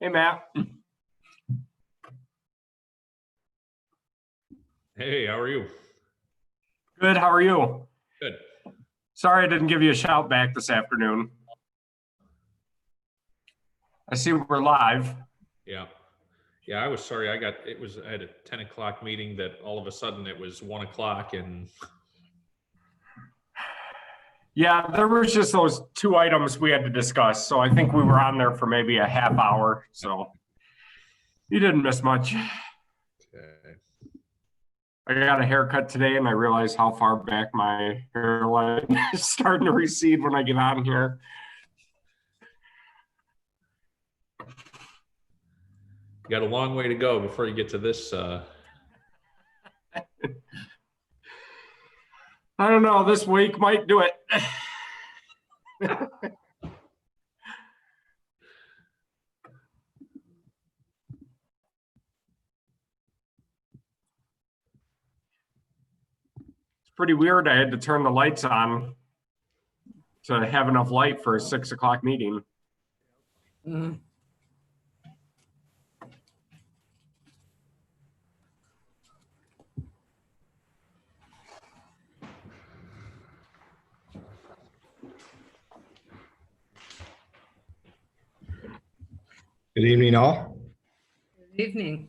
Hey, Matt. Hey, how are you? Good. How are you? Good. Sorry I didn't give you a shout back this afternoon. I see we're live. Yeah. I was sorry. I had a 10 o'clock meeting that all of a sudden it was 1 o'clock and Yeah, there was just those two items we had to discuss. So I think we were on there for maybe a half hour. So you didn't miss much. okay. I got a haircut today and I realized how far back my hairline is starting to recede when I get on here. You got a long way to go before you get to this. I don't know. This week might do it. It's pretty weird. I had to turn the lights on to have enough light for a 6 o'clock meeting. Good evening, all. Good evening.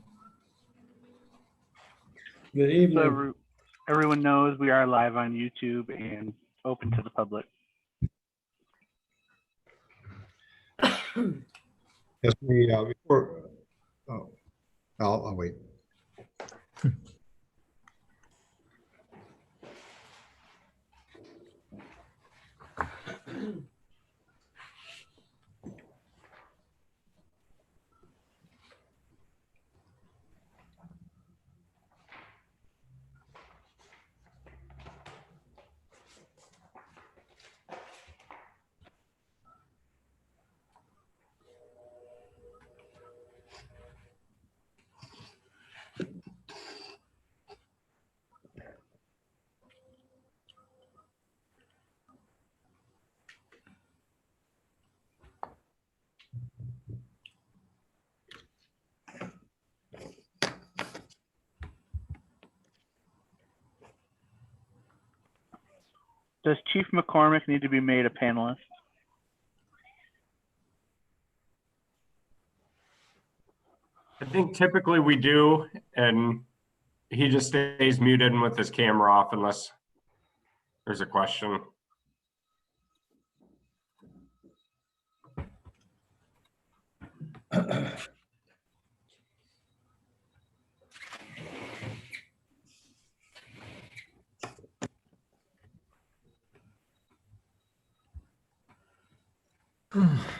Good evening. So everyone knows we are live on YouTube and open to the public. Yes, before, I'll wait. Does Chief McCormick need to be made a panelist? I think typically we do, and he just stays muted and with his camera off unless there's a question.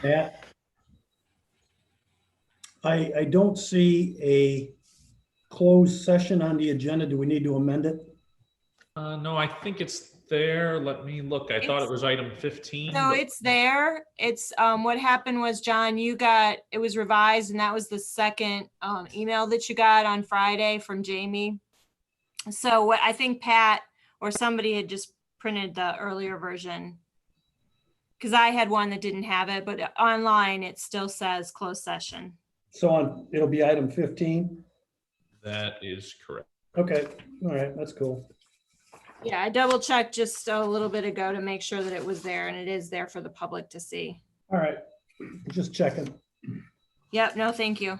Matt, I don't see a closed session on the agenda. Do we need to amend it? No, I think it's there. Let me look. I thought it was item 15. No, but- it's there. It's what happened was, John, it was revised, and that was the second email that you got on Friday from Jamie. So what I think Pat or somebody had just printed the earlier version, because I had one that didn't have it, but online it still says closed session. So it'll be item 15. That is correct. Okay, all right, that's cool. Yeah, I double checked just a little bit ago to make sure that it was there, and it is there for the public to see. All right, just checking. Yep, no, thank you.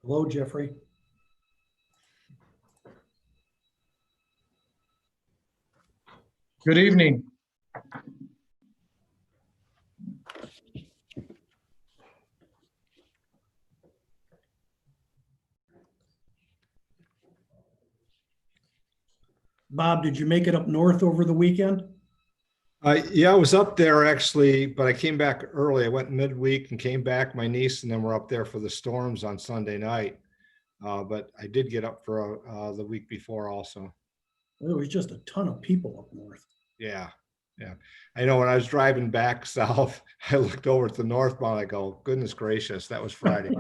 Hello, Jeffrey. Good evening. Bob, did you make it up north over the weekend? Yeah, I was up there actually, but I came back early. I went midweek and came back, my niece, and then we're up there for the storms on Sunday night. But I did get up for the week before also. There was just a ton of people up north. Yeah, yeah. I know when I was driving back south, I looked over at the northbound. I go, goodness gracious, that was Friday.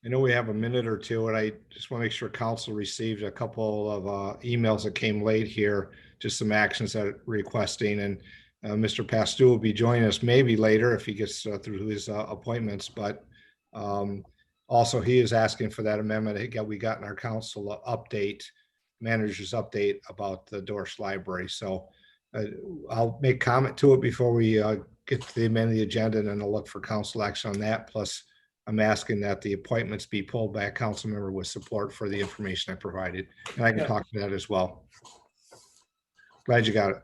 I know we have a minute or two, and I just want to make sure council received a couple of emails that came late here, just some actions that requesting, and Mr. Pastu will be joining us maybe later if he gets through his appointments, but also he is asking for that amendment we got in our council update, manager's update about the Dorsch Library. So I'll make comment to it before we get to the amend the agenda, and then I'll look for council action on that. Plus, I'm asking that the appointments be pulled by a council member with support for the information I provided. And I can talk to that as well. Glad you got it.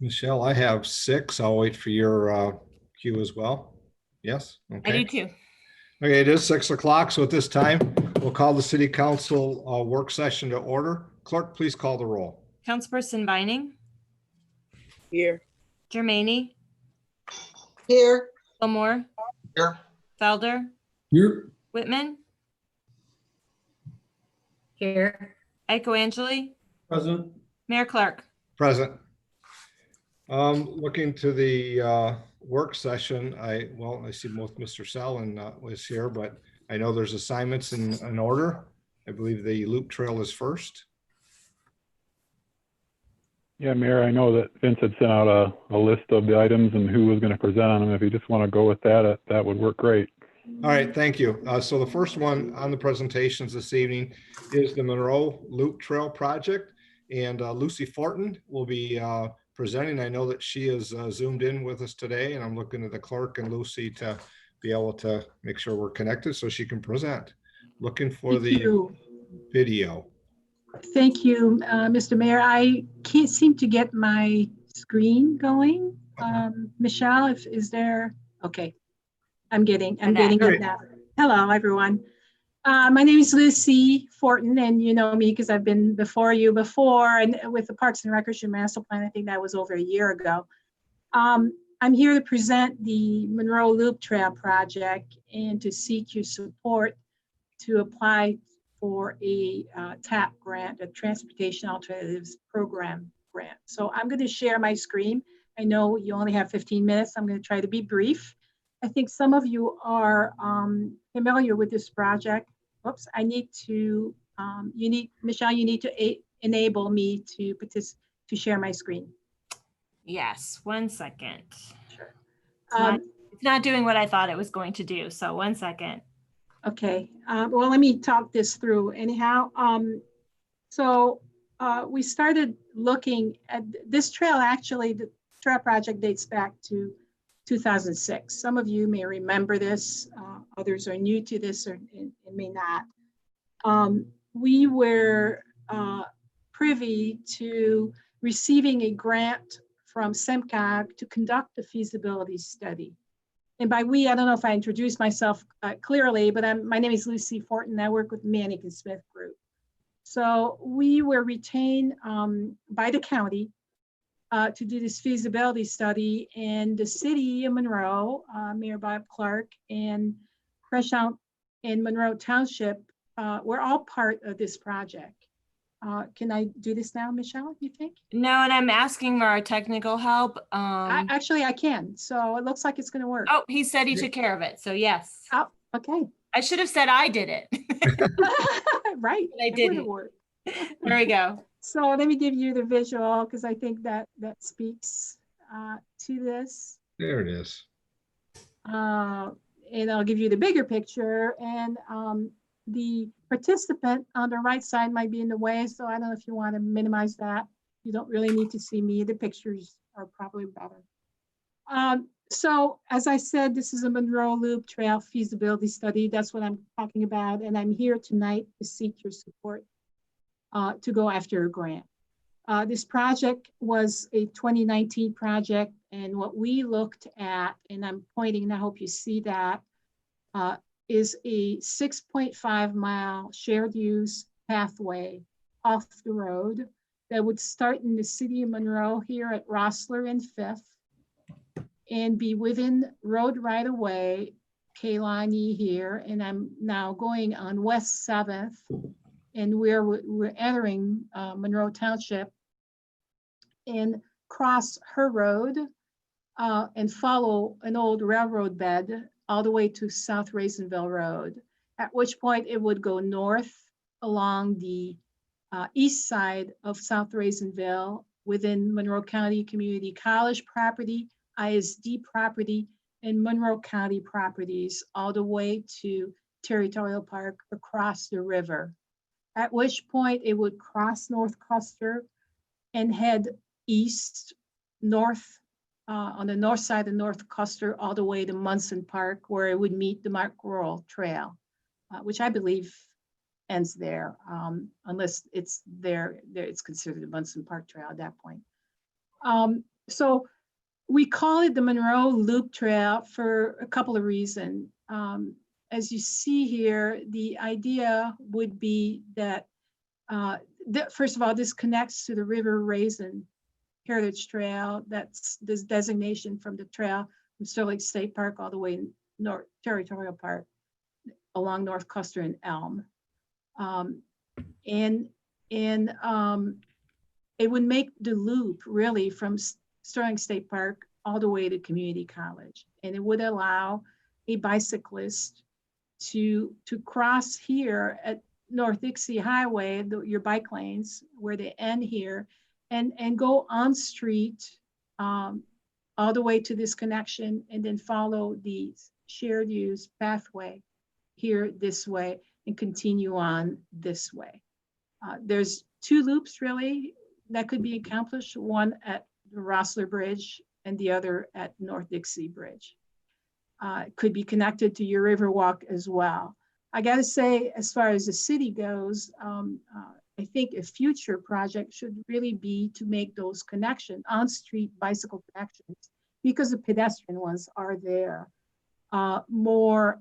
Michelle, I have 6. I'll wait for your cue as well. Yes. I do Okay. too. Okay, it is 6 o'clock. So at this time, we'll call the city council work session to order. Clerk, please call the roll. Councilperson Vining, Here. Germaini, Here. Gilmore, Here. Felder, Here. Whitman, Here. Iko Angeli, Present. Mayor Clark. Present. Looking to the work session, I see both Mr. Sellen was here, but I know there's assignments in order. I believe the loop trail is first. Yeah, Mayor, I know that Vince had sent out a list of the items and who was going to present on them. If you just want to go with that, that would work great. All right, thank you. So the first one on the presentations this evening is the Monroe Loop Trail Project. And Lucy Fortin will be presenting. I know that she is zoomed in with us today, and I'm looking at the clerk and Lucy to be able to make sure we're connected so she can present. Looking for Thank the you. video. Thank you, Mr. Mayor. I can't seem to get my screen going. Michelle, is there? Okay, I'm getting it now. Hello, everyone. My name is Lucy Fortin, and you know me because I've been before you before, and with the Parks and Recreation Master Plan, I think that was over a year ago. I'm here to present the Monroe Loop Trail project and to seek your support to apply for a TAP grant, a Transportation Alternatives Program grant. So I'm going to share my screen. I know you only have 15 minutes. I'm going to try to be brief. I think some of you are familiar with this project. Oops, I need to Michelle, you need to enable me to to share my screen. Yes, 1 second. Sure. It's not doing what I thought it was going to do. So 1 second. Okay, well, let me talk this through anyhow. We started looking at this trail. Actually, the trail project dates back to 2006. Some of you may remember this, others are new to this and may not. We were privy to receiving a grant from SEMCOG to conduct a feasibility study. And by we, I don't know if I introduced myself clearly, but my name is Lucy Fortin. I work with Manick and Smith Group. So we were retained by the county to do this feasibility study, and the city of Monroe, Mayor Bob Clark, and Crescent and Monroe Township were all part of this project. Can I do this now, Michelle, you think? No, and I'm asking for our technical help. Actually, I can. So it looks like it's going to work. Oh, he said he took care of it. So yes. Oh, okay. I should have said I did it. Right. I didn't. There we go. So let me give you the visual because I think that speaks to this. There it is. And I'll give you the bigger picture. And the participant on the right side might be in the way. So I don't know if you want to minimize that. You don't really need to see me. The pictures are probably better. So as I said, this is a Monroe Loop Trail feasibility study. That's what I'm talking about. And I'm here tonight to seek your support to go after a grant. This project was a 2019 project. And what we looked at, and I'm pointing, and I hope you see that, is a 6.5 mile shared use pathway off the road that would start in the city of Monroe here at Rossler and 5th and be within road right of way, Kaylani here. And I'm now going on West 7th, and we're entering Monroe Township and cross her road and follow an old railroad bed all the way to South Raisonville Road, at which point it would go north along the east side of South Raisonville within Monroe County Community College property, ISD property, and Monroe County properties all the way to Territorial Park across the river, at which point it would cross North Custer and head east, north, on the north side of North Custer, all the way to Munson Park, where it would meet the Mark Rural Trail, which I believe ends there, unless it's there, it's considered the Munson Park Trail at that point. So we call it the Monroe Loop Trail for a couple of reasons. As you see here, the idea would be that, first of all, this connects to the River Raisin Heritage Trail. That's this designation from the trail from Sterling State Park all the way north Territorial Park along North Custer and Elm. It would make the loop really from Sterling State Park all the way to Community College. And it would allow a bicyclist to cross here at North Dixie Highway, your bike lanes where they end here, and go on street all the way to this connection, and then follow the shared use pathway here this way and continue on this way. There's two loops really that could be accomplished, one at the Rossler Bridge and the other at North Dixie Bridge. It could be connected to your Riverwalk as well. I gotta say, as far as the city goes, I think a future project should really be to make those connections, on-street bicycle connections, because the pedestrian ones are there, more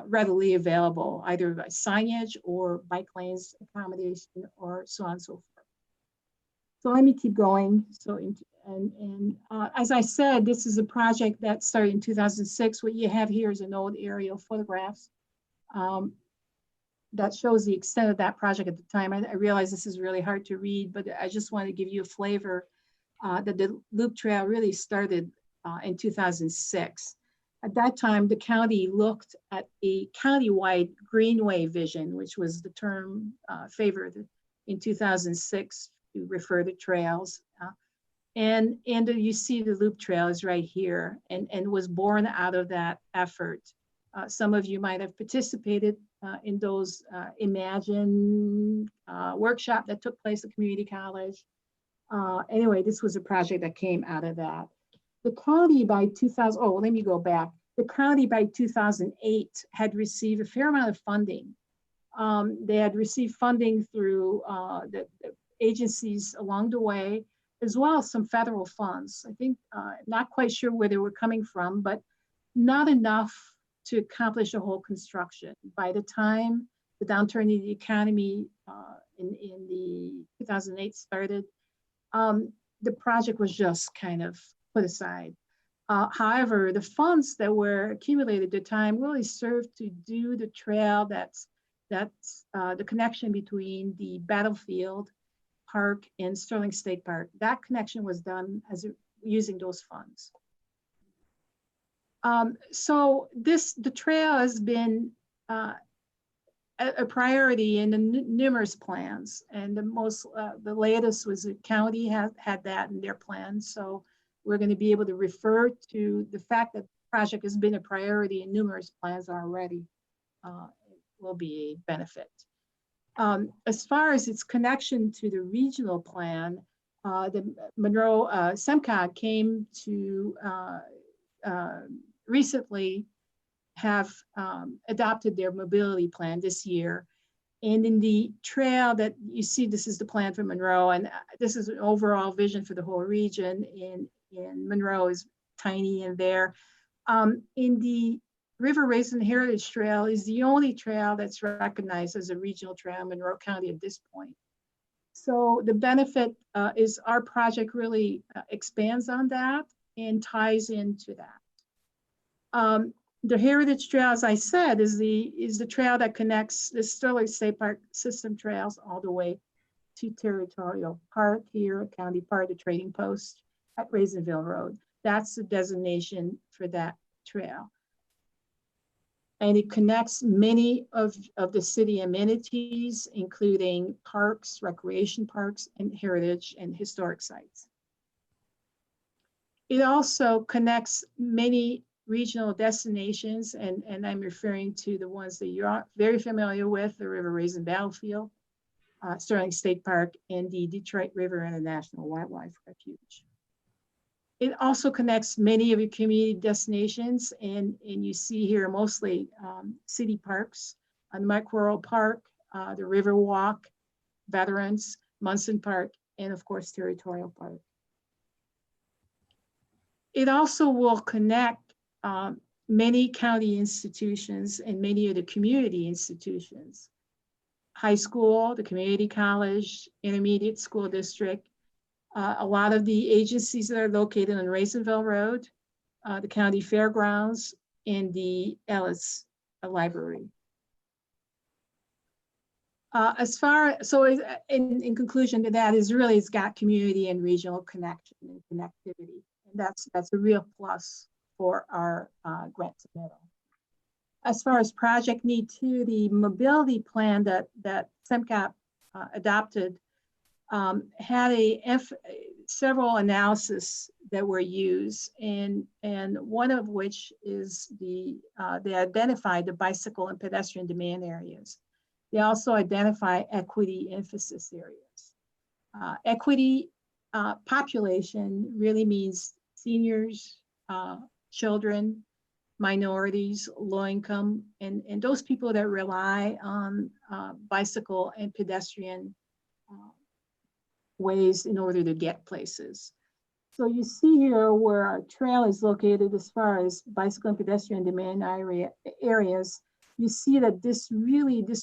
readily available, either by signage or bike lanes accommodation or so on and so forth. So let me keep going. So, as I said, this is a project that started in 2006. What you have here is an old aerial photographs that shows the extent of that project at the time. I realize this is really hard to read, but I just want to give you a flavor that the Loop Trail really started in 2006. At that time, the county looked at a countywide greenway vision, which was the term favored in 2006 to refer to trails. And you see the loop trail is right here and was born out of that effort. Some of you might have participated in those Imagine workshop that took place at community college. Anyway, this was a project that came out of that. The county by 2000, oh, let me go back. The county by 2008 had received a fair amount of funding. They had received funding through the agencies along the way, as well as some federal funds. I think, not quite sure where they were coming from, but not enough to accomplish the whole construction. By the time the downturn in the economy in the 2008 started, the project was just kind of put aside. However, the funds that were accumulated at the time really served to do the trail that's the connection between the Battlefield Park and Sterling State Park. That connection was done using those funds. So the trail has been a priority in the numerous plans, and the latest was the county had that in their plans. So we're going to be able to refer to the fact that the project has been a priority in numerous plans already. Will be a benefit. As far as its connection to the regional plan, the Monroe SEMCOG came to recently have adopted their mobility plan this year. And in the trail that you see, this is the plan for Monroe, and this is an overall vision for the whole region. In Monroe is tiny in there. In the River Raisin Heritage Trail is the only trail that's recognized as a regional trail in Monroe County at this point. So the benefit is our project really expands on that and ties into that. The Heritage Trail, as I said, is the trail that connects the Sterling State Park system trails all the way to Territorial Park here, County Park, the Trading Post at Raisinville Road. That's the designation for that trail. And it connects many of the city amenities, including parks, recreation parks, and heritage and historic sites. It also connects many regional destinations, and I'm referring to the ones that you're very familiar with, the River Raisin Battlefield, Sterling State Park, and the Detroit River International Wildlife Refuge. It also connects many of your community destinations, and you see here mostly city parks, Mike Rural Park, the River Walk, Veterans, Munson Park, and of course, Territorial Park. It also will connect many county institutions and many of the community institutions. High school, the community college, intermediate school district, a lot of the agencies that are located on Raisinville Road, the county fairgrounds, and the Ellis Library. In conclusion to that is really, it's got community and regional connection and connectivity. And that's a real plus for our grant submittal. As far as project need two, the mobility plan that SEMCOG adopted had several analysis that were used, and one of which is they identified the bicycle and pedestrian demand areas. They also identify equity emphasis areas. Equity population really means seniors, children, minorities, low income, and those people that rely on bicycle and pedestrian ways in order to get places. So you see here where our trail is located as far as bicycle and pedestrian demand areas. You see that this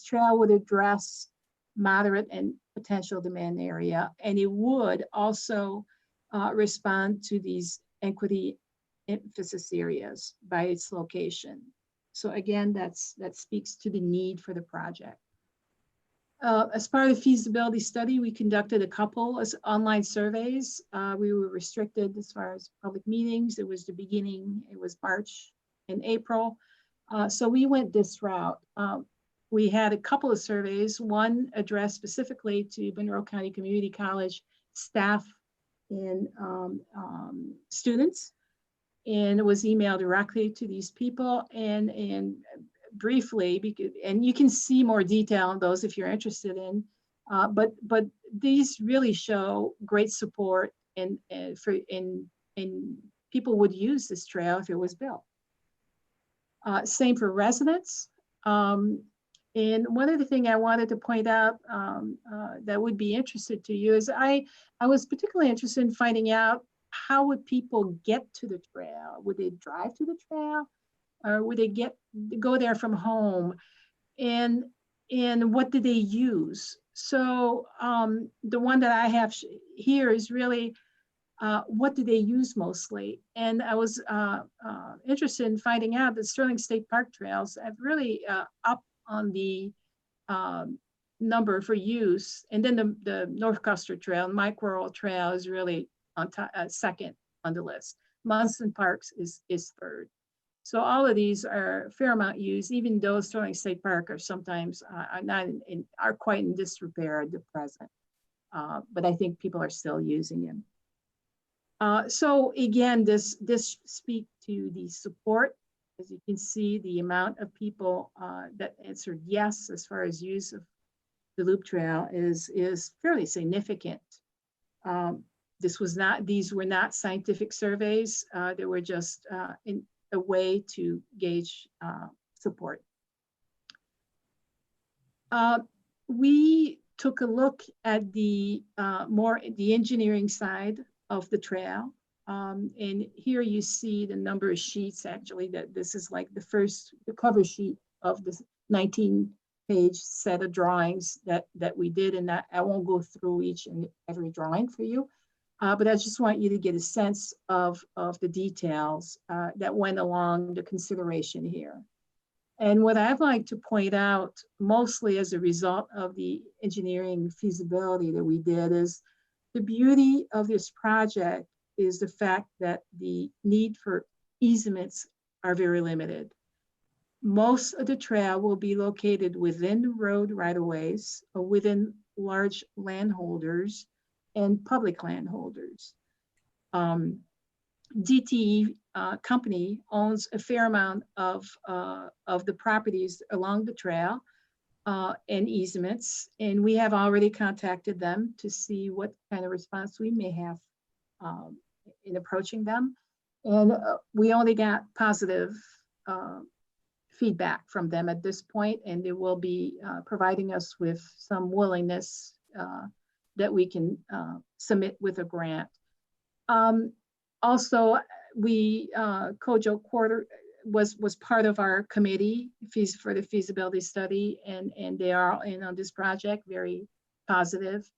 trail would address moderate and potential demand area, and it would also respond to these equity emphasis areas by its location. So again, that speaks to the need for the project. As part of the feasibility study, we conducted a couple of online surveys. We were restricted as far as public meetings. It was March in April. So we went this route. We had a couple of surveys, one addressed specifically to Monroe County Community College staff and students, and it was emailed directly to these people and briefly, because, and you can see more detail on those if you're interested in, but these really show great support and people would use this trail if it was built. Same for residents. And one other thing I wanted to point out that would be interested to you is I was particularly interested in finding out how would people get to the trail? Would they drive to the trail, or would they go there from home? And what did they use? So the one that I have here is really what do they use mostly? And I was interested in finding out that Sterling State Park trails have really up on the number for use. And then the North Custer Trail, Mike Rural Trail is really on second on the list. Munson Parks is third. So all of these are a fair amount used, even though Sterling State Park are sometimes are quite in disrepair at the present. But I think people are still using them. So again, this speaks to the support. As you can see, the amount of people that answered yes as far as use of the loop trail is fairly significant. These were not scientific surveys. They were just in a way to gauge support. We took a look at the engineering side of the trail. And here you see the number of sheets, actually, that this is like the cover sheet of this 19-page set of drawings that we did. And that I won't go through each and every drawing for you, but I just want you to get a sense of the details that went along the consideration here. And what I'd like to point out, mostly as a result of the engineering feasibility that we did, is the beauty of this project is the fact that the need for easements are very limited. Most of the trail will be located within the road right-of-ways or within large landholders and public landholders. DTE company owns a fair amount of the properties along the trail and easements, and we have already contacted them to see what kind of response we may have in approaching them. And we only got positive feedback from them at this point, and they will be providing us with some willingness that we can submit with a grant. Also, Kojo Quarter was part of our committee for the feasibility study, and they are in on this project, very positive.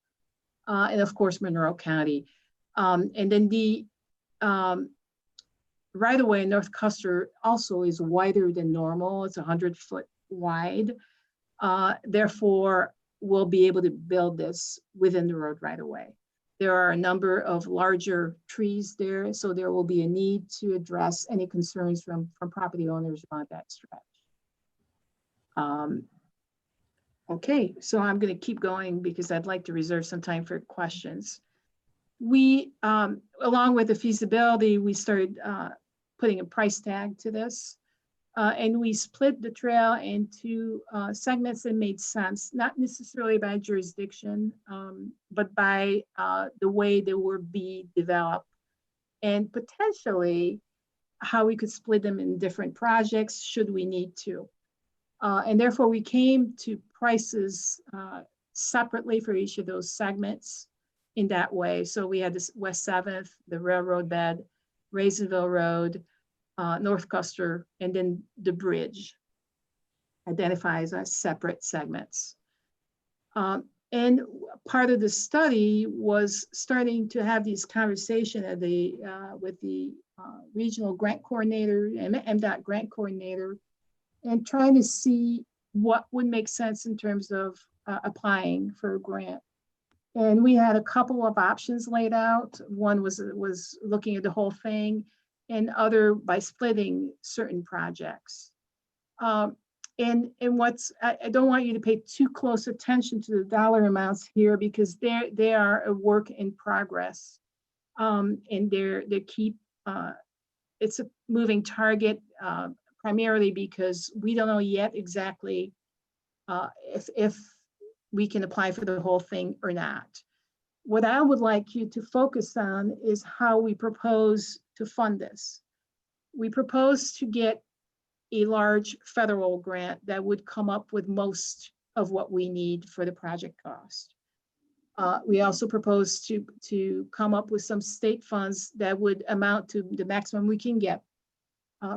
And of course, Monroe County. And then the right-of-way in North Custer also is wider than normal. It's 100-foot wide. Therefore, we'll be able to build this within the road right-of-way. There are a number of larger trees there, so there will be a need to address any concerns from property owners on that stretch. Okay, so I'm going to keep going because I'd like to reserve some time for questions. We, along with the feasibility, we started putting a price tag to this, and we split the trail into segments that made sense, not necessarily by jurisdiction, but by the way they were being developed, and potentially how we could split them in different projects should we need to. And therefore, we came to prices separately for each of those segments in that way. So we had this West 7th, the railroad bed, Raisinville Road, North Custer, and then the bridge identifies as separate segments. And part of the study was starting to have these conversations at with the regional grant coordinator and MDOT grant coordinator, and trying to see what would make sense in terms of applying for a grant. And we had a couple of options laid out. One was looking at the whole thing, and other by splitting certain projects. And I don't want you to pay too close attention to the dollar amounts here because they are a work in progress. And they keep, it's a moving target primarily because we don't know yet exactly if we can apply for the whole thing or not. What I would like you to focus on is how we propose to fund this. We propose to get a large federal grant that would come up with most of what we need for the project cost. We also propose to come up with some state funds that would amount to the maximum we can get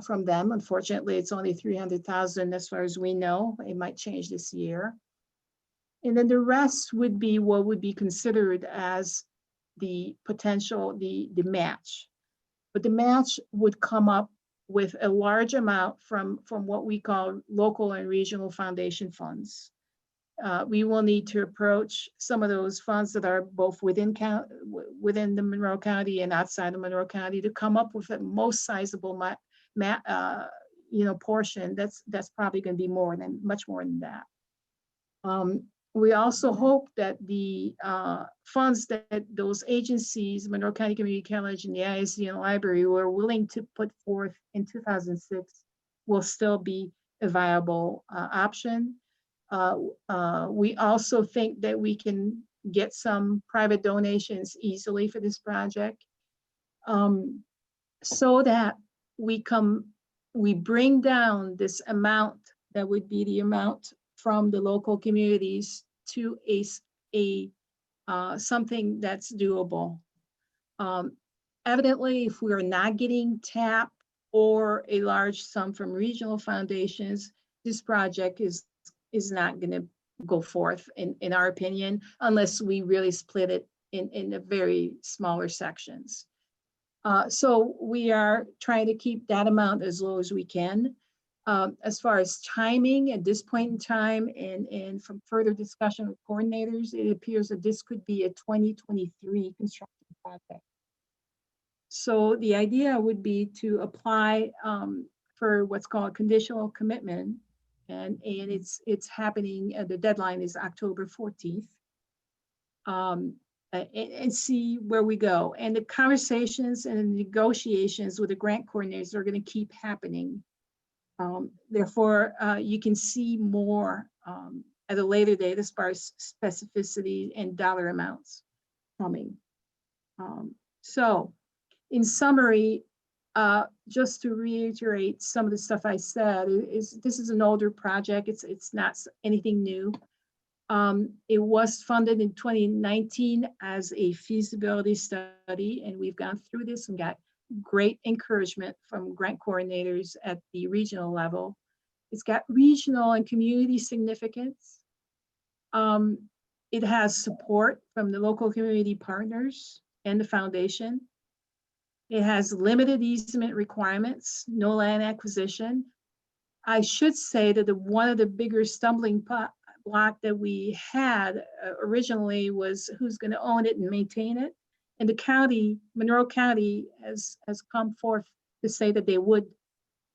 from them. Unfortunately, it's only 300,000 as far as we know. It might change this year. And then the rest would be what would be considered as the potential, the match. But the match would come up with a large amount from what we call local and regional foundation funds. We will need to approach some of those funds that are both within the Monroe County and outside of Monroe County to come up with the most sizable portion. That's probably going to be much more than that. We also hope that the funds that those agencies, Monroe County Community College and the ISD Library, were willing to put forth in 2006 will still be a viable option. We also think that we can get some private donations easily for this project so that we bring down this amount that would be the amount from the local communities to something that's doable. Evidently, if we are not getting TAP or a large sum from regional foundations, this project is not going to go forth, in our opinion, unless we really split it in the very smaller sections. So we are trying to keep that amount as low as we can. As far as timing at this point in time and from further discussion with coordinators, it appears that this could be a 2023 construction project. So the idea would be to apply for what's called conditional commitment, and it's happening, the deadline is October 14th, and see where we go. And the conversations and the negotiations with the grant coordinators are going to keep happening. Therefore, you can see more at a later date as far as specificity and dollar amounts coming. So in summary, just to reiterate some of the stuff I said, this is an older project. It's not anything new. It was funded in 2019 as a feasibility study, and we've gone through this and got great encouragement from grant coordinators at the regional level. It's got regional and community significance. It has support from the local community partners and the foundation. It has limited easement requirements, no land acquisition. I should say that one of the bigger stumbling block that we had originally was who's going to own it and maintain it. And the county, Monroe County, has come forth to say that they would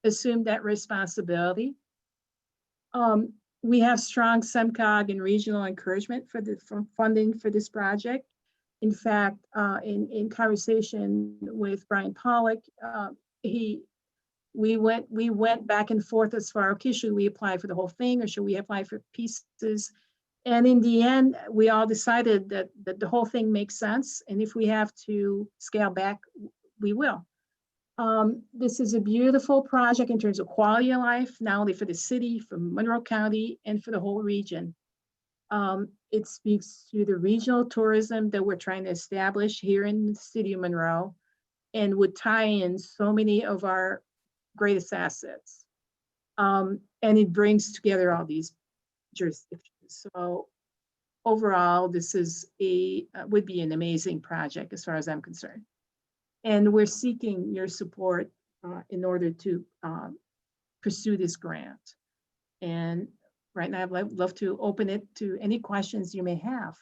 assume that responsibility. We have strong SEMCOG and regional encouragement for funding for this project. In fact, in conversation with Brian Pollock, we went back and forth as far, okay, should we apply for the whole thing or should we apply for pieces? And in the end, we all decided that the whole thing makes sense. And if we have to scale back, we will. This is a beautiful project in terms of quality of life, not only for the city, for Monroe County, and for the whole region. It speaks to the regional tourism that we're trying to establish here in the city of Monroe and would tie in so many of our greatest assets. And it brings together all these jurisdictions. So overall, this is would be an amazing project as far as I'm concerned. And we're seeking your support in order to pursue this grant. And right now, I'd love to open it to any questions you may have.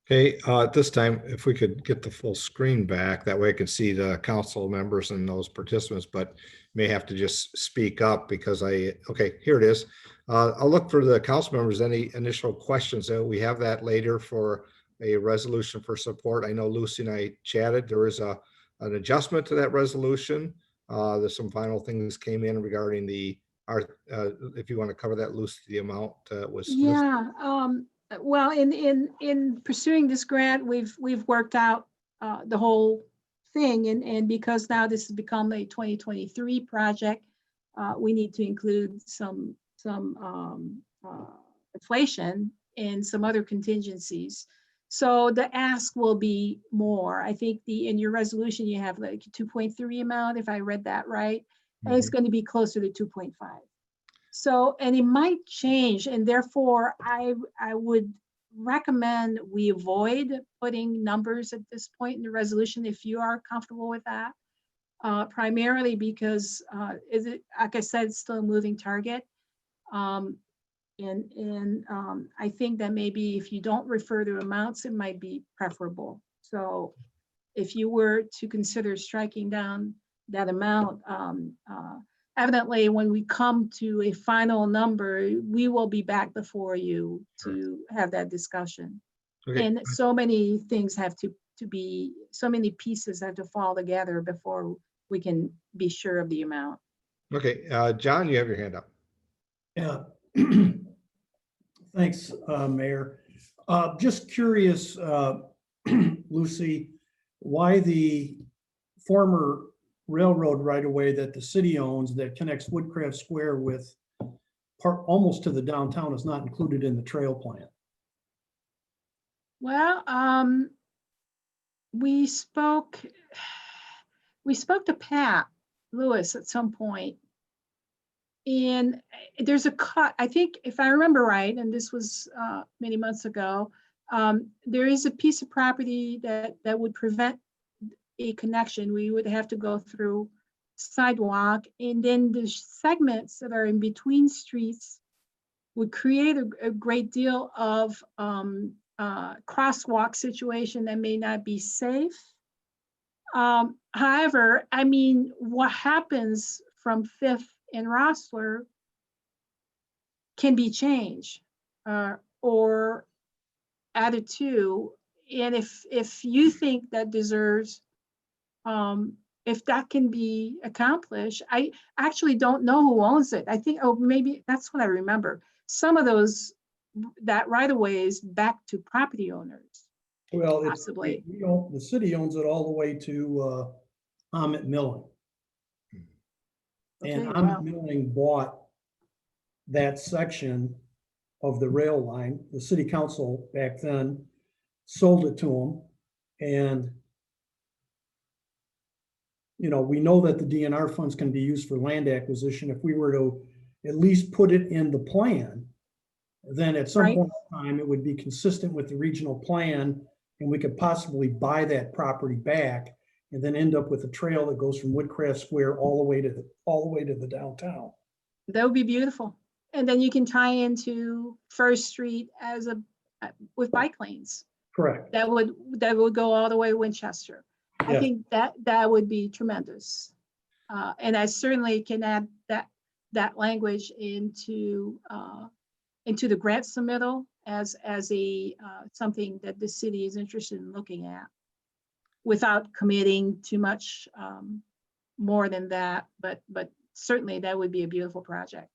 Okay, at this time, if we could get the full screen back, that way I can see the council members and those participants, but may have to just speak up because okay, here it is. I'll look for the council members, any initial questions. We have that later for a resolution for support. I know Lucy and I chatted. There is an adjustment to that resolution. There's some final things came in regarding if you want to cover that, Lucy, the amount was. Yeah, well, in pursuing this grant, we've worked out the whole thing, and because now this has become a 2023 project, we need to include some inflation and some other contingencies. So the ask will be more. I think in your resolution you have like 2.3 amount, if I read that right, and it's going to be closer to 2.5. So, and it might change, and therefore I would recommend we avoid putting numbers at this point in the resolution if you are comfortable with that. Primarily because, like I said, it's still a moving target. I think that maybe if you don't refer to amounts, it might be preferable. So if you were to consider striking down that amount, evidently, when we come to a final number, we will be back before you to have that discussion. Okay. And so many things have to be, so many pieces have to fall together before we can be sure of the amount. Okay, John, you have your hand up. Yeah. Thanks, Mayor. Just curious, Lucy, why the former railroad right-of-way that the city owns that connects Woodcraft Square with almost to the downtown is not included in the trail plan? Well, we spoke to Pat Lewis at some point, and there's a cut, I think, if I remember right, and this was many months ago, there is a piece of property that would prevent a connection. We would have to go through sidewalk, and then the segments that are in between streets would create a great deal of crosswalk situation that may not be safe. However, I mean, what happens from Fifth and Rossler can be changed or added to. And if you think that deserves, if that can be accomplished, I actually don't know who owns it. I think, oh, maybe that's what I remember. Some of those, that right of way is back to property owners. Well, Possibly. The city owns it all the way to Amit Milling. And Okay, Amit wow. Milling bought that section of the rail line. The city council back then sold it to him. And, you know, we know that the DNR funds can be used for land acquisition. If we were to at least put it in the plan, then at some point in time, it would be consistent with the regional plan, and we could possibly buy that property back and then end up with a trail that goes from Woodcraft Square all the way to the downtown. That would be beautiful. And then you can tie into First Street as with bike lanes. Correct. That would go all the way to Winchester. I Yes. think that would be tremendous. And I certainly can add that language into the grant submittal as a something that the city is interested in looking at, without committing too much more than that. But certainly that would be a beautiful project.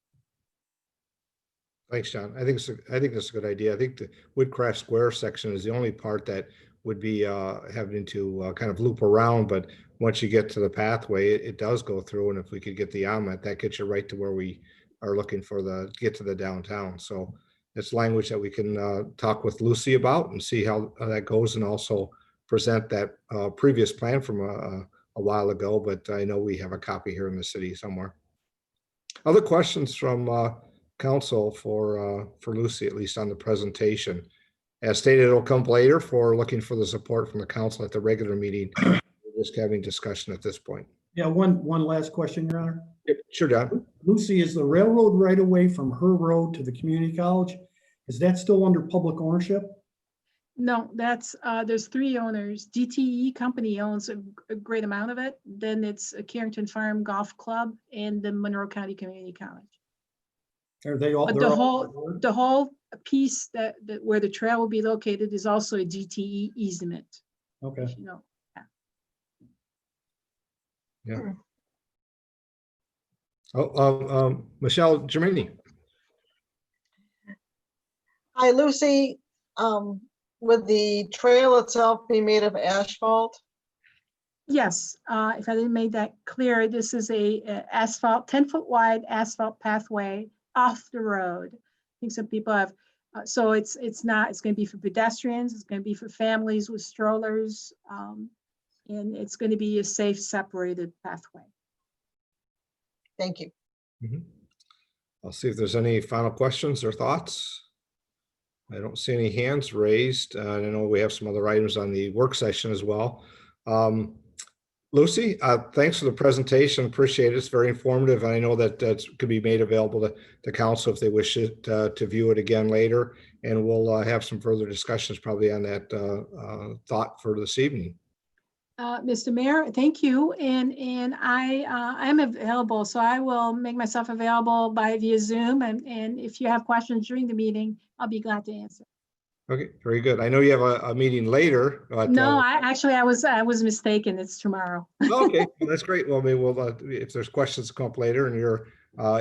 Thanks, John. I think that's a good idea. I think the Woodcraft Square section is the only part that would be having to kind of loop around, but once you get to the pathway, it does go through. And if we could get the Amit, that gets you right to where we are looking for get to the downtown. So it's language that we can talk with Lucy about and see how that goes, and also present that previous plan from a while ago, but I know we have a copy here in the city somewhere. Other questions from council for Lucy, at least on the presentation? As stated, it'll come later for looking for the support from the council at the regular meeting. We're just having discussion at this point. Yeah, one last question, Your Honor. Yep, sure, John. Lucy, is the railroad right away from her road to the community college, is that still under public ownership? No, that's, there's 3 owners. DTE Company owns a great amount of it. Then it's a Carrington Farm Golf Club and the Monroe County Community College. Are they all? But they're the all- whole piece that where the trail will be located is also a DTE easement. Okay. You know, Yeah. Oh, Michelle Germini. Hi, Lucy. Would the trail itself be made of asphalt? yes, if I didn't make that clear, this is a asphalt, 10-foot wide asphalt pathway off the road. I think some people have, so it's not, it's going to be for pedestrians, it's going to be for families with strollers, and it's going to be a safe, separated pathway. Thank you. Mhm. I'll see if there's any final questions or thoughts. I don't see any hands raised. I know we have some other items on the work session as well. Lucy, thanks for the presentation. Appreciate it. It's very informative. And I know that could be made available to council if they wish it, to view it again later. And we'll have some further discussions probably on that thought for this evening. Mr. Mayor, thank you. And I'm available, so I will make myself available via Zoom. And if you have questions during the meeting, I'll be glad to answer. Okay, very good. I know you have a meeting later. But, No, I was mistaken. It's tomorrow. okay, well, that's great. Well, maybe we'll, if there's questions come up later and you're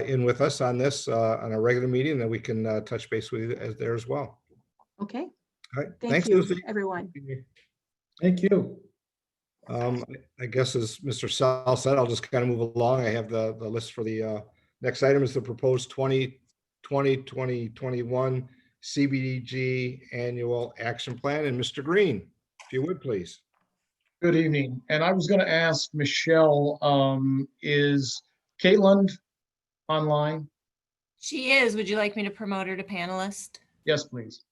in with us on this on a regular meeting, then we can touch base with you there as well. Okay. All right. Thank Thanks, you, Lucy. everyone. Thank you. I guess as Mr. Sal said, I'll just kind of move along. I have the list for the next item is the proposed 2020-2021 CBDG Annual Action Plan. And Mr. Green, if you would, please. Good evening. And I was going to ask Michelle, is Caitlin online? She is. Would you like me to promote her to panelist? Yes, please.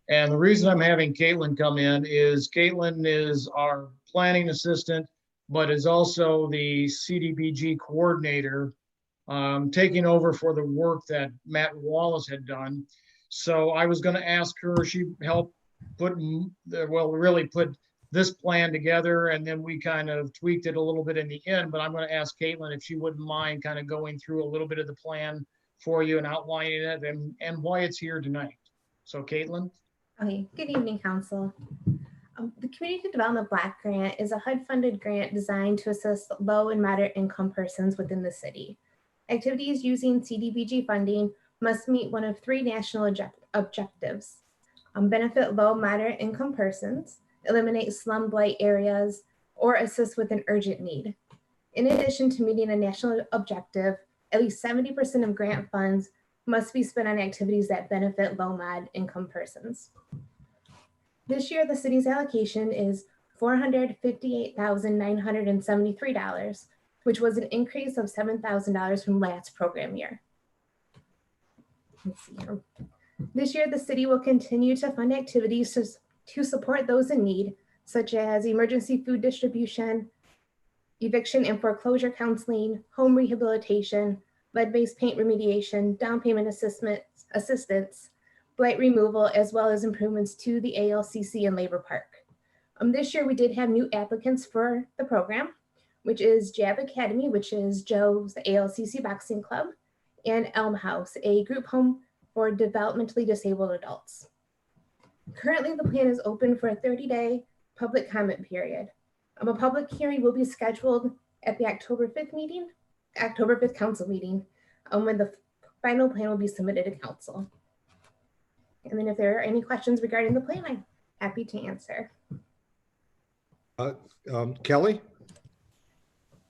And the reason I'm having Caitlin come in is Caitlin is our planning assistant, but is also the CDBG coordinator, taking over for the work that Matt Wallace had done. So I was going to ask her, she helped put, really put this plan together, and then we kind of tweaked it a little bit in the end, but I'm going to ask Caitlin if she wouldn't mind kind of going through a little bit of the plan for you and outlining it and why it's here tonight. So Caitlin. Okay, good evening, Council. The Community Development Block Grant is a HUD-funded grant designed to assist low and moderate income persons within the city. Activities using CDBG funding must meet one of 3 national objectives. Benefit low, moderate income persons, eliminate slum blight areas, or assist with an urgent need. In addition to meeting a national objective, at least 70% of grant funds must be spent on activities that benefit low mod income persons. This year, the city's allocation is $458,973, which was an increase of $7,000 from last program year. Let's see here. This year, the city will continue to fund activities to support those in need, such as emergency food distribution, eviction and foreclosure counseling, home rehabilitation, lead-based paint remediation, down payment assistance, blight removal, as well as improvements to the ALCC and Labor Park. This year we did have new applicants for the program, which is Jab Academy, which is Joe's ALCC Boxing Club, and Elm House, a group home for developmentally disabled adults. Currently, the plan is open for a 30-day public comment period. A public hearing will be scheduled at the October 5th council meeting, when the final plan will be submitted to council. And then if there are any questions regarding the plan, I'm happy to answer. Kelly?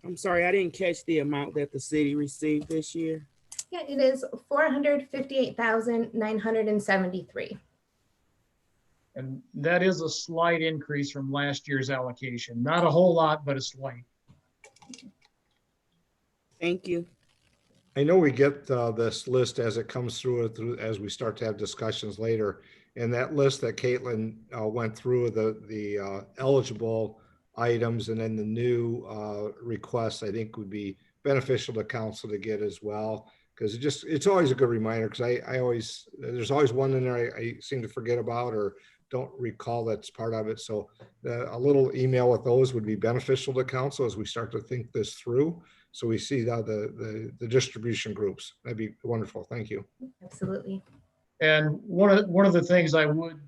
I'm sorry, I didn't catch the amount that the city received this year. Yeah, it is $458,973. And that is a slight increase from last year's allocation. Not a whole lot, but a slight. Thank you. I know we get this list as it comes through as we start to have discussions later. And that list that Caitlin went through, the eligible items and then the new requests, I think would be beneficial to council to get as well. Because it's always a good reminder, because there's always one in there I seem to forget about or don't recall that's part of it. So a little email with those would be beneficial to council as we start to think this through. So we see the distribution groups. That'd be wonderful. Thank you. Absolutely. And one of the things I would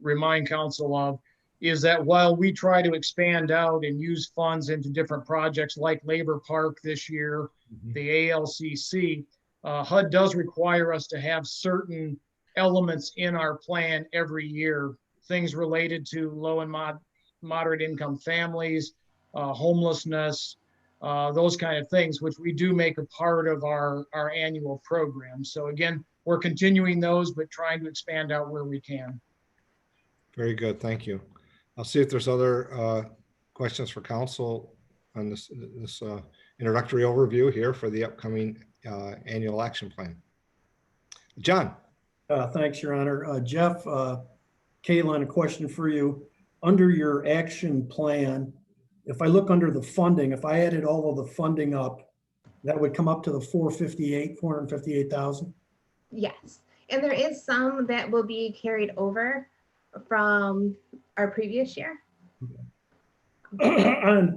remind council of is that while we try to expand out and use funds into different projects like Labor Park this year, the ALCC, HUD does require us to have certain elements in our plan every year, things related to low and moderate income families, homelessness, those kind of things, which we do make a part of our annual program. So again, we're continuing those, but trying to expand out where we can. Very good. Thank you. I'll see if there's other questions for council on this introductory overview here for the upcoming annual action plan. John. Thanks, Your Honor. Jeff, Caitlin, a question for you. Under your action plan, if I look under the funding, if I added all of the funding up, that would come up to the 458,000? Yes. And there is some that will be carried over from our previous year. There's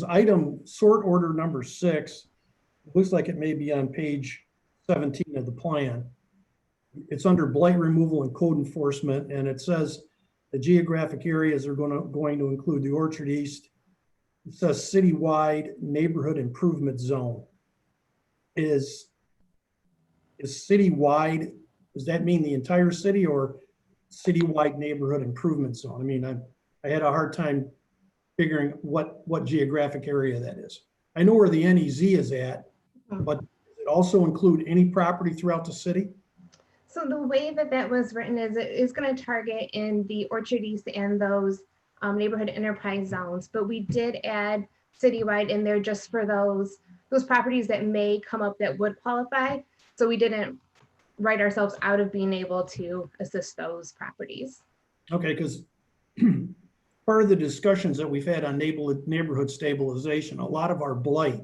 item sort order number 6. It looks like it may be on page 17 of the plan. It's under blight removal and code enforcement, and it says the geographic areas are going to include the Orchard East. It says citywide neighborhood improvement zone. Is citywide, does that mean the entire city or citywide neighborhood improvement zone? I mean, I had a hard time figuring what geographic area that is. I know where the NEZ is at, but does it also include any property throughout the city? So the way that was written is it is going to target in the Orchard East and those neighborhood enterprise zones, but we did add citywide in there just for those properties that may come up that would qualify. So we didn't write ourselves out of being able to assist those properties. Okay, because part of the discussions that we've had on neighborhood stabilization, a lot of our blight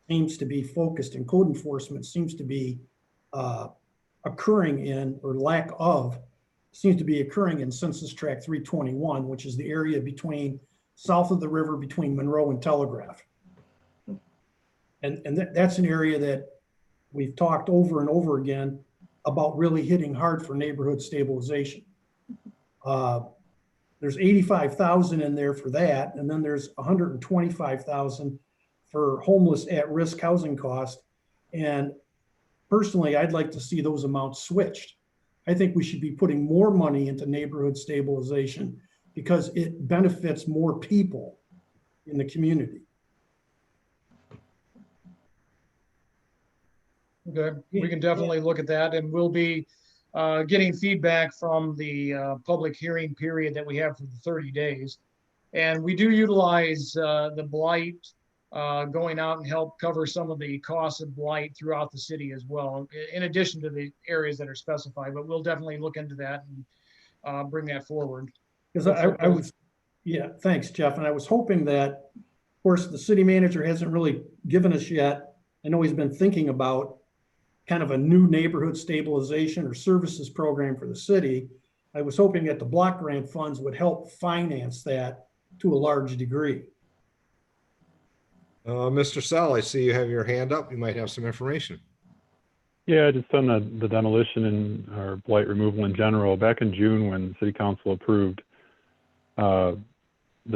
seems to be focused, and code enforcement seems to be occurring in, or lack of, seems to be occurring in Census Tract 321, which is the area between south of the river between Monroe and Telegraph. And that's an area that we've talked over and over again about really hitting hard for neighborhood stabilization. There's 85,000 in there for that, and then there's 125,000 for homeless at-risk housing costs. And personally, I'd like to see those amounts switched. I think we should be putting more money into neighborhood stabilization because it benefits more people in the community. Okay, we can definitely look at that, and we'll be getting feedback from the public hearing period that we have for the 30 days. And we do utilize the blight going out and help cover some of the costs of blight throughout the city as well, in addition to the areas that are specified, but we'll definitely look into that and bring that forward. Because I was, yeah, thanks, Jeff. And I was hoping that, of course, the city manager hasn't really given us yet. I know he's been thinking about kind of a new neighborhood stabilization or services program for the city. I was hoping that the block grant funds would help finance that to a large degree. Mr. Sell, I see you have your hand up. You might have some information. Yeah, just on the demolition and or blight removal in general. Back in June, when City Council approved the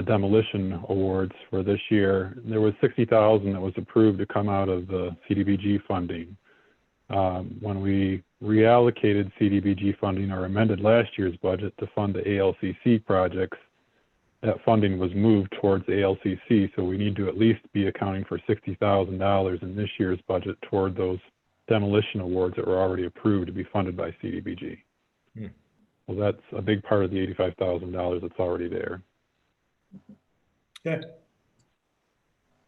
demolition awards for this year, there was $60,000 that was approved to come out of the CDBG funding. When we reallocated CDBG funding or amended last year's budget to fund the ALCC projects, that funding was moved towards ALCC, so we need to at least be accounting for $60,000 in this year's budget toward those demolition awards that were already approved to be funded by CDBG. Well, that's a big part of the $85,000 that's already there. Okay.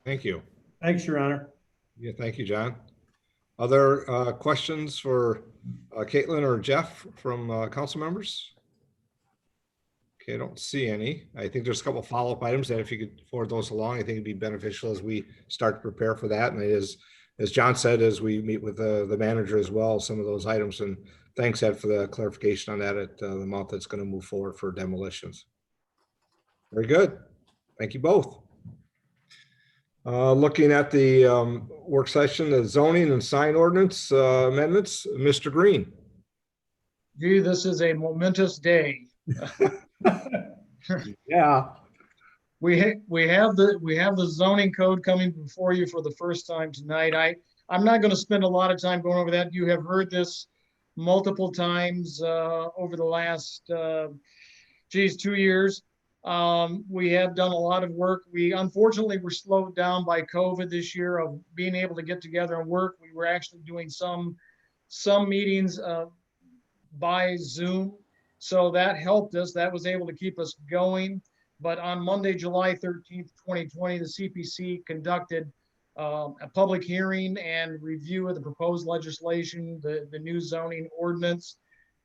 Thank you. Thanks, Your Honor. Yeah, thank you, John. Other questions for Caitlin or Jeff from council members? Okay, I don't see any. I think there's a couple follow-up items that if you could forward those along, I think it'd be beneficial as we start to prepare for that. And it is, as John said, as we meet with the manager as well, some of those items. And thanks, Ed, for the clarification on that at the amount that's going to move forward for demolitions. Very good. Thank you both. Looking at the work session, the zoning and sign ordinance amendments, Mr. Green. Gee, this is a momentous day. Yeah. We have the zoning code coming before you for the first time tonight. I'm not going to spend a lot of time going over that. You have heard this multiple times over the last 2 years. We have done a lot of work. We unfortunately were slowed down by COVID this year of being able to get together and work. We were actually doing some meetings by Zoom. So that helped us. That was able to keep us going. But on Monday, July 13th, 2020, the CPC conducted a public hearing and review of the proposed legislation, the new zoning ordinance.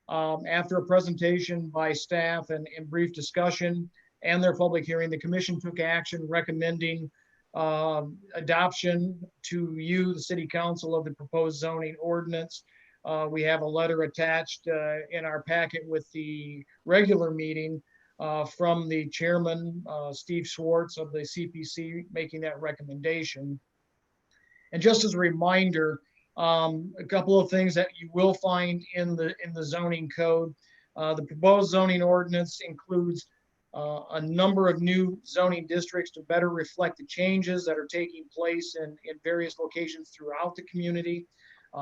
After a presentation by staff and brief discussion and their public hearing, the commission took action recommending adoption to you, the city council, of the proposed zoning ordinance. We have a letter attached in our packet with the regular meeting from the chairman, Steve Schwartz of the CPC, making that recommendation. And just as a reminder, a couple of things that you will find in the zoning code. The proposed zoning ordinance includes a number of new zoning districts to better reflect the changes that are taking place in various locations throughout the community.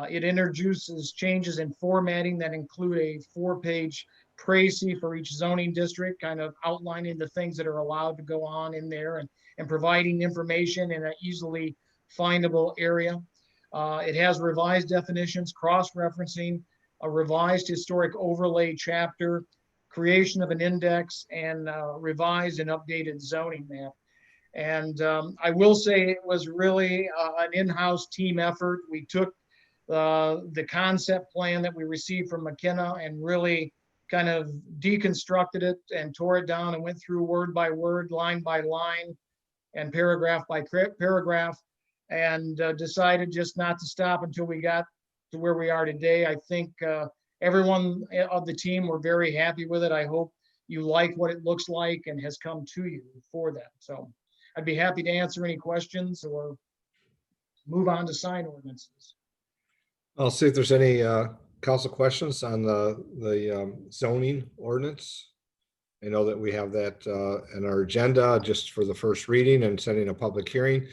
It introduces changes in formatting that include a 4-page précis for each zoning district, kind of outlining the things that are allowed to go on in there and providing information in an easily findable area. It has revised definitions, cross-referencing, a revised historic overlay chapter, creation of an index, and revised and updated zoning map. And I will say it was really an in-house team effort. We took the concept plan that we received from McKenna and really kind of deconstructed it and tore it down and went through word by word, line by line, and paragraph by paragraph, and decided just not to stop until we got to where we are today. I think everyone of the team were very happy with it. I hope you like what it looks like and has come to you for that. So I'd be happy to answer any questions or move on to sign ordinances. I'll see if there's any council questions on the zoning ordinance. I know that we have that in our agenda just for the first reading and setting a public hearing.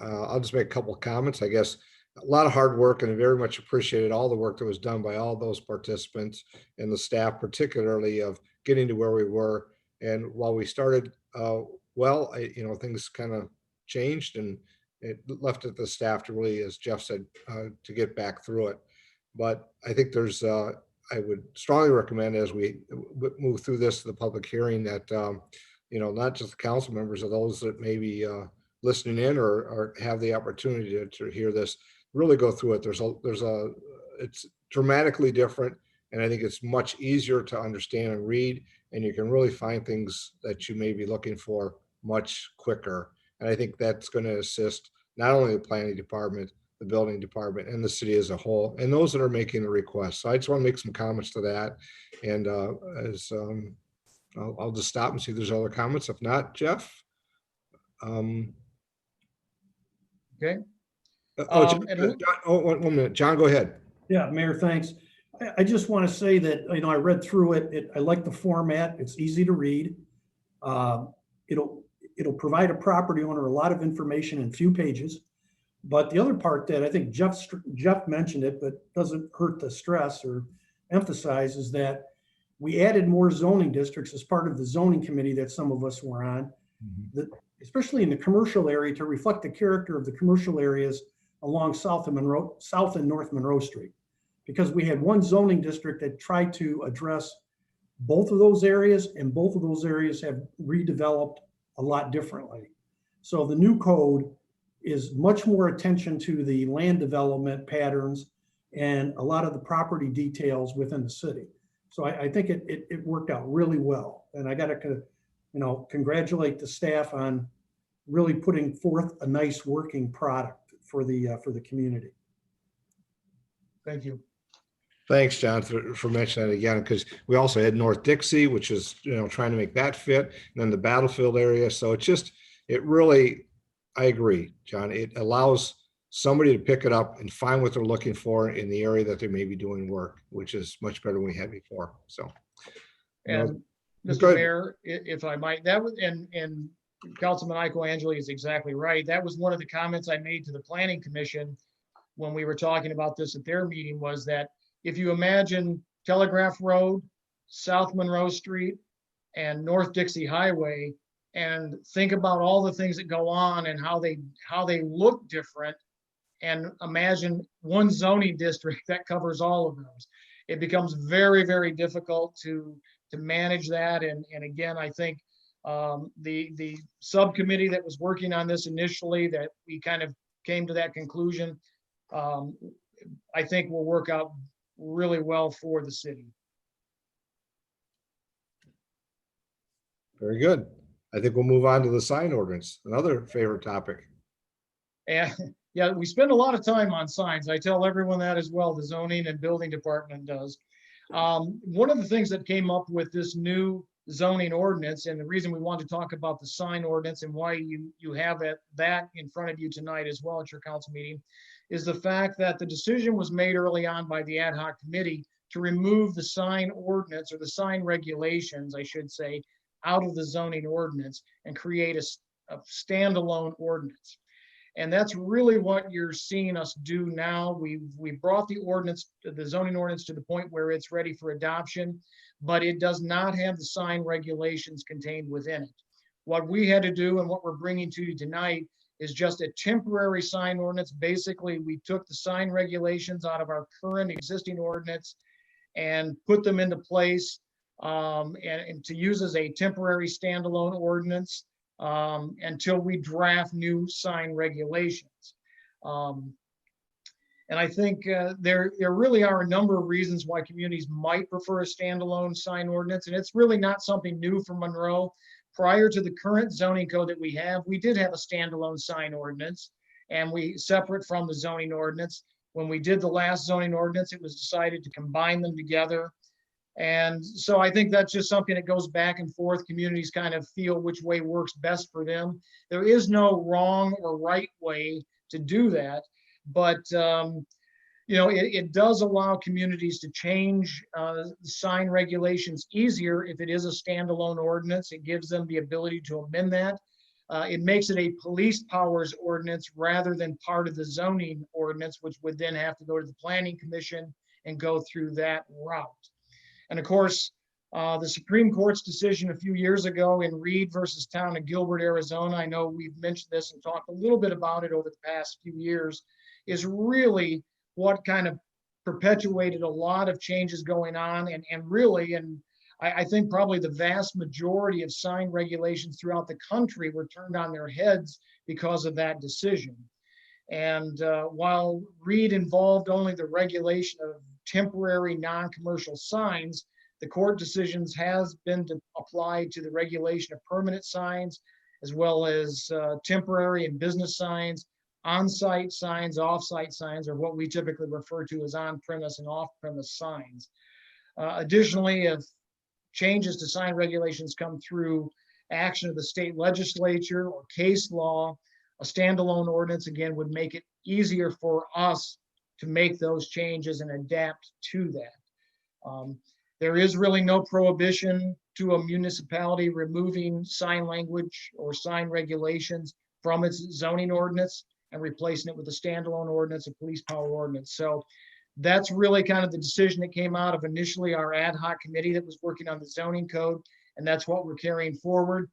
I'll just make a couple of comments. I guess a lot of hard work, and I very much appreciated all the work that was done by all those participants and the staff, particularly of getting to where we were. And while we started things kind of changed, and it left it to the staff to really, as Jeff said, to get back through it. But I think there's, I would strongly recommend as we move through this to the public hearing that, not just the council members, or those that may be listening in or have the opportunity to hear this, really go through it. It's dramatically different. And I think it's much easier to understand and read, and you can really find things that you may be looking for much quicker. And I think that's going to assist not only the planning department, the building department, and the city as a whole, and those that are making the request. So I just want to make some comments to that. And I'll just stop and see if there's other comments. If not, Jeff. Okay. One minute. John, go ahead. Yeah, Mayor, thanks. I just want to say that, I read through it. I like the format. It's easy to read. It'll provide a property owner a lot of information in few pages. But the other part that I think Jeff mentioned it, but doesn't hurt to stress or emphasize, is that we added more zoning districts as part of the zoning committee that some of us were on, especially in the commercial area, to reflect the character of the commercial areas along South and North Monroe Street. Because we had one zoning district that tried to address both of those areas, and both of those areas have redeveloped a lot differently. So the new code is much more attention to the land development patterns and a lot of the property details within the city. So I think it worked out really well. And I got to, congratulate the staff on really putting forth a nice working product for the community. Thank you. Thanks, John, for mentioning that again, because we also had North Dixie, which is, trying to make that fit, and then the Battlefield area. So it really, I agree, John. It allows somebody to pick it up and find what they're looking for in the area that they may be doing work, which is much better than we had before. So. And Mr. good. Mayor, if I might, that was, and Councilman Iko Angeli is exactly right. That was one of the comments I made to the Planning Commission when we were talking about this at their meeting, was that if you imagine Telegraph Road, South Monroe Street, and North Dixie Highway, and think about all the things that go on and how they look different, and imagine one zoning district that covers all of those. It becomes very, very difficult to manage that. And again, I think the subcommittee that was working on this initially, that we kind of came to that conclusion, I think will work out really well for the city. Very good. I think we'll move on to the sign ordinance, another favorite topic. And yeah, we spend a lot of time on signs. I tell everyone that as well. The zoning and building department does. One of the things that came up with this new zoning ordinance, and the reason we want to talk about the sign ordinance and why you have that in front of you tonight as well at your council meeting, is the fact that the decision was made early on by the ad hoc committee to remove the sign ordinance, or the sign regulations, I should say, out of the zoning ordinance and create a standalone ordinance. And that's really what you're seeing us do now. We brought the zoning ordinance to the point where it's ready for adoption, but it does not have the sign regulations contained within it. What we had to do, and what we're bringing to you tonight, is just a temporary sign ordinance. Basically, we took the sign regulations out of our current existing ordinance and put them into place, and to use as a temporary standalone ordinance until we draft new sign regulations. And I think there really are a number of reasons why communities might prefer a standalone sign ordinance, and it's really not something new for Monroe. Prior to the current zoning code that we have, we did have a standalone sign ordinance, and we separate from the zoning ordinance. When we did the last zoning ordinance, it was decided to combine them together. And so I think that's just something that goes back and forth. Communities kind of feel which way works best for them. There is no wrong or right way to do that, but it does allow communities to change sign regulations easier if it is a standalone ordinance. It gives them the ability to amend that. It makes it a police powers ordinance rather than part of the zoning ordinance, which would then have to go to the Planning Commission and go through that route. And of course, the Supreme Court's decision a few years ago in Reed versus Town of Gilbert, Arizona, I know we've mentioned this and talked a little bit about it over the past few years, is really what kind of perpetuated a lot of changes going on. And I think probably the vast majority of sign regulations throughout the country were turned on their heads because of that decision. And while Reed involved only the regulation of temporary non-commercial signs, the court decisions has been applied to the regulation of permanent signs, as well as temporary and business signs, on-site signs, off-site signs, or what we typically refer to as on-premise and off-premise signs. Additionally, if changes to sign regulations come through action of the state legislature or case law, a standalone ordinance, again, would make it easier for us to make those changes and adapt to that. There is really no prohibition to a municipality removing sign language or sign regulations from its zoning ordinance and replacing it with a standalone ordinance, a police power ordinance. So that's really kind of the decision that came out of initially our ad hoc committee that was working on the zoning code, and that's what we're carrying forward.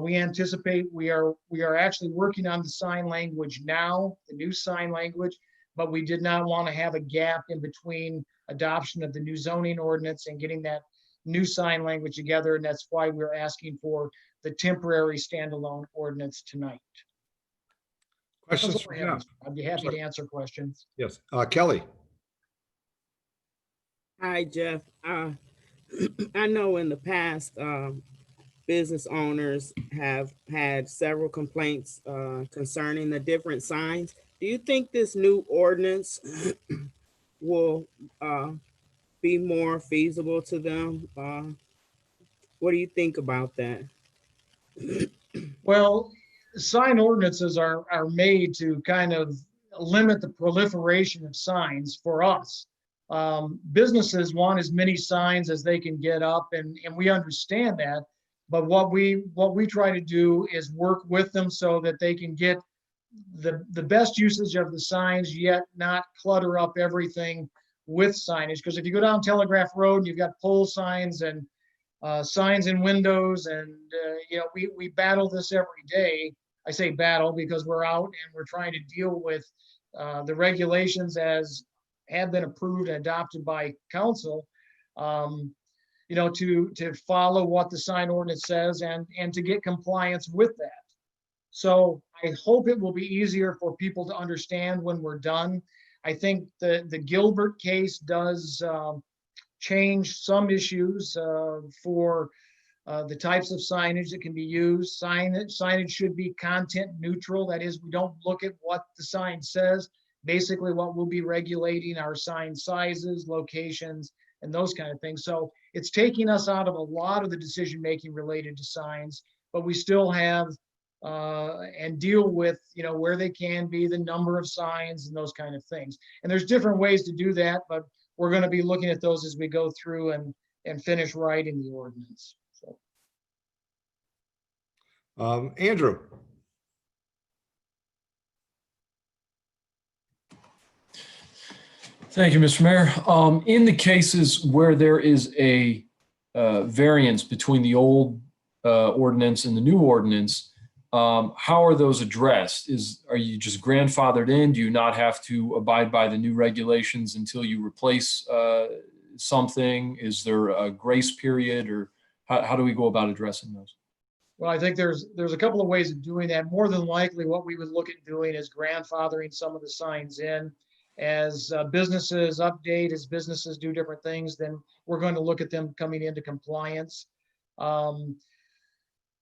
We anticipate we are actually working on the sign language now, the new sign language, but we did not want to have a gap in between adoption of the new zoning ordinance and getting that new sign language together. And that's why we're asking for the temporary standalone ordinance tonight. Questions? I'd be happy to answer questions. Yes, Kelly. Hi, Jeff. I know in the past, business owners have had several complaints concerning the different signs. Do you think this new ordinance will be more feasible to them? What do you think about that? Well, sign ordinances are made to kind of limit the proliferation of signs for us. Businesses want as many signs as they can get up, and we understand that. But what we try to do is work with them so that they can get the best usage of the signs, yet not clutter up everything with signage. Because if you go down Telegraph Road, you've got pole signs and signs in windows, and you know, we battle this every day. I say battle because we're out and we're trying to deal with the regulations as have been approved and adopted by council. You know, to follow what the sign ordinance says and to get compliance with that. So I hope it will be easier for people to understand when we're done. I think the Gilbert case does change some issues for the types of signage that can be used. Signage should be content neutral. That is, we don't look at what the sign says. Basically, what we'll be regulating are sign sizes, locations, and those kind of things. So it's taking us out of a lot of the decision-making related to signs, but we still have and deal with, you know, where they can be, the number of signs and those kind of things. And there's different ways to do that, but we're going to be looking at those as we go through and finish writing the ordinance. So. Andrew. Thank you, Mr. Mayor. In the cases where there is a variance between the old ordinance and the new ordinance, how are those addressed? Are you just grandfathered in? Do you not have to abide by the new regulations until you replace something? Is there a grace period, or how do we go about addressing those? Well, I think there's a couple of ways of doing that. More than likely, what we would look at doing is grandfathering some of the signs in. As businesses update, as businesses do different things, then we're going to look at them coming into compliance.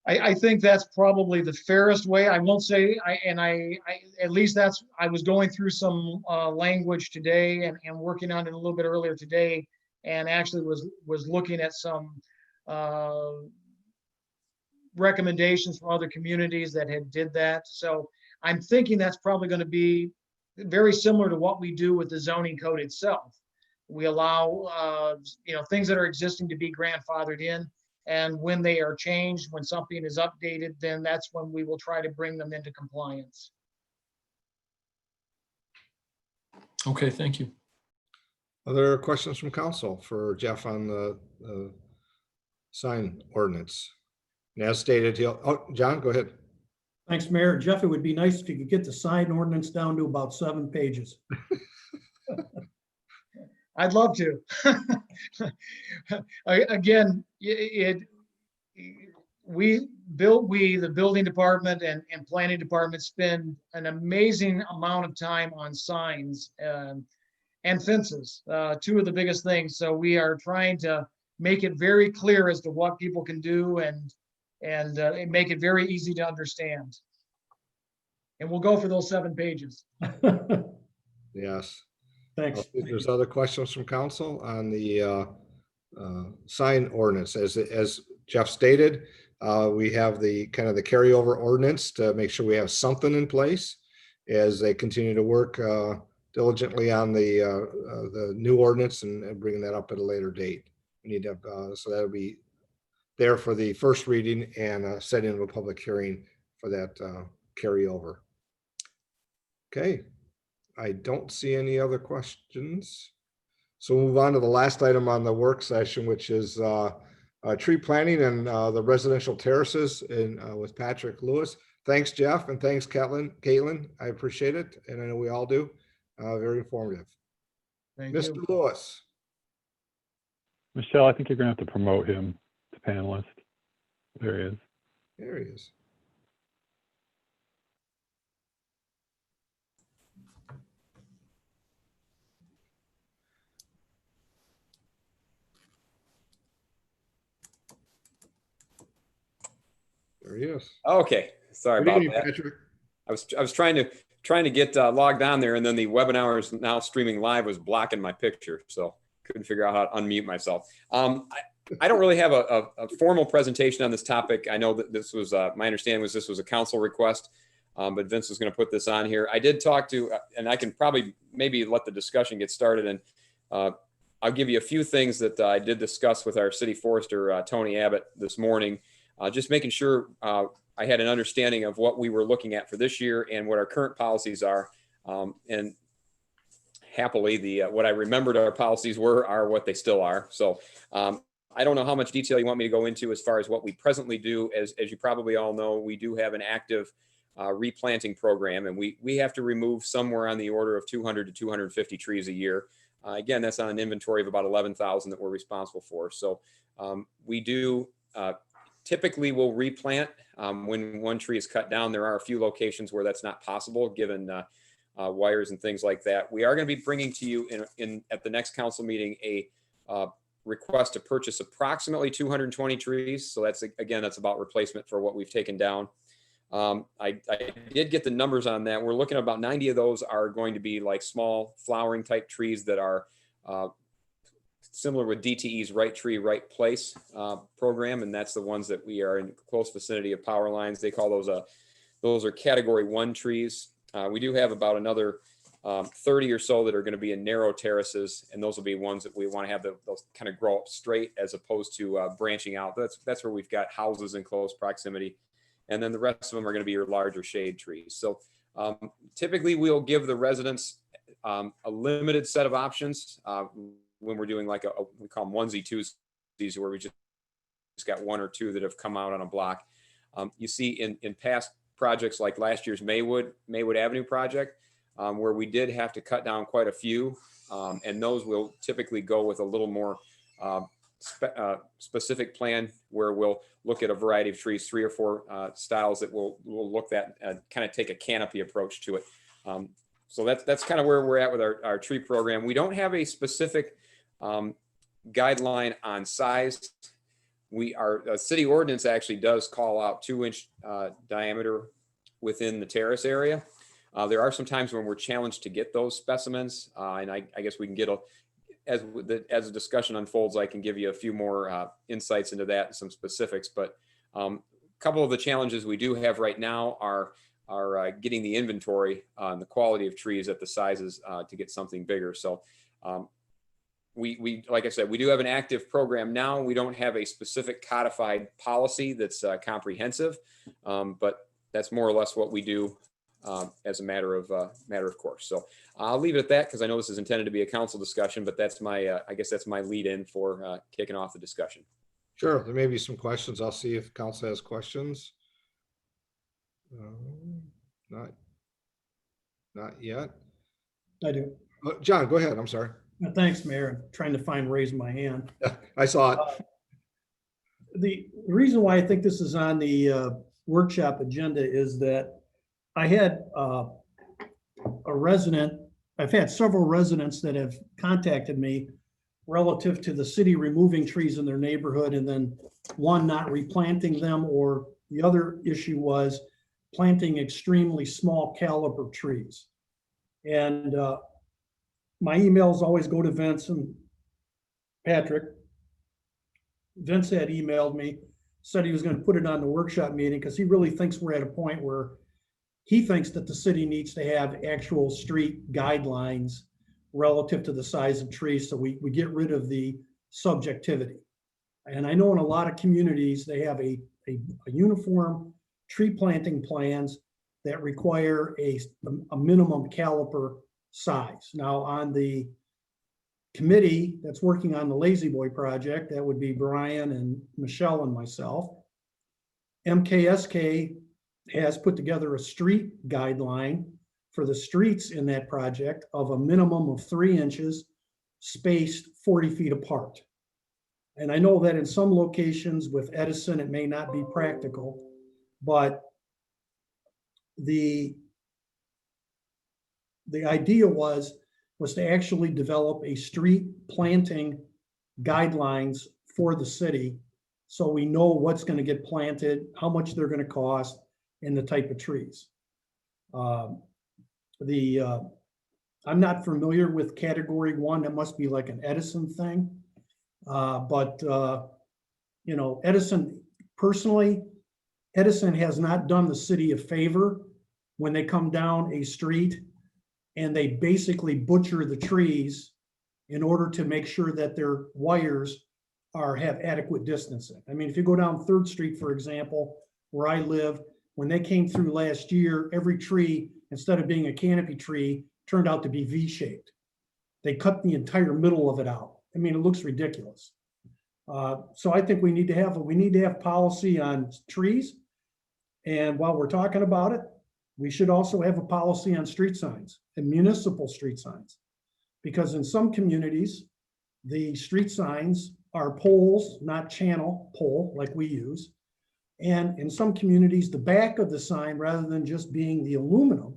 I think that's probably the fairest way. I won't say, at least that's, I was going through some language today and working on it a little bit earlier today, and actually was looking at some recommendations from other communities that had did that. So I'm thinking that's probably going to be very similar to what we do with the zoning code itself. We allow you know, things that are existing to be grandfathered in, and when they are changed, when something is updated, then that's when we will try to bring them into compliance. Okay, thank you. Other questions from council for Jeff on the sign ordinance? And as stated, John, go ahead. Thanks, Mayor. Jeff, it would be nice if you could get the sign ordinance down to about 7 pages. I'd love to. Again, the building department and planning department spend an amazing amount of time on signs and fences, two of the biggest things. So we are trying to make it very clear as to what people can do and make it very easy to understand. And we'll go for those 7 pages. Yes. Thanks. If there's other questions from council on the sign ordinance, as Jeff stated, we have the kind of the carryover ordinance to make sure we have something in place as they continue to work diligently on the new ordinance and bringing that up at a later date. We need to have, so that'll be there for the first reading and setting of a public hearing for that carryover. Okay, I don't see any other questions. So we'll move on to the last item on the work session, which is tree planting and the residential terraces with Patrick Lewis. Thanks, Jeff, and thanks, Caitlin. I appreciate it, and I know we all do. Very informative. Thank Mr. you. Lewis. Michelle, I think you're going to have to promote him to panelist. There he is. There he is. There he is. Okay, sorry Good about evening, that. Patrick. I was trying to get logged on there, and then the webinar is now streaming live was blocking my picture, so couldn't figure out how to unmute myself. I don't really have a formal presentation on this topic. I know that this was my understanding was this was a council request, but Vince was going to put this on here. I did talk to, and I can probably maybe let the discussion get started, and I'll give you a few things that I did discuss with our city forester, Tony Abbott, this morning, just making sure I had an understanding of what we were looking at for this year and what our current policies are. And happily, what I remembered our policies are what they still are. So I don't know how much detail you want me to go into as far as what we presently do. As you probably all know, we do have an active replanting program, and we have to remove somewhere on the order of 200 to 250 trees a year. Again, that's on an inventory of about 11,000 that we're responsible for. So we do typically we'll replant when one tree is cut down. There are a few locations where that's not possible given wires and things like that. We are going to be bringing to you at the next council meeting a request to purchase approximately 220 trees. So that's about replacement for what we've taken down. I did get the numbers on that. We're looking at about 90 of those are going to be like small flowering type trees that are similar with DTE's Right Tree, Right Place program. And that's the ones that we are in close vicinity of power lines. They call those are category 1 trees. We do have about another 30 or so that are going to be in narrow terraces. And those will be ones that we want to have those kind of grow up straight as opposed to branching out. That's where we've got houses in close proximity. And then the rest of them are going to be your larger shade trees. So typically we'll give the residents a limited set of options when we're doing like we call them onesie twosies, where we just got 1 or 2 that have come out on a block. You see in past projects like last year's Maywood Avenue project, where we did have to cut down quite a few, and those will typically go with a little more specific plan where we'll look at a variety of trees, 3 or 4 styles that we'll look at kind of take a canopy approach to it. So that's kind of where we're at with our tree program. We don't have a specific guideline on size. Our city ordinance actually does call out 2-inch diameter within the terrace area. There are some times when we're challenged to get those specimens, and I guess we can get as the discussion unfolds, I can give you a few more insights into that and some specifics. But a couple of the challenges we do have right now are getting the inventory and the quality of trees at the sizes to get something bigger. So we like I said, we do have an active program now. We don't have a specific codified policy that's comprehensive, but that's more or less what we do as a matter of course. So I'll leave it at that because I know this is intended to be a council discussion, but that's my I guess that's my lead in for kicking off the discussion. Sure, there may be some questions. I'll see if council has questions. Not yet. I do. John, go ahead. I'm sorry. Thanks, Mayor. I'm trying to raise my hand. I saw it. The reason why I think this is on the workshop agenda is that I had I've had several residents that have contacted me relative to the city removing trees in their neighborhood and then one not replanting them, or the other issue was planting extremely small caliber trees. And my emails always go to Vince and Patrick. Vince had emailed me, said he was going to put it on the workshop meeting because he really thinks we're at a point where he thinks that the city needs to have actual street guidelines relative to the size of trees so we get rid of the subjectivity. And I know in a lot of communities, they have a uniform tree planting plans that require a minimum caliper size. Now on the committee that's working on the Lazy Boy project, that would be Brian and Michelle and myself. MCCC has put together a street guideline for the streets in that project of a minimum of 3 inches spaced 40 feet apart. And I know that in some locations with Edison, it may not be practical, but the idea was to actually develop a street planting guidelines for the city So we know what's going to get planted, how much they're going to cost, and the type of trees. I'm not familiar with category 1. That must be like an Edison thing. You know, Edison, personally, Edison has not done the city a favor when they come down a street and they basically butcher the trees in order to make sure that their wires have adequate distancing. I mean, if you go down 3rd Street, for example, where I live, when they came through last year, every tree, instead of being a canopy tree, turned out to be V-shaped. They cut the entire middle of it out. I mean, it looks ridiculous. So I think we need to have policy on trees. And while we're talking about it, we should also have a policy on street signs and municipal street signs. Because in some communities, the street signs are poles, not channel pole like we use. And in some communities, the back of the sign, rather than just being the aluminum,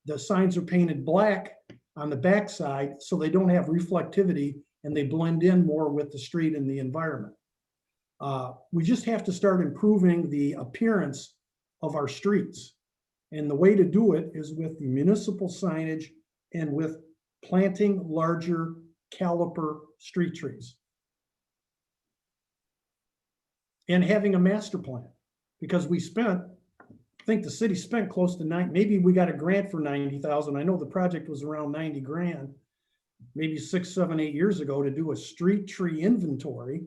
the signs are painted black on the back side so they don't have reflectivity and they blend in more with the street and the environment. We just have to start improving the appearance of our streets. And the way to do it is with the municipal signage and with planting larger caliper street trees. And having a master plan, because I think the city spent close to maybe we got a grant for 90,000. I know the project was around 90 grand, maybe 6, 7, 8 years ago, to do a street tree inventory.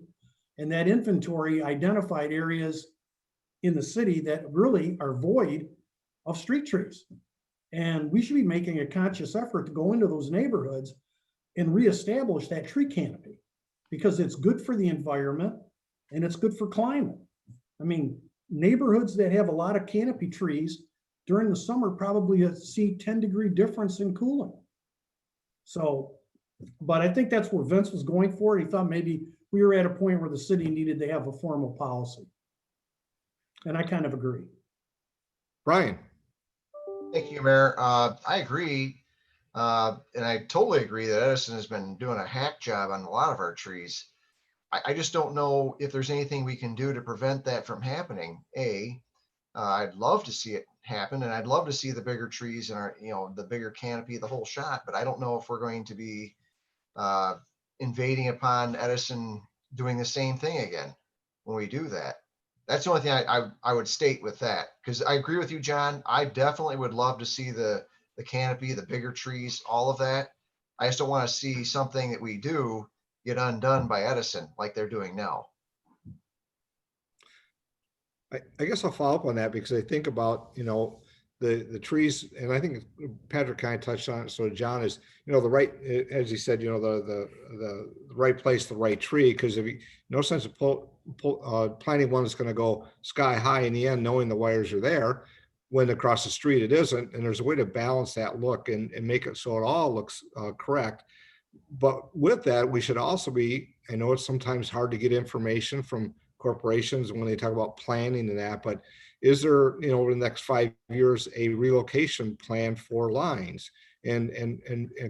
And that inventory identified areas in the city that really are void of street trees. And we should be making a conscious effort to go into those neighborhoods and reestablish that tree canopy, because it's good for the environment and it's good for climate. I mean, neighborhoods that have a lot of canopy trees during the summer probably see 10-degree difference in cooling. So, but I think that's where Vince was going for. He thought maybe we were at a point where the city needed to have a formal policy. And I kind of agree. Brian. Thank you, Mayor. I agree. And I totally agree that Edison has been doing a hack job on a lot of our trees. I just don't know if there's anything we can do to prevent that from happening. I'd love to see it happen, and I'd love to see the bigger trees and our, the bigger canopy, the whole shot. But I don't know if we're going to be invading upon Edison doing the same thing again when we do that. That's the only thing I would state with that, because I agree with you, John. I definitely would love to see the canopy, the bigger trees, all of that. I just don't want to see something that we do get undone by Edison like they're doing now. I guess I'll follow up on that, because I think about, the trees, and I think Patrick kind of touched on it. So John is, the right, as he said, the right place, the right tree, because if you, no sense of planting one that's going to go sky high in the end, knowing the wires are there, when across the street it isn't. And there's a way to balance that look and make it so it all looks correct. But with that, we should also be, I know it's sometimes hard to get information from corporations when they talk about planning and that, but is there, over the next 5 years, a relocation plan for lines and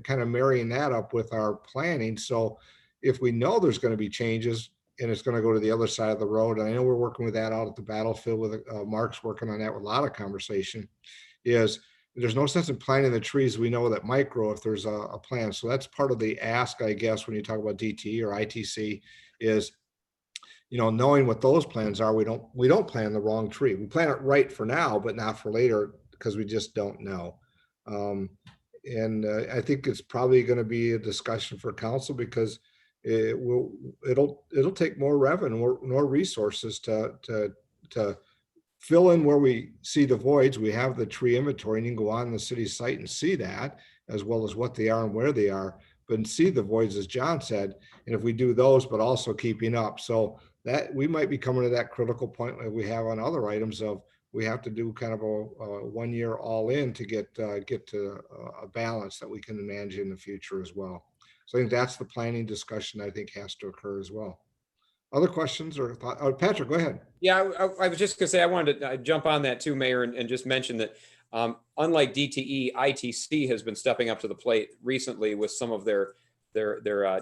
kind of marrying that up with our planning? So if we know there's going to be changes and it's going to go to the other side of the road, and I know we're working with that out at the battlefield with Mark's working on that with a lot of conversation, is there's no sense in planting the trees we know that might grow if there's a plan. So that's part of the ask, I guess, when you talk about DTE or ITC is, knowing what those plans are, we don't plant the wrong tree. We plant it right for now, but not for later, because we just don't know. And I think it's probably going to be a discussion for council, because it'll take more revenue, more resources to fill in where we see the voids. We have the tree inventory, and you can go on the city site and see that, as well as what they are and where they are, but see the voids, as John said. And if we do those, but also keeping up, so that we might be coming to that critical point like we have on other items of we have to do kind of a 1 year all in to get to a balance that we can manage in the future as well. So I think that's the planning discussion I think has to occur as well. Other questions or thought? Oh, Patrick, go ahead. Yeah, I was just gonna say, I wanted to jump on that too, Mayor, and just mention that unlike DTE, ITC has been stepping up to the plate recently with some of their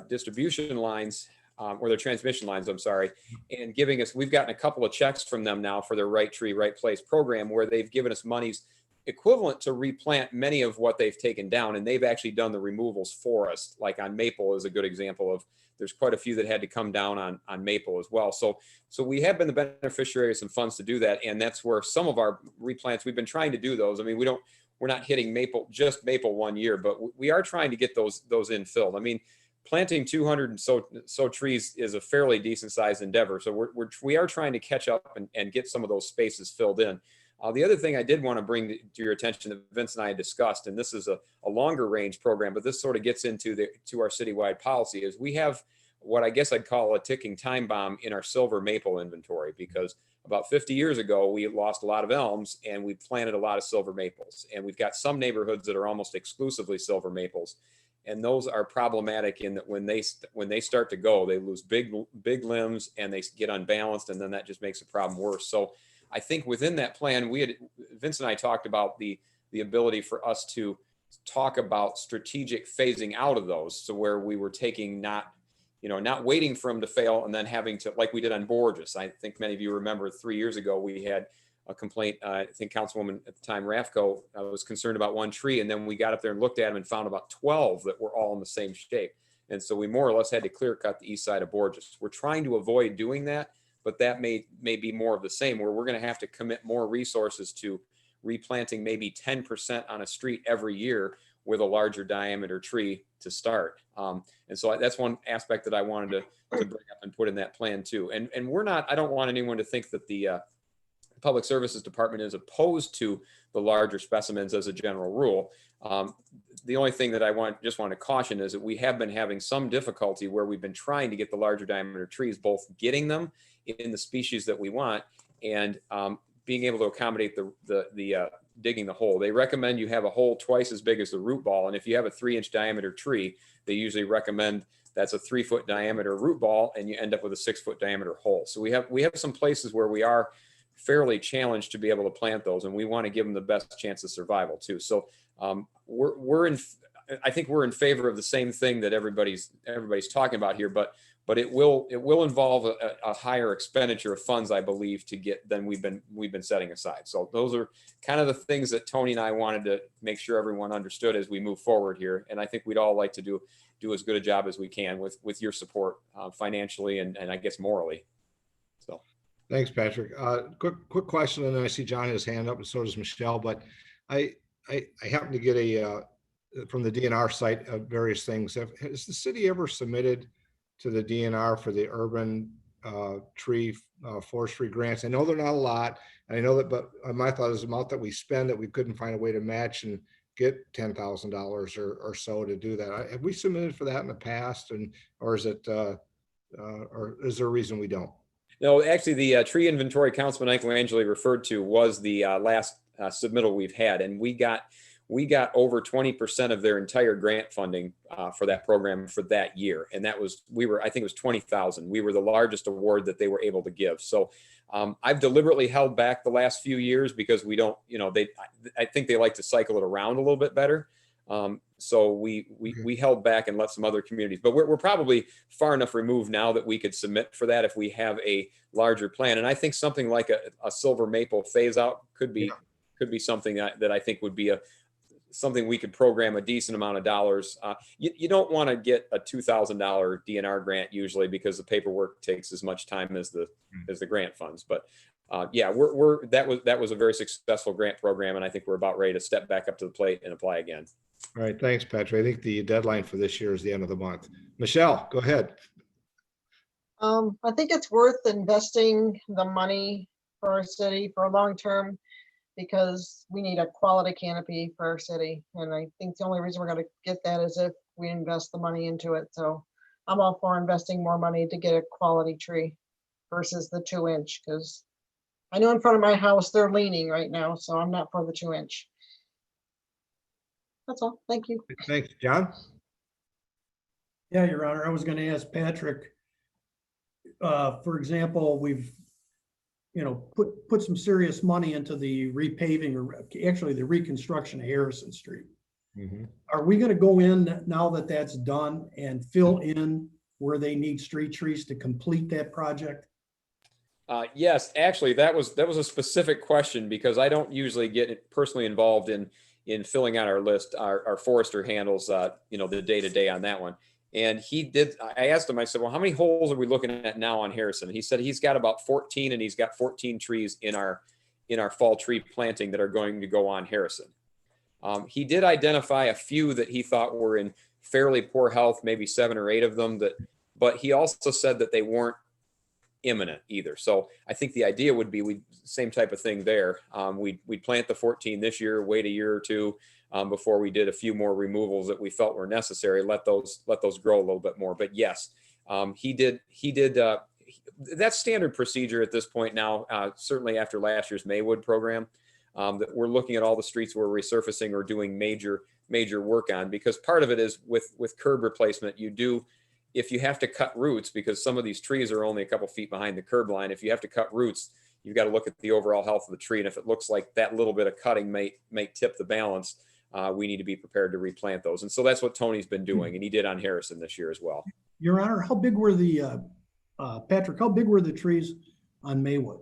distribution lines or their transmission lines, I'm sorry, and giving us, we've gotten a couple of checks from them now for their Right Tree, Right Place program, where they've given us monies equivalent to replant many of what they've taken down, and they've actually done the removals for us. Like on Maple is a good example of, there's quite a few that had to come down on Maple as well. So we have been the beneficiary of some funds to do that, and that's where some of our replants, we've been trying to do those. I mean, we're not hitting just Maple one year, but we are trying to get those infilled. I mean, planting 200 and so trees is a fairly decent sized endeavor. So we are trying to catch up and get some of those spaces filled in. The other thing I did want to bring to your attention that Vince and I had discussed, and this is a longer range program, but this sort of gets into our citywide policy, is we have what I guess I'd call a ticking time bomb in our silver maple inventory, because about 50 years ago, we lost a lot of elms and we planted a lot of silver maples. And we've got some neighborhoods that are almost exclusively silver maples. And those are problematic in that when they start to go, they lose big limbs and they get unbalanced, and then that just makes the problem worse. So I think within that plan, Vince and I talked about the ability for us to talk about strategic phasing out of those. So where we were taking not waiting for them to fail and then having to, like we did on Borges. I think many of you remember 3 years ago, we had a complaint. I think Councilwoman at the time, Rafco, was concerned about one tree. And then we got up there and looked at them and found about 12 that were all in the same shape. And so we more or less had to clear cut the east side of Borges. We're trying to avoid doing that, but that may be more of the same, where we're going to have to commit more resources to replanting maybe 10% on a street every year with a larger diameter tree to start. And so that's one aspect that I wanted to bring up and put in that plan too. And I don't want anyone to think that the Public Services Department is opposed to the larger specimens as a general rule. The only thing that I just want to caution is that we have been having some difficulty where we've been trying to get the larger diameter trees, both getting them in the species that we want and being able to accommodate the digging the hole. They recommend you have a hole twice as big as the root ball. And if you have a 3-inch diameter tree, they usually recommend that's a 3-foot diameter root ball, and you end up with a 6-foot diameter hole. So we have some places where we are fairly challenged to be able to plant those, and we want to give them the best chance of survival too. So I think we're in favor of the same thing that everybody's talking about here, but it will involve a higher expenditure of funds, I believe, to get than we've been setting aside. So those are kind of the things that Tony and I wanted to make sure everyone understood as we move forward here. And I think we'd all like to do as good a job as we can with your support financially and I guess morally. So. Thanks, Patrick. Quick question, and then I see John has his hand up, and so does Michelle. But I happen to get from the DNR site various things. Has the city ever submitted to the DNR for the urban tree forestry grants? I know they're not a lot, and I know that, but my thought is the amount that we spend that we couldn't find a way to match and get $10,000 or so to do that. Have we submitted for that in the past, or is it or is there a reason we don't? No, actually, the tree inventory Councilman Michelangelo referred to was the last submittal we've had, and we got over 20% of their entire grant funding for that program for that year, and I think it was 20,000. We were the largest award that they were able to give. So I've deliberately held back the last few years because we don't, I think they like to cycle it around a little bit better. So we held back and let some other communities, but we're probably far enough removed now that we could submit for that if we have a larger plan. And I think something like a silver maple phase out could be something that I think would be something we could program a decent amount of dollars. You don't want to get a $2,000 DNR grant usually because the paperwork takes as much time as the grant funds. But yeah, that was a very successful grant program, and I think we're about ready to step back up to the plate and apply again. All right, thanks, Patrick. I think the deadline for this year is the end of the month. Michelle, go ahead. I think it's worth investing the money for our city for a long term, because we need a quality canopy for our city. And I think the only reason we're going to get that is if we invest the money into it. So I'm all for investing more money to get a quality tree versus the 2-inch, because I know in front of my house, they're leaning right now. So I'm not for the 2-inch. That's all. Thank you. Thanks, John. Yeah, Your Honor, I was going to ask Patrick, for example, we've put some serious money into the repaving, or actually the reconstruction of Harrison Street. Mm-hmm. Are we going to go in now that that's done and fill in where they need street trees to complete that project? Yes, actually, that was a specific question because I don't usually get personally involved in filling out our list. Our forester handles the day-to-day on that one. And he did. I asked him. I said, "Well, how many holes are we looking at now on Harrison?" And he said he's got about 14, and he's got 14 trees in our fall tree planting that are going to go on Harrison. He did identify a few that he thought were in fairly poor health, maybe 7 or 8 of them. But he also said that they weren't imminent either. So I think the idea would be same type of thing there. We'd plant the 14 this year, wait a year or two before we did a few more removals that we felt were necessary. Let those grow a little bit more. But yes, he did. That's standard procedure at this point now. Certainly after last year's Maywood program, that we're looking at all the streets we're resurfacing or doing major work on, because part of it is with curb replacement. If you have to cut roots, because some of these trees are only a couple feet behind the curb line, if you have to cut roots, you've got to look at the overall health of the tree. And if it looks like that little bit of cutting may tip the balance, we need to be prepared to replant those. And so that's what Tony's been doing, and he did on Harrison this year as well. Your Honor, how big were the, Patrick, how big were the trees on Maywood?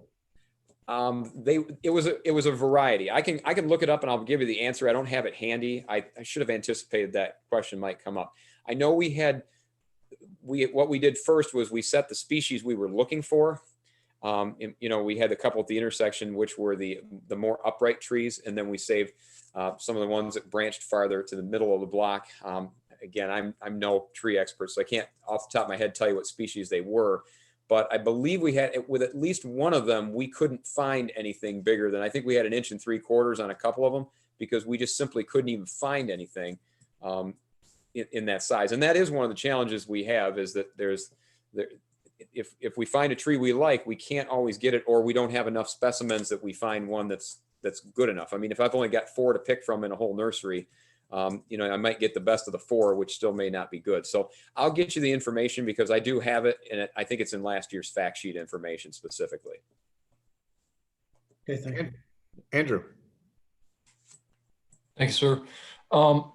It was a variety. I can look it up and I'll give you the answer. I don't have it handy. I should have anticipated that question might come up. I know what we did first was we set the species we were looking for. We had a couple at the intersection, which were the more upright trees, and then we saved some of the ones that branched farther to the middle of the block. Again, I'm no tree expert, so I can't off the top of my head tell you what species they were, but I believe we had, with at least one of them, we couldn't find anything bigger than, I think we had 1 3/4 on a couple of them, because we just simply couldn't even find anything in that size. And that is one of the challenges we have, is that if we find a tree we like, we can't always get it, or we don't have enough specimens that we find one that's good enough. I mean, if I've only got 4 to pick from in a whole nursery, I might get the best of the 4, which still may not be good. So I'll get you the information, because I do have it, and I think it's in last year's fact sheet information specifically. Okay, thank you. Andrew. Thanks, sir. I'm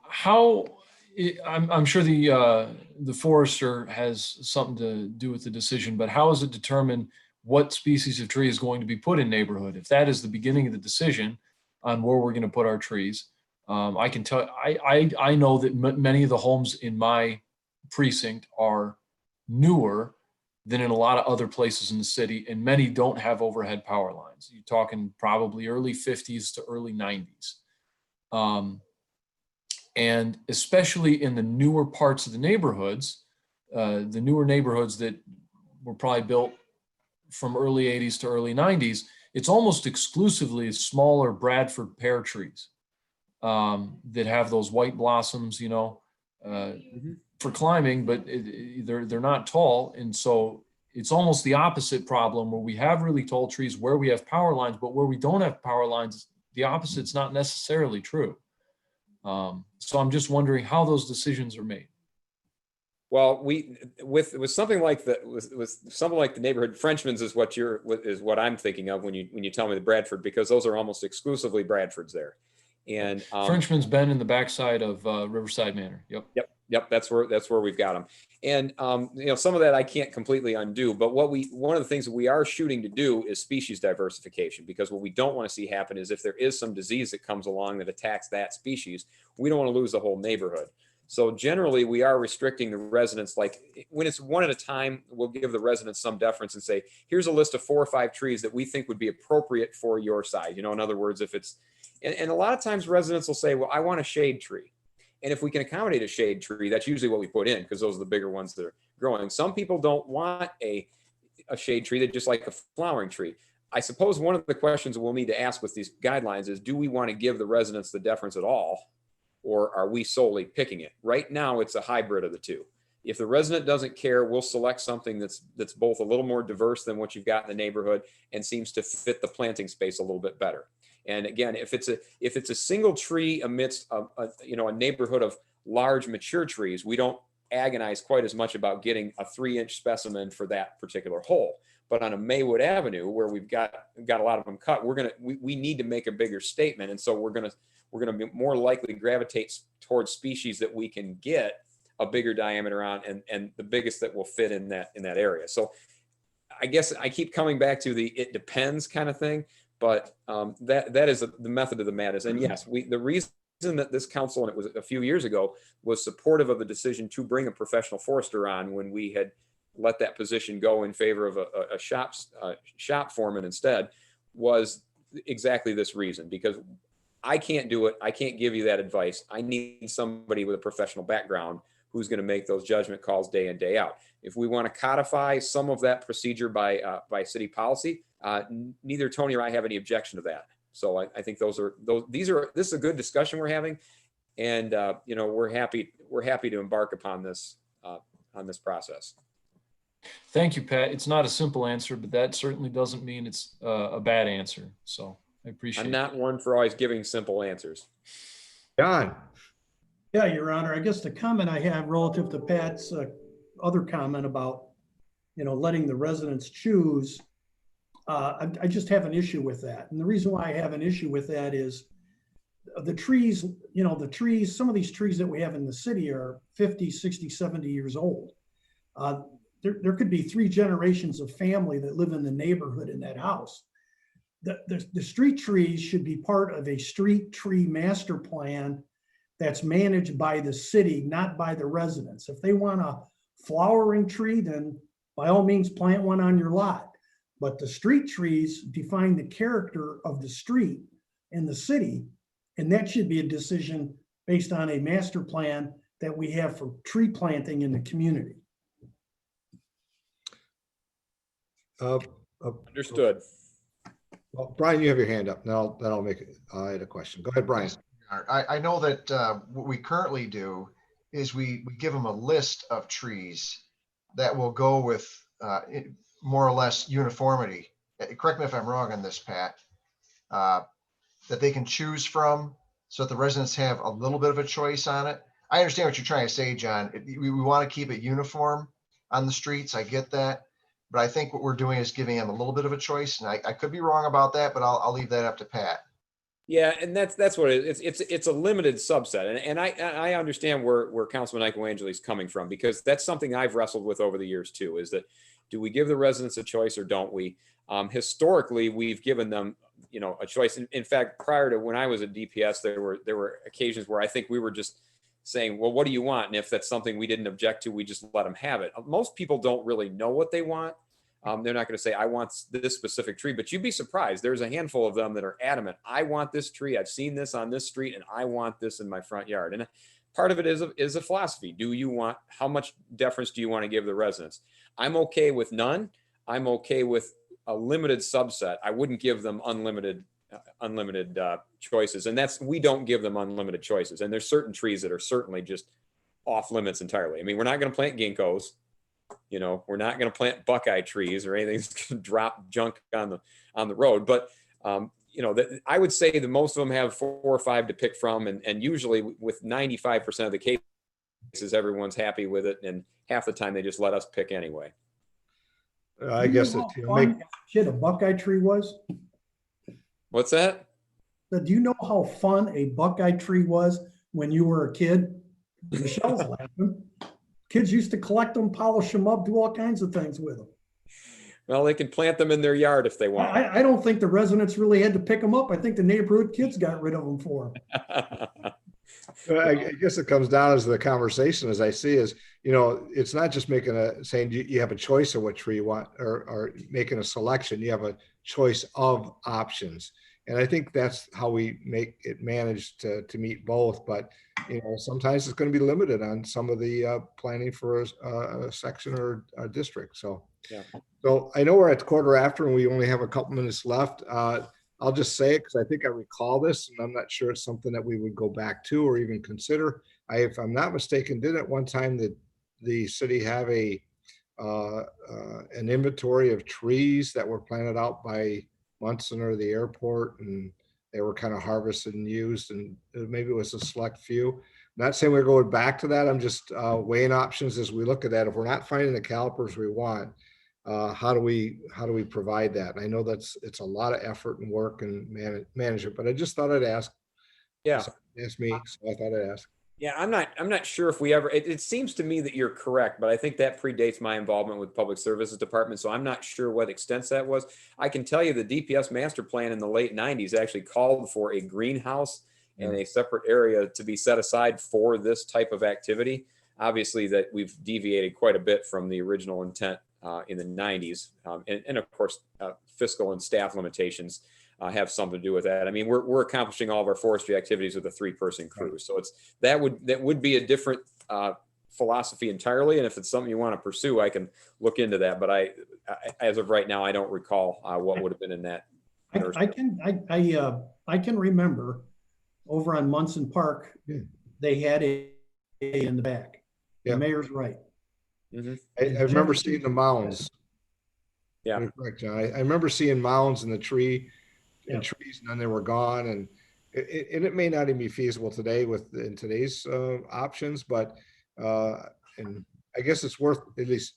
sure the forester has something to do with the decision, but how is it determined what species of tree is going to be put in neighborhood? If that is the beginning of the decision on where we're going to put our trees, I can tell. I know that many of the homes in my precinct are newer than in a lot of other places in the city, and many don't have overhead power lines. You're talking probably early 50s to early 90s. And especially in the newer parts of the neighborhoods, the newer neighborhoods that were probably built from early 80s to early 90s, it's almost exclusively smaller Bradford pear trees that have those white blossoms, for climbing, but they're not tall. And so it's almost the opposite problem, where we have really tall trees where we have power lines, but where we don't have power lines, the opposite's not necessarily true. So I'm just wondering how those decisions are made. Well, with something like the neighborhood, Frenchman's is what I'm thinking of when you tell me the Bradford, because those are almost exclusively Bradfords there. And Frenchman's been in the backside of Riverside Manor. Yep. That's where we've got them. And some of that I can't completely undo, but one of the things that we are shooting to do is species diversification, because what we don't want to see happen is, if there is some disease that comes along that attacks that species, we don't want to lose the whole neighborhood. So generally we are restricting the residents. Like when it's one at a time, we'll give the residents some deference and say, here's a list of 4 or 5 trees that we think would be appropriate for your side. In other words, if it's, and a lot of times residents will say, well, I want a shade tree. And if we can accommodate a shade tree, that's usually what we put in, because those are the bigger ones that are growing. Some people don't want a shade tree, they just like a flowering tree. I suppose one of the questions we'll need to ask with these guidelines is, do we want to give the residents the deference at all, or are we solely picking it? Right now, it's a hybrid of the two. If the resident doesn't care, we'll select something that's both a little more diverse than what you've got in the neighborhood and seems to fit the planting space a little bit better. And again, if it's a single tree amidst a neighborhood of large mature trees, we don't agonize quite as much about getting a 3-inch specimen for that particular hole. But on a Maywood Avenue, where we've got a lot of them cut, we need to make a bigger statement, and so we're gonna be more likely gravitate towards species that we can get a bigger diameter on and the biggest that will fit in that area. So I guess I keep coming back to the it depends kind of thing, but that is the method of the madness. And yes, the reason that this council, and it was a few years ago, was supportive of the decision to bring a professional forester on when we had let that position go in favor of a shop foreman instead, was exactly this reason, because I can't do it. I can't give you that advice. I need somebody with a professional background who's going to make those judgment calls day in, day out. If we want to codify some of that procedure by city policy, neither Tony or I have any objection to that. So I think this is a good discussion we're having, and we're happy to embark upon this process. Thank you, Pat. It's not a simple answer, but that certainly doesn't mean it's a bad answer. So I appreciate it. I'm not one for always giving simple answers. John. Yeah, Your Honor, I guess the comment I have relative to Pat's other comment about, letting the residents choose, I just have an issue with that. And the reason why I have an issue with that is the trees, some of these trees that we have in the city are 50, 60, 70 years old. There could be 3 generations of family that live in the neighborhood in that house. The street trees should be part of a street tree master plan that's managed by the city, not by the residents. If they want a flowering tree, then by all means plant one on your lot. But the street trees define the character of the street and the city, and that should be a decision based on a master plan that we have for tree planting in the community. Understood. Well, Brian, you have your hand up. Then I'll make it. I had a question. Go ahead, Brian. I know that what we currently do is we give them a list of trees that will go with more or less uniformity. Correct me if I'm wrong on this, Pat, that they can choose from so that the residents have a little bit of a choice on it. I understand what you're trying to say, John. We want to keep it uniform on the streets. I get that. But I think what we're doing is giving them a little bit of a choice. And I could be wrong about that, but I'll leave that up to Pat. Yeah, and that's what it is. It's a limited subset, and I understand where Councilman Michael is coming from, because that's something I've wrestled with over the years too. Is that, do we give the residents a choice or don't we? Historically, we've given them a choice. In fact, prior to when I was at DPS, there were occasions where I think we were just saying, well, what do you want? And if that's something we didn't object to, we just let them have it. Most people don't really know what they want. They're not going to say, I want this specific tree, but you'd be surprised. There's a handful of them that are adamant. I want this tree. I've seen this on this street and I want this in my front yard. And part of it is a philosophy. How much deference do you want to give the residents? I'm okay with none. I'm okay with a limited subset. I wouldn't give them unlimited choices. And we don't give them unlimited choices. And there's certain trees that are certainly just off limits entirely. I mean, we're not going to plant ginkgos. We're not going to plant buckeye trees or anything that's going to drop junk on the road. But, I would say that most of them have 4 or 5 to pick from. And usually with 95% of the cases, everyone's happy with it. And half the time they just let us pick anyway. I guess how fun a buckeye tree was? What's that? Do you know how fun a buckeye tree was when you were a kid? Michelle's laughing. Kids used to collect them, polish them up, do all kinds of things with them. Well, they can plant them in their yard if they want. I don't think the residents really had to pick them up. I think the neighborhood kids got rid of them for them. I guess it comes down as the conversation, as I see, is, it's not just saying you have a choice of what tree you want, or making a selection. You have a choice of options. And I think that's how we make it manage to meet both. But, sometimes it's going to be limited on some of the planning for a section or a district. So, yeah. So I know we're at the quarter after and we only have a couple minutes left. I'll just say it because I think I recall this, and I'm not sure it's something that we would go back to or even consider. If I'm not mistaken, did at one time that the city have an inventory of trees that were planted out by Munson or the airport, and they were kind of harvested and used, and maybe it was a select few. Not saying we're going back to that. I'm just weighing options as we look at that. If we're not finding the calipers we want, how do we provide that? And I know it's a lot of effort and work and manage it, but I just thought I'd ask. Yeah. Ask me, so I thought I'd ask. Yeah, I'm not sure if we ever, it seems to me that you're correct, but I think that predates my involvement with Public Services Department. So I'm not sure what extent that was. I can tell you the DPS master plan in the late 90s actually called for a greenhouse and a separate area to be set aside for this type of activity. Obviously that we've deviated quite a bit from the original intent in the 90s. And of course, fiscal and staff limitations have something to do with that. I mean, we're accomplishing all of our forestry activities with a 3-person crew. So that would be a different philosophy entirely. And if it's something you want to pursue, I can look into that. But I as of right now, I don't recall what would have been in that. I can remember over on Munson Park, they had a in the back. Yeah. The mayor's right. Mm-hmm. I remember seeing the mounds. Yeah. You're correct, John. I remember seeing mounds in the trees, and then they were gone. And it may not even be feasible today in today's options, but and I guess it's worth at least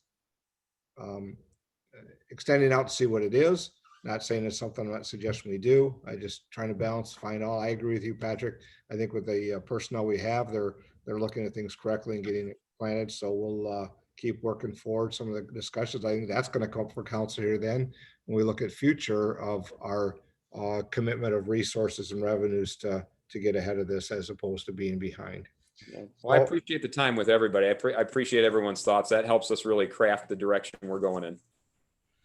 extending out to see what it is. Not saying it's something I'm not suggesting we do. I just trying to balance, find all. I agree with you, Patrick. I think with the personnel we have, they're looking at things correctly and getting it planted. So we'll keep working forward some of the discussions. I think that's going to come for council here then when we look at future of our commitment of resources and revenues to get ahead of this as opposed to being behind. Yeah. Well, I appreciate the time with everybody. I appreciate everyone's thoughts. That helps us really craft the direction we're going in.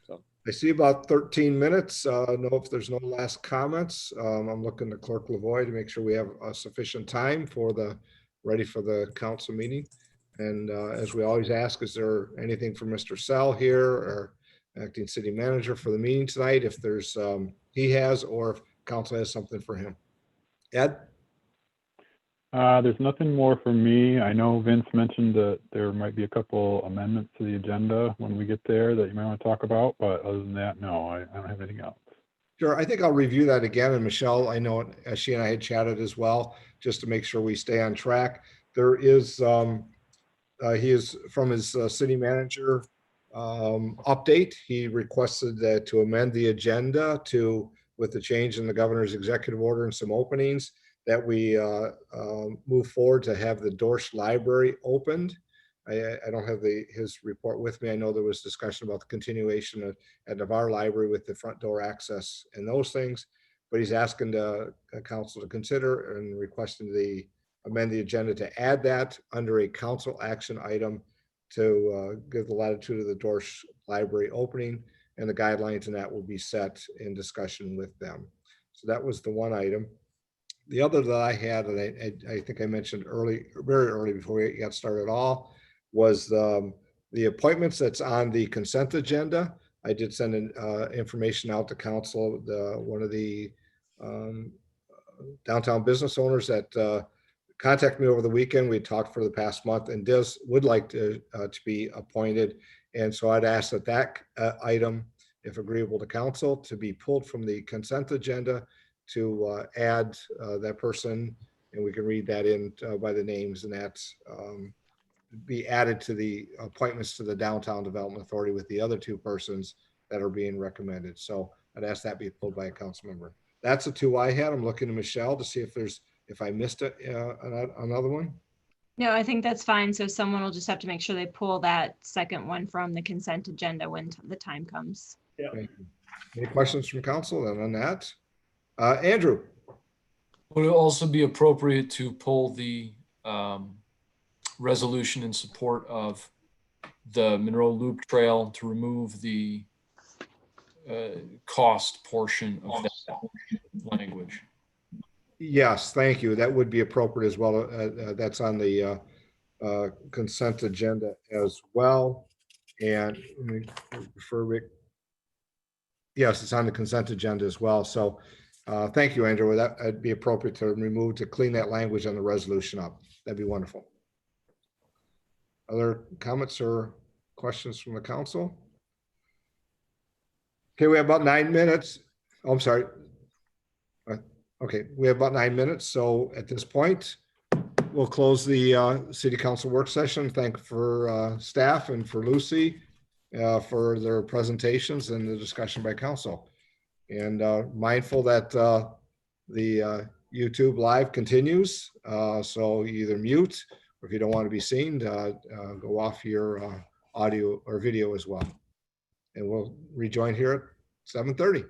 So I see about 13 minutes. Know if there's no last comments. I'm looking to Clerk Lavoie to make sure we have sufficient time ready for the council meeting. And as we always ask, is there anything for Mr. Sell here or acting city manager for the meeting tonight? If there's he has, or if council has something for him. Ed? There's nothing more for me. I know Vince mentioned that there might be a couple amendments to the agenda when we get there that you might want to talk about, but other than that, no, I don't have anything else. Sure. I think I'll review that again. And Michelle, I know she and I had chatted as well, just to make sure we stay on track. There is, he is from his city manager update. He requested to amend the agenda with the change in the governor's executive order and some openings, that we move forward to have the Dorsch Library opened. I don't have his report with me. I know there was discussion about the continuation of our library with the front door access and those things, but he's asking the council to consider and requesting amend the agenda to add that under a council action item to give the latitude of the Dorsch Library opening, and the guidelines and that will be set in discussion with them. So that was the one item. The other that I had, and I think I mentioned very early before we got started at all, was the appointments that's on the consent agenda. I did send information out to council. One of the downtown business owners that contacted me over the weekend, we talked for the past month, and would like to be appointed. And so I'd ask that item, if agreeable to council, to be pulled from the consent agenda to add that person, and we can read that in by the names, and that's be added to the appointments to the Downtown Development Authority with the other two persons that are being recommended. So I'd ask that be pulled by a council member. That's the two I had. I'm looking to Michelle to see if I missed another one. No, I think that's fine. So someone will just have to make sure they pull that second one from the consent agenda when the time comes. Yeah. Any questions from council then on that? Andrew? Would it also be appropriate to pull the resolution in support of the Monroe Loop Trail to remove the cost portion of that language? Yes, thank you. That would be appropriate as well. That's on the consent agenda as well. And let me refer Rick. Yes, it's on the consent agenda as well. So thank you, Andrew. That'd be appropriate to clean that language on the resolution up. That'd be wonderful. Other comments or questions from the council? Okay, we have about 9 minutes. Oh, I'm sorry. Okay, we have about 9 minutes. So at this point, we'll close the city council work session. Thank for staff and for Lucy for their presentations and the discussion by council. And mindful that the YouTube live continues. So either mute, or if you don't want to be seen, go off your audio or video as well. And we'll rejoin here at 7:30.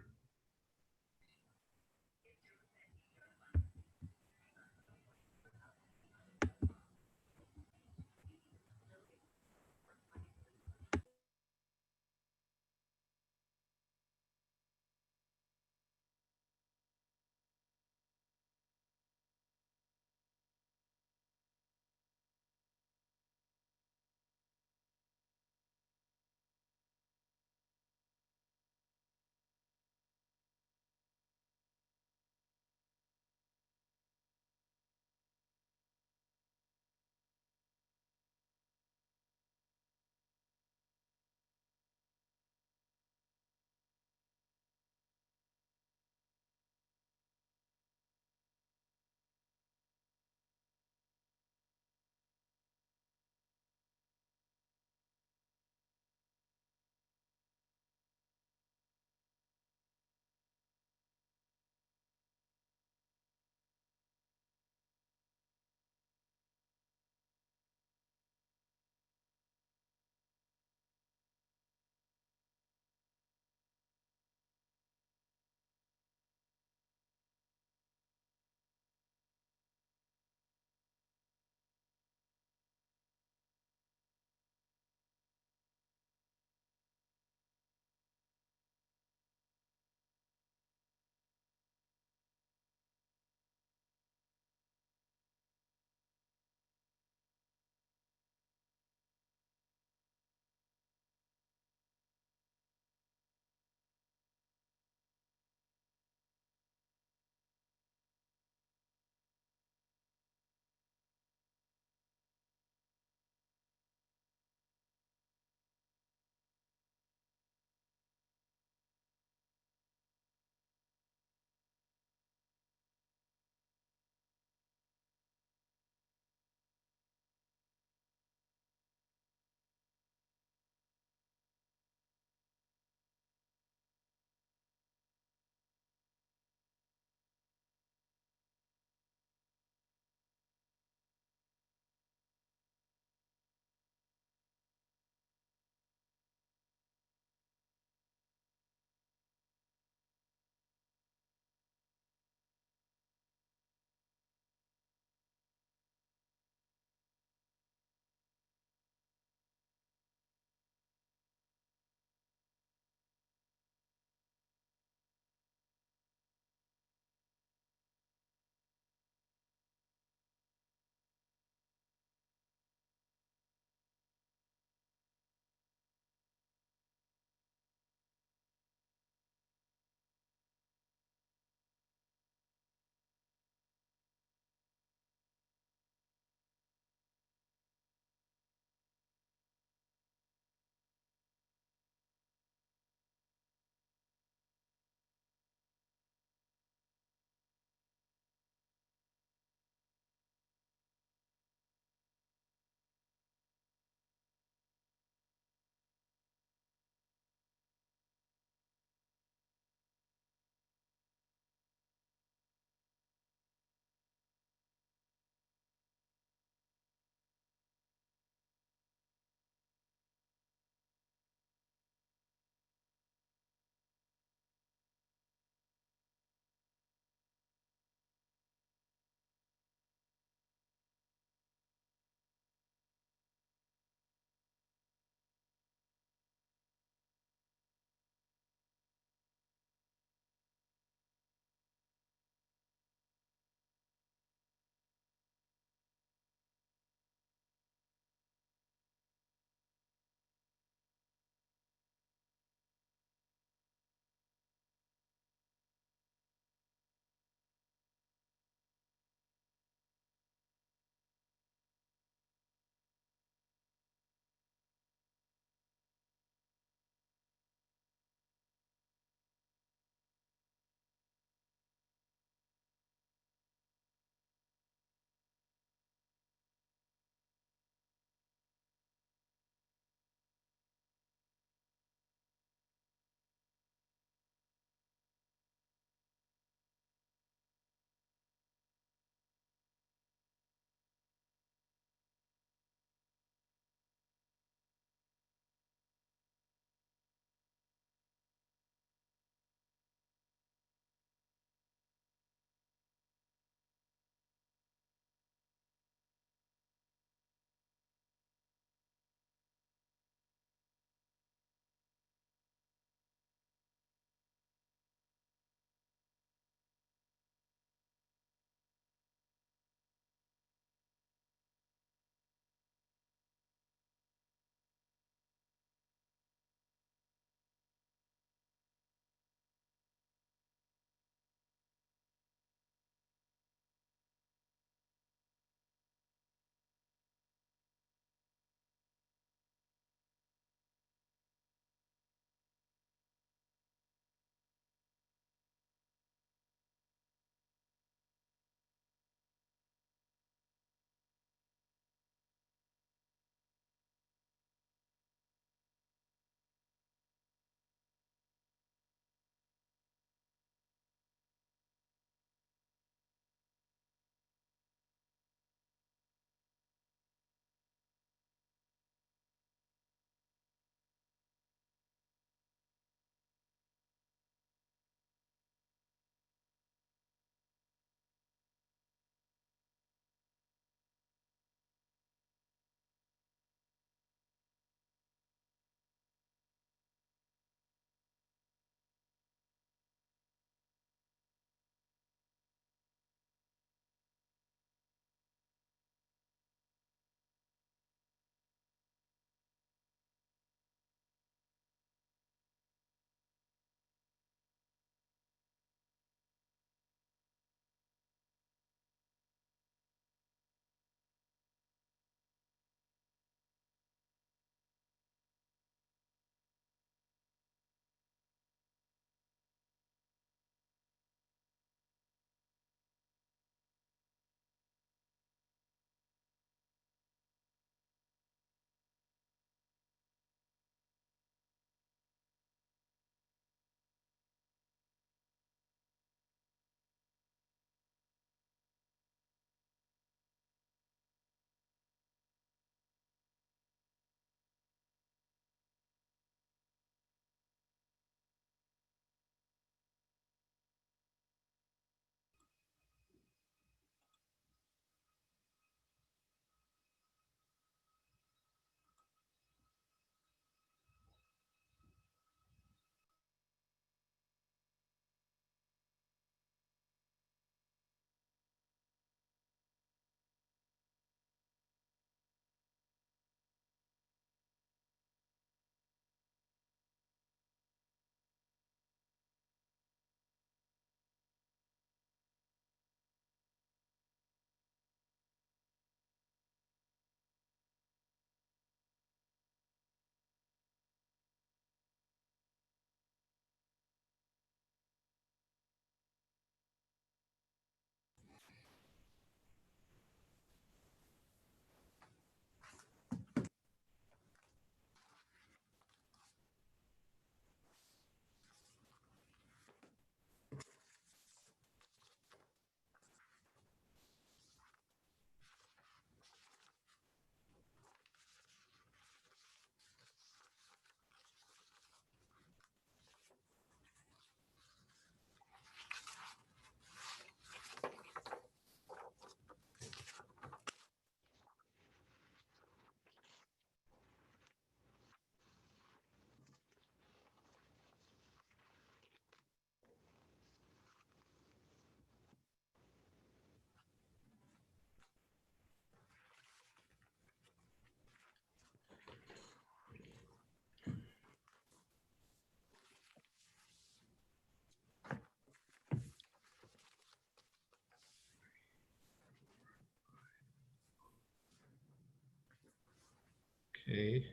Okay.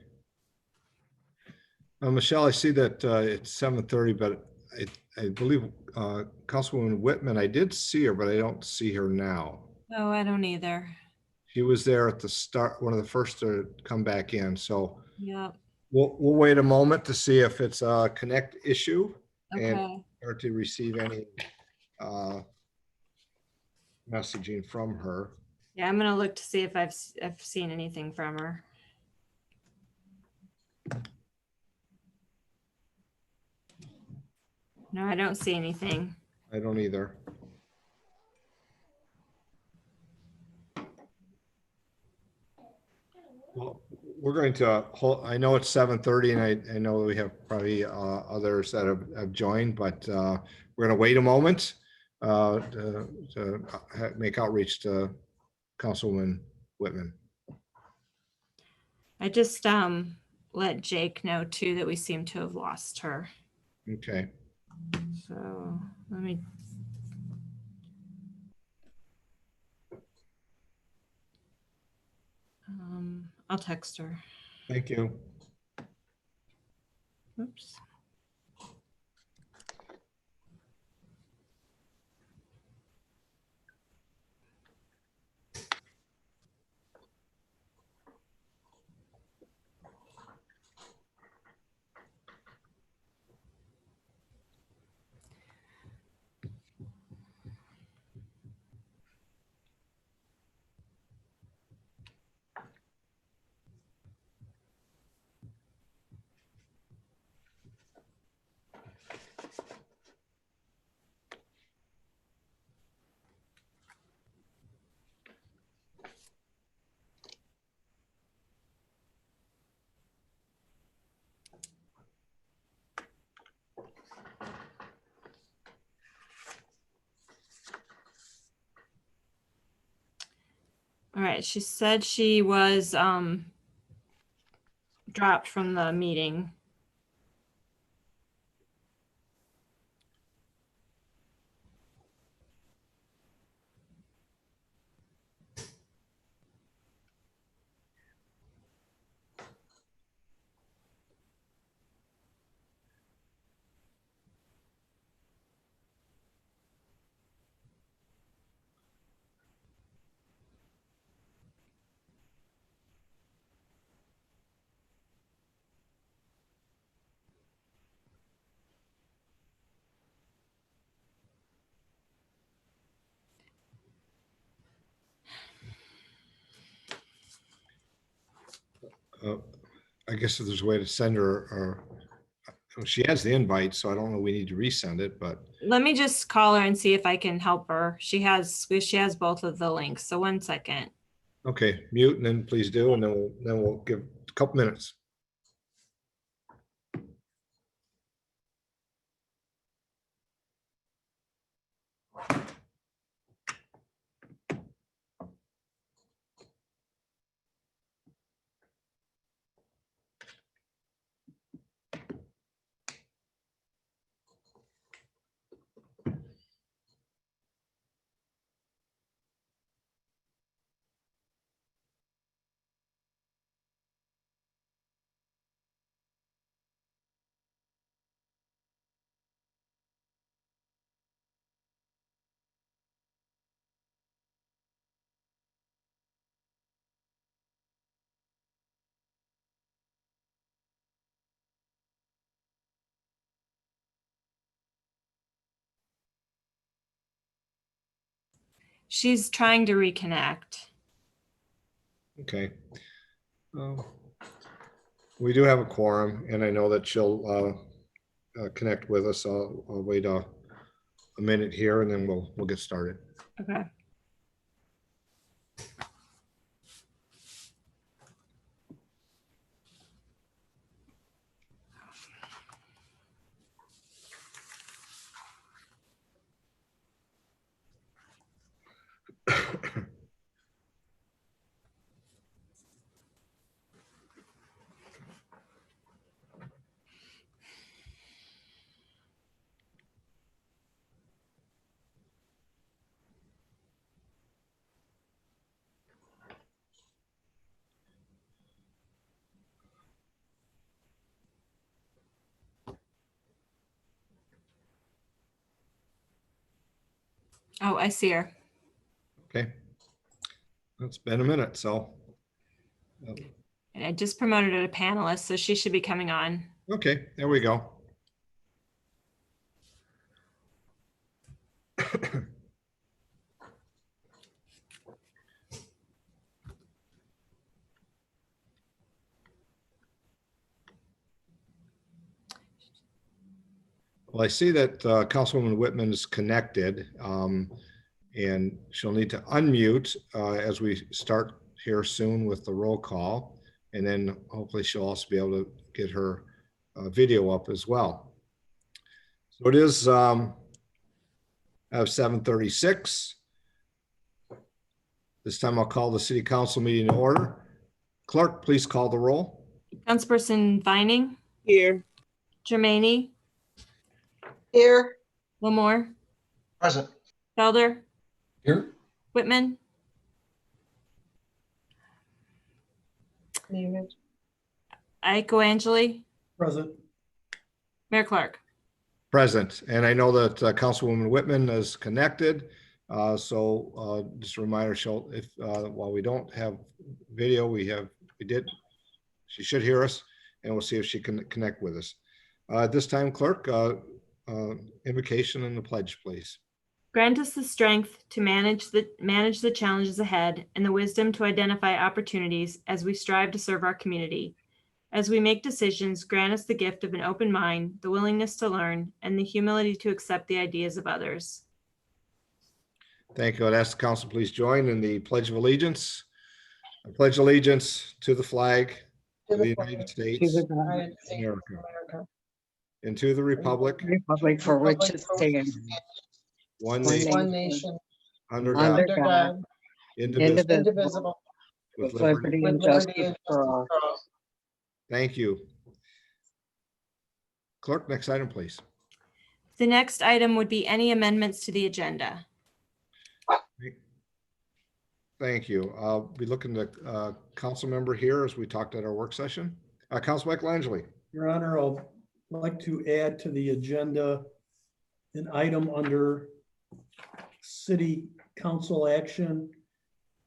Michelle, I see that it's 7:30, but I believe Councilwoman Whitman, I did see her, but I don't see her now. Oh, I don't either. She was there at the start, one of the first to come back in. So Yep. we'll wait a moment to see if it's a connect issue and Okay. or to receive any messaging from her. Yeah, I'm gonna look to see if I've seen anything from her. No, I don't see anything. I don't either. Well, we're going to hold, I know it's 7:30 and I know we have probably others that have joined, but we're going to wait a moment to make outreach to Councilwoman Whitman. I just let Jake know too that we seem to have lost her. Okay. So let me. I'll text her. Thank you. Oops. All right, she said she was dropped from the meeting. I guess if there's a way to send her, or she has the invite, so I don't know we need to resend it, but Let me just call her and see if I can help her. She has both of the links. So 1 second. okay, mute and then please do, and then we'll give a couple minutes. She's trying to reconnect. Okay. We do have a quorum, and I know that she'll connect with us. I'll wait a minute here, and then we'll get started. Okay. Oh, I see her. Okay. It's been a minute, so. And I just promoted her to panelist, so she should be coming on. Okay, there we go. Well, I see that Councilwoman Whitman is connected, and she'll need to unmute as we start here soon with the roll call. And then hopefully she'll also be able to get her video up as well. So it is at 7:36. This time I'll call the City Council meeting to order. Clerk, please call the roll. Councilperson Vining, Here. Germaini, Here. Lamore, Present. Felder, Here. Whitman, Muted. Angeli, Present. Mayor Clark. Present. And I know that Councilwoman Whitman is connected. So just a reminder, while we don't have video, she should hear us, and we'll see if she can connect with us. At this time, Clerk, invocation and the pledge, please. Grant us the strength to manage the challenges ahead and the wisdom to identify opportunities as we strive to serve our community. As we make decisions, grant us the gift of an open mind, the willingness to learn, and the humility to accept the ideas of others. Thank you. I'd ask the council please join in the Pledge of Allegiance. I pledge allegiance to the flag of the United States of America and to the republic for which it stands, one One nation nation, under under God, God, indivisible, indivisible, with with liberty. liberty and justice for all. Thank you. Clerk, next item, please. The next item would be any amendments to the agenda. Thank you. I'll be looking to council member here as we talked at our work session. Council Michelangeli. Your Honor, I'd like to add to the agenda an item under city council action,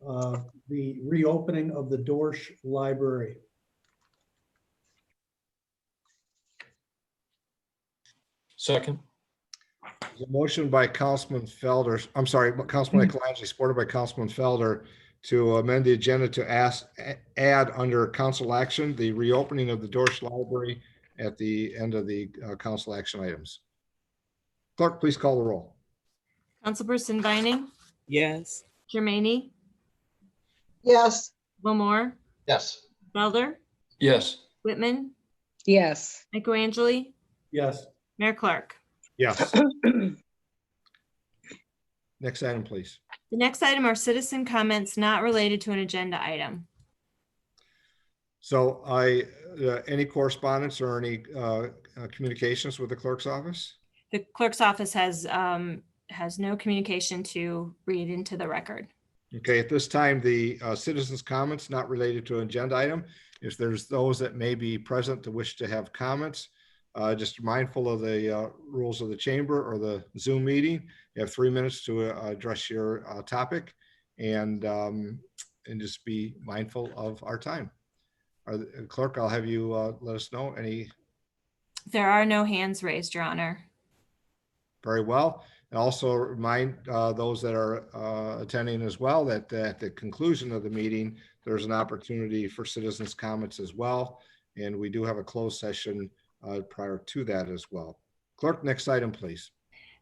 the reopening of the Dorsch Library. Second. A motion by Councilman Felder, I'm sorry, Councilman Michelangeli, supported by Councilman Felder, to amend the agenda to add under council action, the reopening of the Dorsch Library at the end of the council action items. Clerk, please call the roll. Councilperson Vining, Yes. Germaini, yes. Lamore, Yes. Felder, Yes. Whitman, Yes. Angeli, Yes. Mayor Clark. Yes. Next item, please. The next item are citizen comments not related to an agenda item. So any correspondence or any communications with the clerk's office? The clerk's office has no communication to read into the record. Okay, at this time, the citizens' comments not related to an agenda item. If there's those that may be present to wish to have comments, just mindful of the rules of the chamber or the Zoom meeting. You have 3 minutes to address your topic, and just be mindful of our time. Clerk, I'll have you let us know any. There are no hands raised, Your Honor. Very well. And also remind those that are attending as well that at the conclusion of the meeting, there's an opportunity for citizens' comments as well. And we do have a closed session prior to that as well. Clerk, next item, please.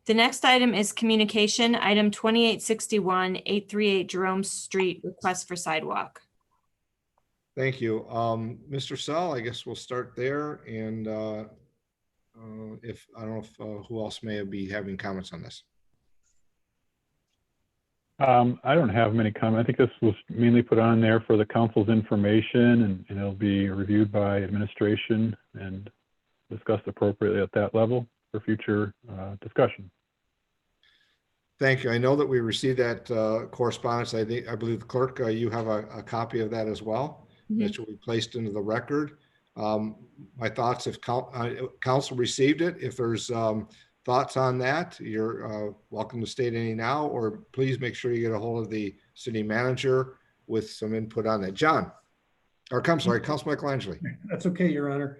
The next item is communication, item 2861, 838 Jerome Street, request for sidewalk. Thank you. Mr. Sell, I guess we'll start there. And if I don't know if who else may be having comments on this. I don't have many comments. I think this was mainly put on there for the council's information, and it'll be reviewed by administration and discussed appropriately at that level for future discussion. Thank you. I know that we received that correspondence. I believe the clerk, you have a copy of that as well. Mm-hmm. That will be placed into the record. My thoughts, if council received it, if there's thoughts on that, you're welcome to state any now, or please make sure you get a hold of the city manager with some input on that. John, or I'm sorry, Councilman Michelangelo. That's okay, Your Honor.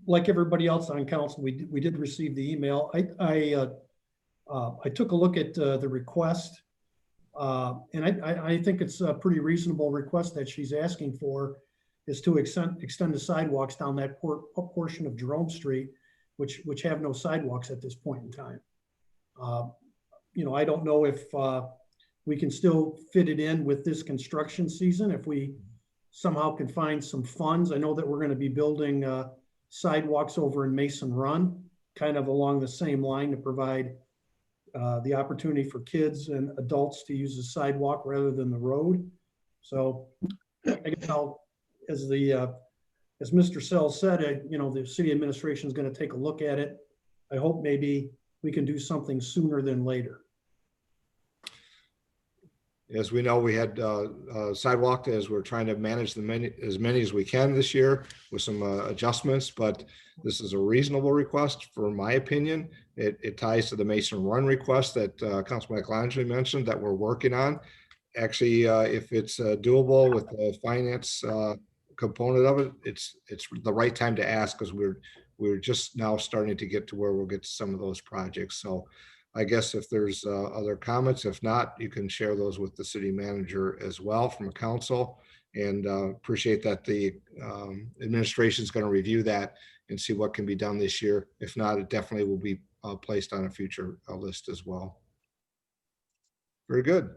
Like everybody else on council, we did receive the email. I took a look at the request, and I think it's a pretty reasonable request that she's asking for, is to extend the sidewalks down that portion of Jerome Street, which have no sidewalks at this point in time. You know, I don't know if we can still fit it in with this construction season, if we somehow can find some funds. I know that we're going to be building sidewalks over in Mason Run, kind of along the same line, to provide the opportunity for kids and adults to use the sidewalk rather than the road. So I guess as Mr. Sells said, you know, the city administration is going to take a look at it. I hope maybe we can do something sooner than later. As we know, we had sidewalk as we're trying to manage as many as we can this year with some adjustments, but this is a reasonable request, for my opinion. It ties to the Mason Run request that Councilman Michelangelo mentioned that we're working on. Actually, if it's doable with the finance component of it, it's the right time to ask, because we're just now starting to get to where we'll get to some of those projects. So I guess if there's other comments, if not, you can share those with the city manager as well from council, and appreciate that the administration is going to review that and see what can be done this year. If not, it definitely will be placed on a future list as well. Very good.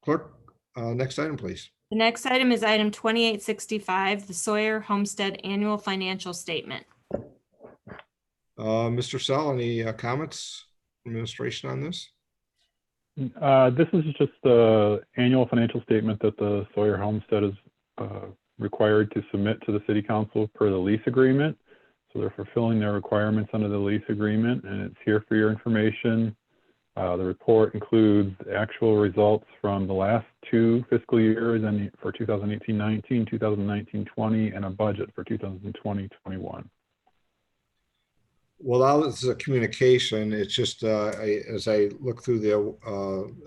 Clerk, next item, please. The next item is item 2865, the Sawyer Homestead Annual Financial Statement. Mr. Sell, any comments, administration on this? This is just the annual financial statement that the Sawyer Homestead is required to submit to the city council per the lease agreement. So they're fulfilling their requirements under the lease agreement, and it's here for your information. The report includes actual results from the last 2 fiscal years, and for 2018-19, 2019-20, and a budget for 2020-21. Well, now this is a communication. It's just, as I look through the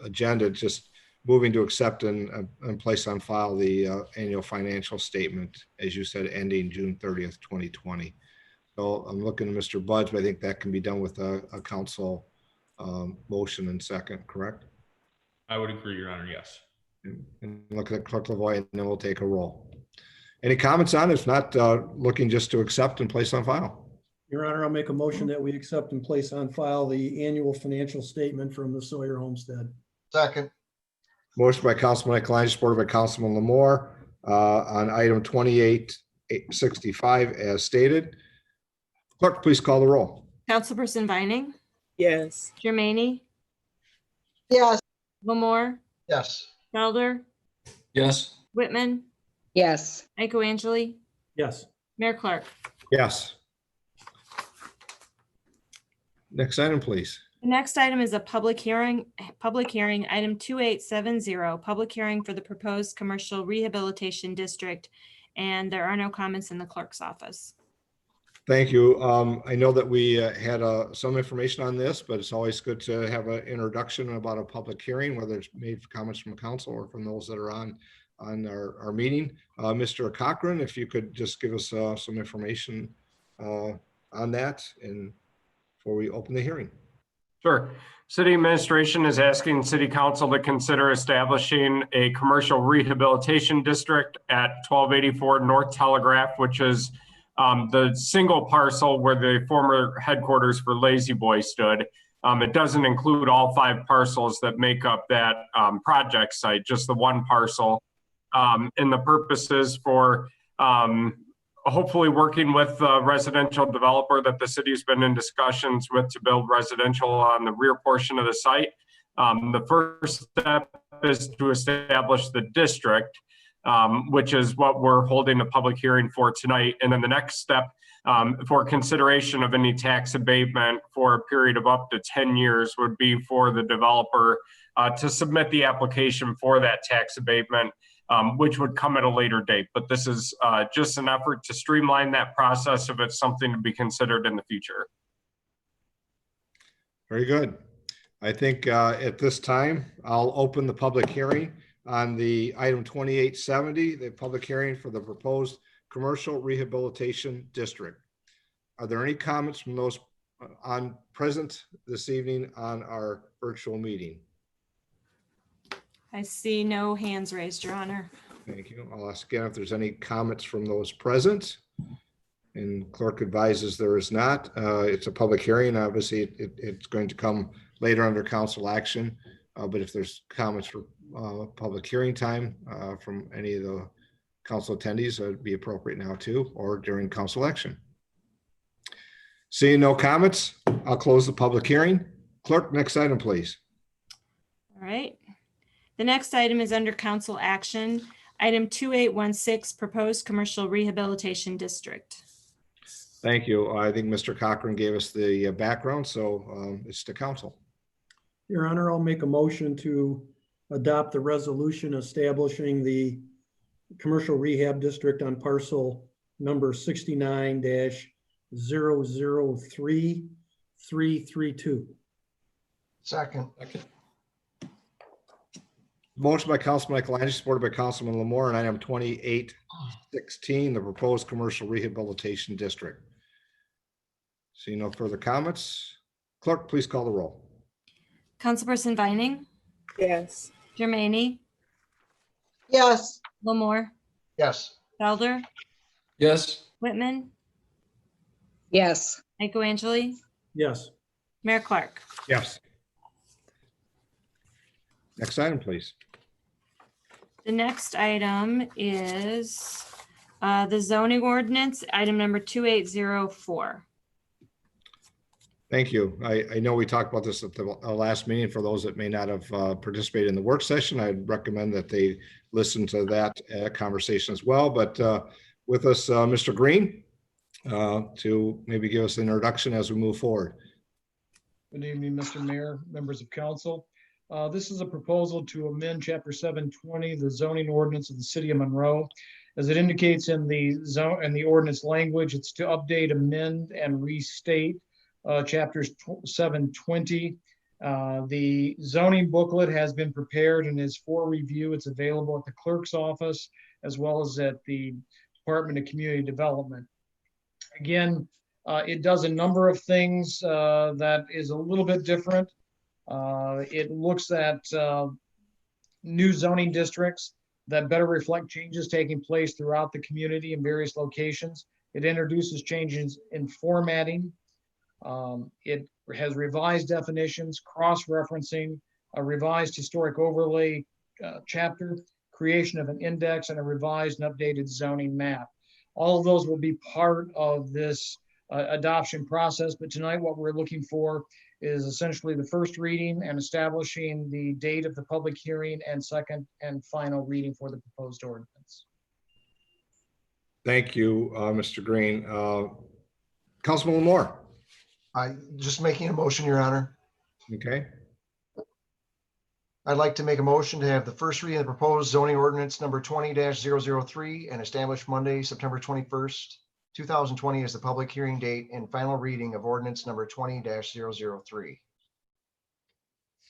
agenda, just moving to accept and place on file the annual financial statement, as you said, ending June 30th, 2020. So I'm looking at Mr. Budge, but I think that can be done with a council motion and second, correct? I would agree, Your Honor, yes. And look at Clerk Lavoie, and then we'll take a roll. Any comments on it? If not, looking just to accept and place on file. Your Honor, I'll make a motion that we accept and place on file the annual financial statement from the Sawyer Homestead. Second. Motion by Councilman Michelangelo, supported by Councilman Lamore on item 2865 as stated. Clerk, please call the roll. Councilperson Vining, Yes. Jermaine, Yes. Lamore, Yes. Felder, Yes. Whitman, Yes. Angeli, Yes. Mayor Clark. Yes. Next item, please. The next item is a public hearing, item 2870, public hearing for the proposed commercial rehabilitation district. And there are no comments in the clerk's office. Thank you. I know that we had some information on this, but it's always good to have an introduction about a public hearing, whether it's made comments from council or from those that are on our meeting. Mr. Cochran, if you could just give us some information on that and before we open the hearing. Sure. City administration is asking city council to consider establishing a commercial rehabilitation district at 1284 North Telegraph, which is the single parcel where the former headquarters for Lazy Boy stood. It doesn't include all 5 parcels that make up that project site, just the one parcel. And the purpose is for hopefully working with the residential developer that the city's been in discussions with to build residential on the rear portion of the site. The first step is to establish the district, which is what we're holding a public hearing for tonight. And then the next step for consideration of any tax abatement for a period of up to 10 years would be for the developer to submit the application for that tax abatement, which would come at a later date. But this is just an effort to streamline that process if it's something to be considered in the future. Very good. I think at this time, I'll open the public hearing on the item 2870, the public hearing for the proposed commercial rehabilitation district. Are there any comments from those on present this evening on our virtual meeting? I see no hands raised, Your Honor. Thank you. I'll ask again if there's any comments from those present. And clerk advises there is not. It's a public hearing. Obviously, it's going to come later under council action. But if there's comments for public hearing time from any of the council attendees, it would be appropriate now too, or during council action. Seeing no comments, I'll close the public hearing. Clerk, next item, please. All right. The next item is under council action. Item 2816, proposed commercial rehabilitation district. Thank you. I think Mr. Cochran gave us the background, so it's to council. Your Honor, I'll make a motion to adopt the resolution establishing the commercial rehab district on parcel number 69-003332. Second. Motion by Councilman Michael, supported by Councilman Lamore, on item 2816, the proposed commercial rehabilitation district. See no further comments. Clerk, please call the roll. Councilperson Vining, Yes. Germaini, Yes. Lamore, Yes. Felder, Yes. Whitman, Yes. Angeli, Yes. Mayor Clark. Yes. Next item, please. The next item is the zoning ordinance, item number 2804. Thank you. I know we talked about this at the last meeting. For those that may not have participated in the work session, I'd recommend that they listen to that conversation as well. But with us, Mr. Green, to maybe give us an introduction as we move forward. Good evening, Mr. Mayor, members of council. This is a proposal to amend Chapter 720, the zoning ordinance of the city of Monroe. As it indicates in the zone and the ordinance language, it's to update, amend, and restate Chapters 720. The zoning booklet has been prepared and is for review. It's available at the clerk's office as well as at the Department of Community Development. Again, it does a number of things that is a little bit different. It looks at new zoning districts that better reflect changes taking place throughout the community in various locations. It introduces changes in formatting. It has revised definitions, cross-referencing, a revised historic overlay chapter, creation of an index, and a revised and updated zoning map. All of those will be part of this adoption process, but tonight what we're looking for is essentially the first reading and establishing the date of the public hearing and second and final reading for the proposed ordinance. Thank you, Mr. Green. Councilman Lamore. Just making a motion, Your Honor. Okay. I'd like to make a motion to have the first reading of the proposed zoning ordinance number 20-003 and establish Monday, September 21st, 2020 as the public hearing date and final reading of ordinance number 20-003.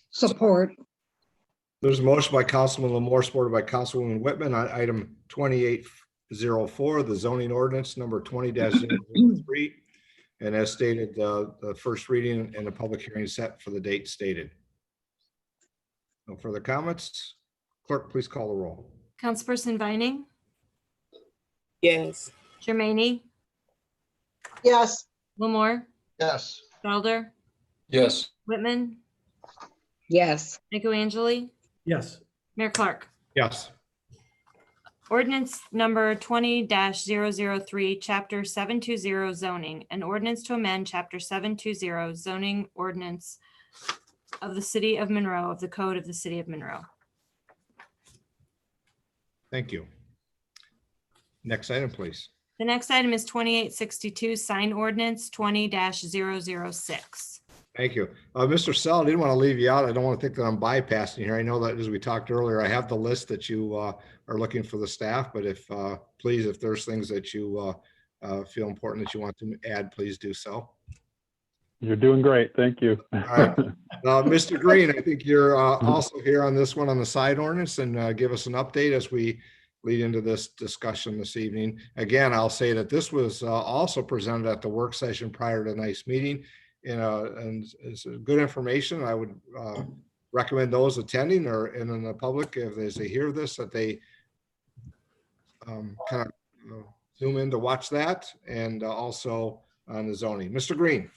Support. There's a motion by Councilman Lamore, supported by Councilwoman Whitman on item 2804, the zoning ordinance number 20-003. And as stated, the first reading and the public hearing set for the date stated. No further comments. Clerk, please call the roll. Councilperson Vining, Yes. Germaini, Yes. Lamore, Yes. Felder, Yes. Whitman, Yes. Angeli, Yes. Mayor Clark. Yes. Ordinance number 20-003, Chapter 720 zoning, an ordinance to amend Chapter 720 zoning ordinance of the City of Monroe, of the Code of the City of Monroe. Thank you. Next item, please. The next item is 2862, sign ordinance 20-006. Thank you. Mr. Sell, I didn't want to leave you out. I don't want to think that I'm bypassing here. I know that as we talked earlier, I have the list that you are looking for the staff, but if please, if there's things that you feel important that you want to add, please do so. You're doing great. Thank you. All right. Mr. Green, I think you're also here on this one on the side ordinance, and give us an update as we lead into this discussion this evening. Again, I'll say that this was also presented at the work session prior to tonight's meeting, and it's good information. I would recommend those attending or in the public, if they hear this, that they kind of zoom in to watch that, and also on the zoning. Mr. Green.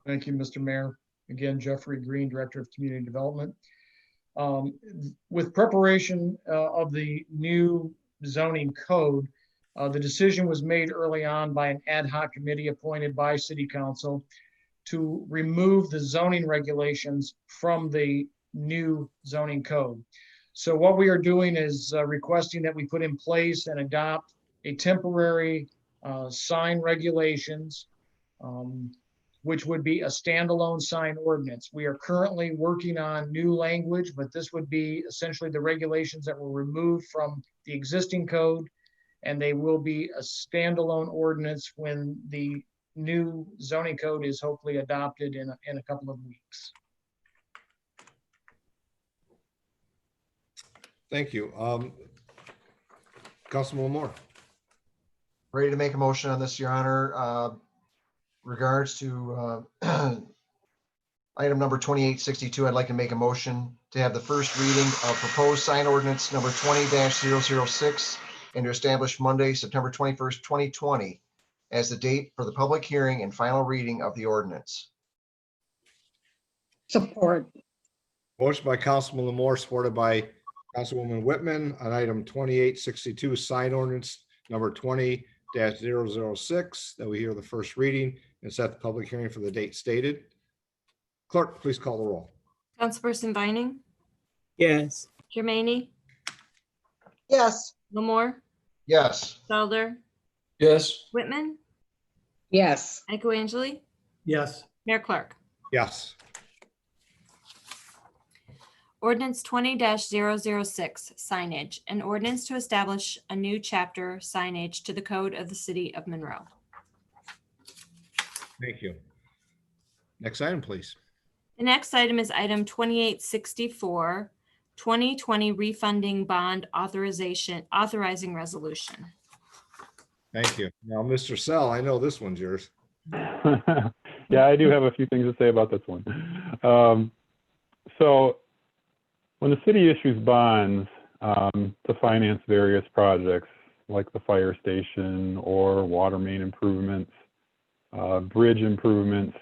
Thank you, Mr. Mayor. Again, Jeffrey Green, Director of Community Development. With preparation of the new zoning code, the decision was made early on by an ad hoc committee appointed by City Council to remove the zoning regulations from the new zoning code. So what we are doing is requesting that we put in place and adopt a temporary sign regulations, which would be a standalone sign ordinance. We are currently working on new language, but this would be essentially the regulations that were removed from the existing code, and they will be a standalone ordinance when the new zoning code is hopefully adopted in a couple of weeks. Thank you. Councilman Moore. Ready to make a motion on this, Your Honor. Regards to item number 2862, I'd like to make a motion to have the first reading of proposed sign ordinance number 20-006 and to establish Monday, September 21st, 2020 as the date for the public hearing and final reading of the ordinance. Support. Motion by Councilman Moore, supported by Councilwoman Whitman on item 2862, sign ordinance number 20-006, that we hear the first reading and set the public hearing for the date stated. Clerk, please call the roll. Councilperson Vining, Yes. Jermaine, Yes. Lamore, Yes. Felder, Yes. Whitman, Yes. Angeli, Yes. Mayor Clark. Yes. Ordinance 20-006, signage, an ordinance to establish a new chapter signage to the code of the city of Monroe. Thank you. Next item, please. The next item is item 2864, 2020 refunding bond authorizing resolution. Thank you. Now, Mr. Sell, I know this one's yours. Yeah, I do have a few things to say about this one. So when the city issues bonds to finance various projects like the fire station or water main improvements, bridge improvements,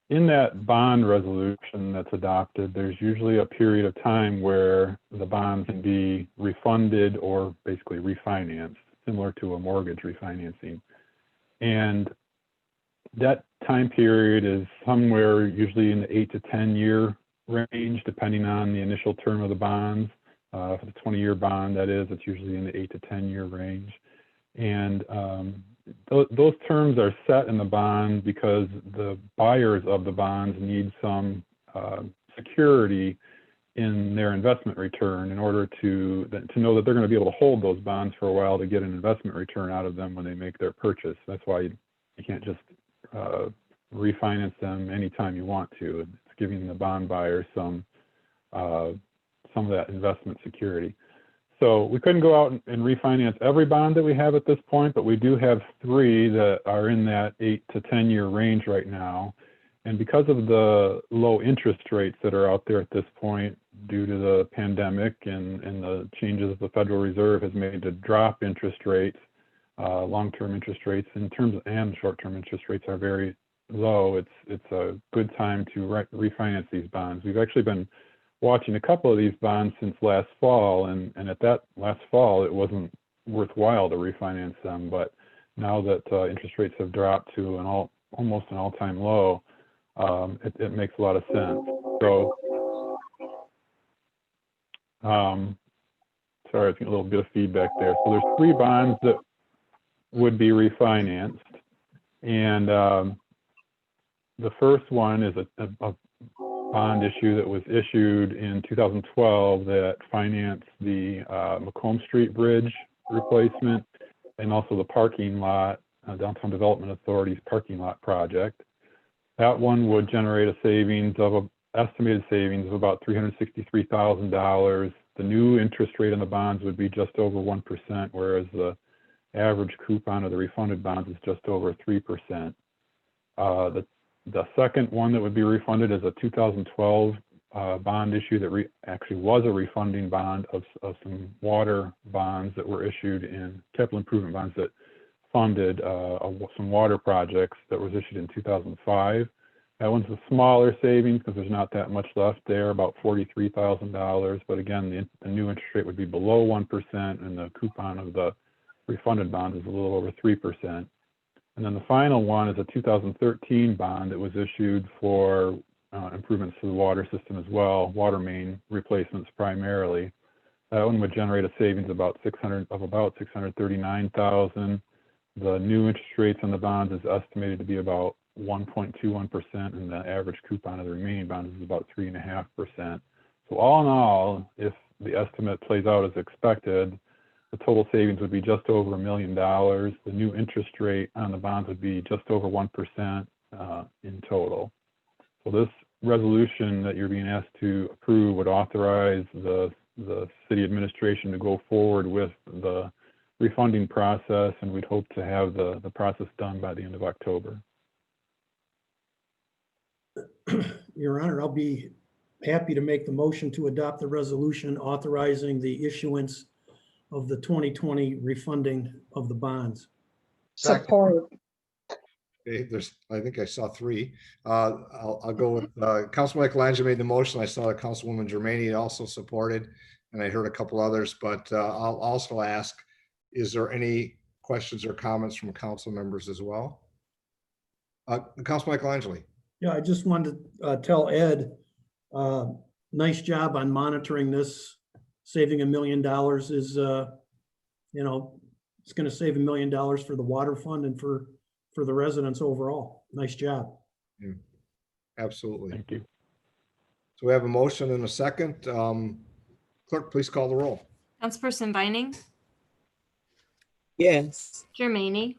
in that bond resolution that's adopted, there's usually a period of time where the bond can be refunded or basically refinanced, similar to a mortgage refinancing. And that time period is somewhere usually in the 8 to 10 year range, depending on the initial term of the bonds. For the 20-year bond, that is, it's usually in the 8 to 10 year range. And those terms are set in the bond because the buyers of the bonds need some security in their investment return in order to know that they're going to be able to hold those bonds for a while to get an investment return out of them when they make their purchase. That's why you can't just refinance them anytime you want to. It's giving the bond buyers some of that investment security. So we couldn't go out and refinance every bond that we have at this point, but we do have 3 that are in that 8 to 10 year range right now. And because of the low interest rates that are out there at this point, due to the pandemic and the changes the Federal Reserve has made to drop interest rates, long-term interest rates in terms of, and short-term interest rates are very low. It's a good time to refinance these bonds. We've actually been watching a couple of these bonds since last fall, and at that last fall, it wasn't worthwhile to refinance them. But now that interest rates have dropped to almost an all-time low, it makes a lot of sense. So, sorry, I think a little bit of feedback there. So there's 3 bonds that would be refinanced, and the first one is a bond issue that was issued in 2012 that financed the Macomb Street Bridge replacement and also the parking lot, Downtown Development Authority's parking lot project. That one would generate a savings of estimated savings of about $363,000. The new interest rate on the bonds would be just over 1%, whereas the average coupon of the refunded bonds is just over 3%. The second one that would be refunded is a 2012 bond issue that actually was a refunding bond of some water bonds that were issued in capital improvement bonds that funded some water projects that was issued in 2005. That one's a smaller savings because there's not that much left there, about $43,000. But again, the new interest rate would be below 1%, and the coupon of the refunded bonds is a little over 3%. And then the final one is a 2013 bond that was issued for improvements to the water system as well, water main replacements primarily. That one would generate a savings of about $639,000. The new interest rates on the bonds is estimated to be about 1.21%, and the average coupon of the remaining bonds is about 3.5%. So all in all, if the estimate plays out as expected, the total savings would be just over $1 million. The new interest rate on the bonds would be just over 1% in total. So this resolution that you're being asked to approve would authorize the city administration to go forward with the refunding process, and we'd hope to have the process done by the end of October. Your Honor, I'll be happy to make the motion to adopt the resolution authorizing the issuance of the 2020 refunding of the bonds. Support. Okay, I think I saw three. I'll go with Councilman Michelangelo made the motion. I saw that Councilwoman Germaini also supported, and I heard a couple others, but I'll also ask, is there any questions or comments from council members as well? Councilman Michelangelo. Yeah, I just wanted to tell Ed, nice job on monitoring this. Saving $1 million is, it's going to save $1 million for the water fund and for the residents overall. Nice job. Yeah, absolutely. Thank you. So we have a motion and a second. Clerk, please call the roll. Councilperson Vining, Yes. Germaini,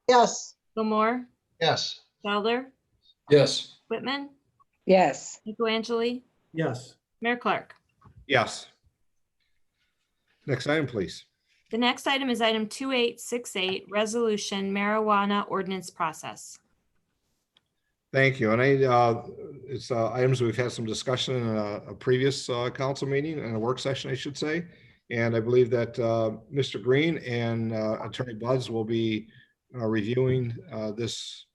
Yes. Gilmore, Yes. Fowler, Yes. Whitman, Yes. Michelangeli, Yes. Mayor Clark. Yes. Next item, please. The next item is item 2868, resolution marijuana ordinance process. Thank you. And it's items we've had some discussion in a previous council meeting and a work session, I should say. And I believe that Mr. Green and Attorney Buds will be reviewing this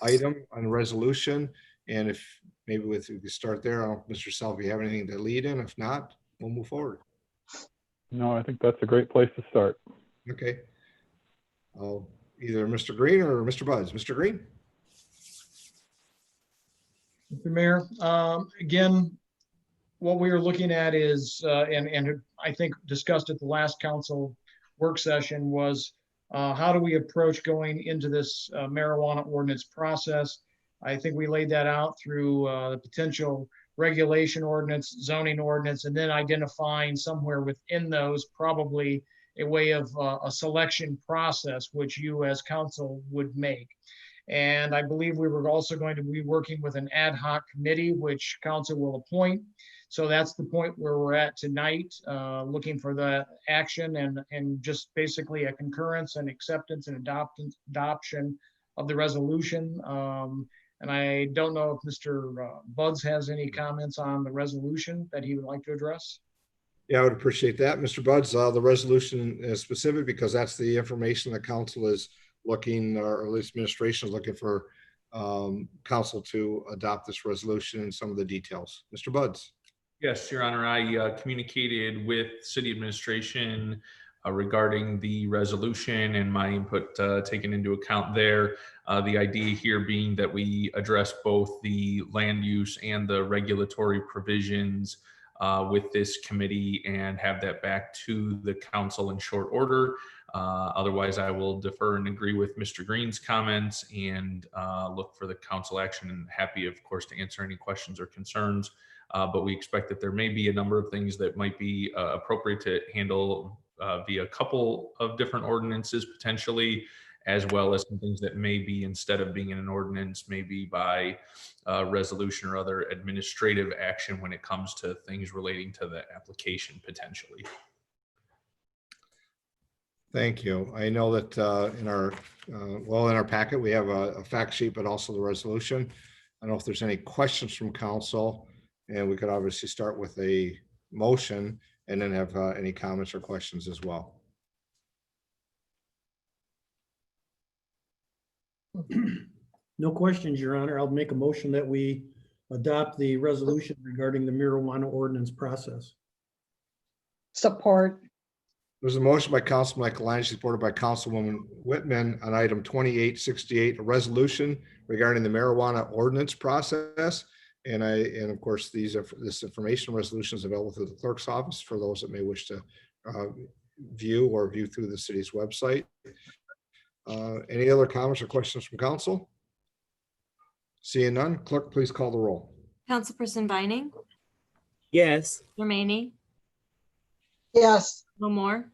item on resolution. And if maybe we could start there, Mr. Self, if you have anything to lead in, if not, we'll move forward. No, I think that's a great place to start. Okay. Either Mr. Green or Mr. Buds. Mr. Green. Mr. Mayor, again, what we are looking at is, and I think discussed at the last council work session, was how do we approach going into this marijuana ordinance process? I think we laid that out through the potential regulation ordinance, zoning ordinance, and then identifying somewhere within those probably a way of a selection process, which you as council would make. And I believe we were also going to be working with an ad hoc committee, which council will appoint. So that's the point where we're at tonight, looking for the action and just basically a concurrence and acceptance and adoption of the resolution. And I don't know if Mr. Buds has any comments on the resolution that he would like to address. Yeah, I would appreciate that. Mr. Buds, the resolution is specific because that's the information that council is looking, or at least administration is looking for council to adopt this resolution and some of the details. Mr. Buds. Yes, Your Honor, I communicated with city administration regarding the resolution and my input taken into account there. The idea here being that we address both the land use and the regulatory provisions with this committee and have that back to the council in short order. Otherwise, I will defer and agree with Mr. Green's comments and look for the council action, and happy, of course, to answer any questions or concerns. But we expect that there may be a number of things that might be appropriate to handle via a couple of different ordinances potentially, as well as some things that may be, instead of being in an ordinance, maybe by resolution or other administrative action when it comes to things relating to the application potentially. Thank you. I know that in our packet, we have a fact sheet, but also the resolution. I don't know if there's any questions from council, and we could obviously start with a motion and then have any comments or questions as well. No questions, Your Honor. I'll make a motion that we adopt the resolution regarding the marijuana ordinance process. Support. There's a motion by Councilman Michaelangi, supported by Councilwoman Whitman on item 2868, a resolution regarding the marijuana ordinance process. And of course, this information resolution is available through the clerk's office for those that may wish to view through the city's website. Any other comments or questions from council? Seeing none, clerk, please call the roll. Councilperson Vining, Yes. Jermaine, Yes. Lamore,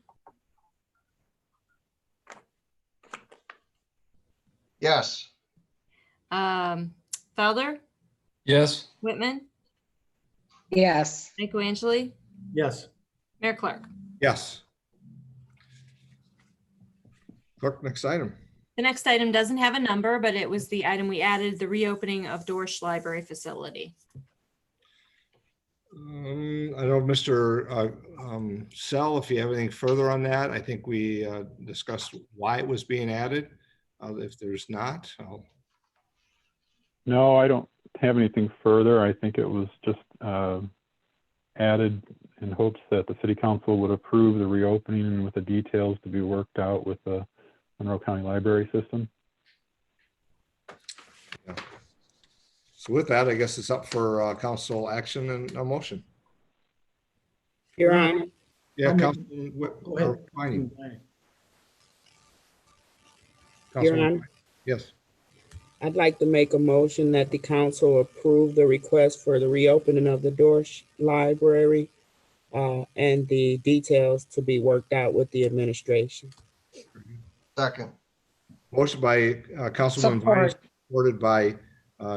Yes. Felder, Yes. Whitman, Yes. Michaelangeli, Yes. Mayor Clark. Yes. Clerk, next item. The next item doesn't have a number, but it was the item we added, the reopening of Dorsch Library facility. I don't know, Mr. Sell, if you have anything further on that. I think we discussed why it was being added. If there's not, No, I don't have anything further. I think it was just added in hopes that the city council would approve the reopening with the details to be worked out with the Monroe County Library System. yeah. So with that, I guess it's up for council action and a motion. Your Honor, Yeah, I'll make- Councilman Go ahead. Vining. Your Councilman Honor, Vining. Yes. I'd like to make a motion that the council approve the request for the reopening of the Dorsch Library and the details to be worked out with the administration. Second. Motion by Councilman Support. Vining, supported by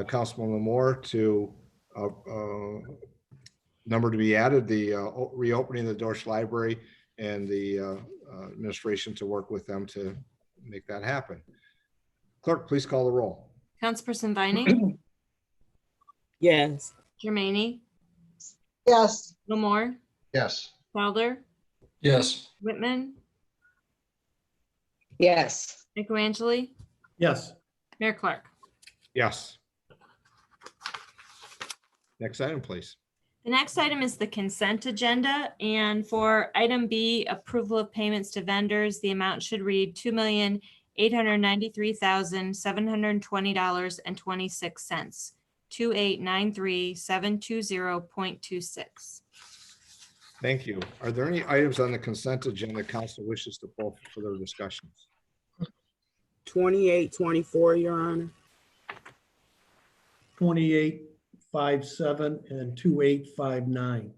Councilman Lamore to number to be added, the reopening of the Dorsch Library and the administration to work with them to make that happen. Clerk, please call the roll. Councilperson Vining, Yes. Jermaine, Yes. Lamore, Yes. Felder, Yes. Whitman, Yes. Michaelangeli, Yes. Mayor Clark. Yes. Next item, please. The next item is the consent agenda, and for item B, approval of payments to vendors, the amount should read $2,893,720.26, 2,893,720.26. Thank you. Are there any items on the consent agenda council wishes to pull for their discussions? 2824, Your Honor. 2857 and 2859.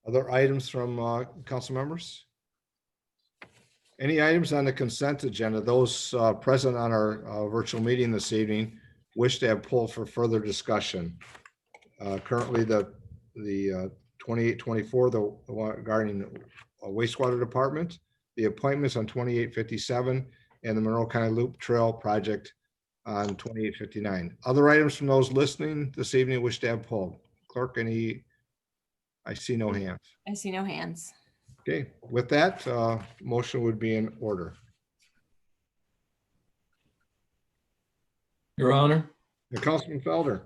Other items from council members? Any items on the consent agenda, those present on our virtual meeting this evening wish to have pulled for further discussion? Currently, the 2824, the one regarding wastewater department, the appointments on 2857, and the Monroe County Loop Trail project on 2859. Other items from those listening this evening wish to have pulled? Clerk, any? I see no hands. I see no hands. Okay, with that, motion would be in order. Your Honor, Councilman Felder.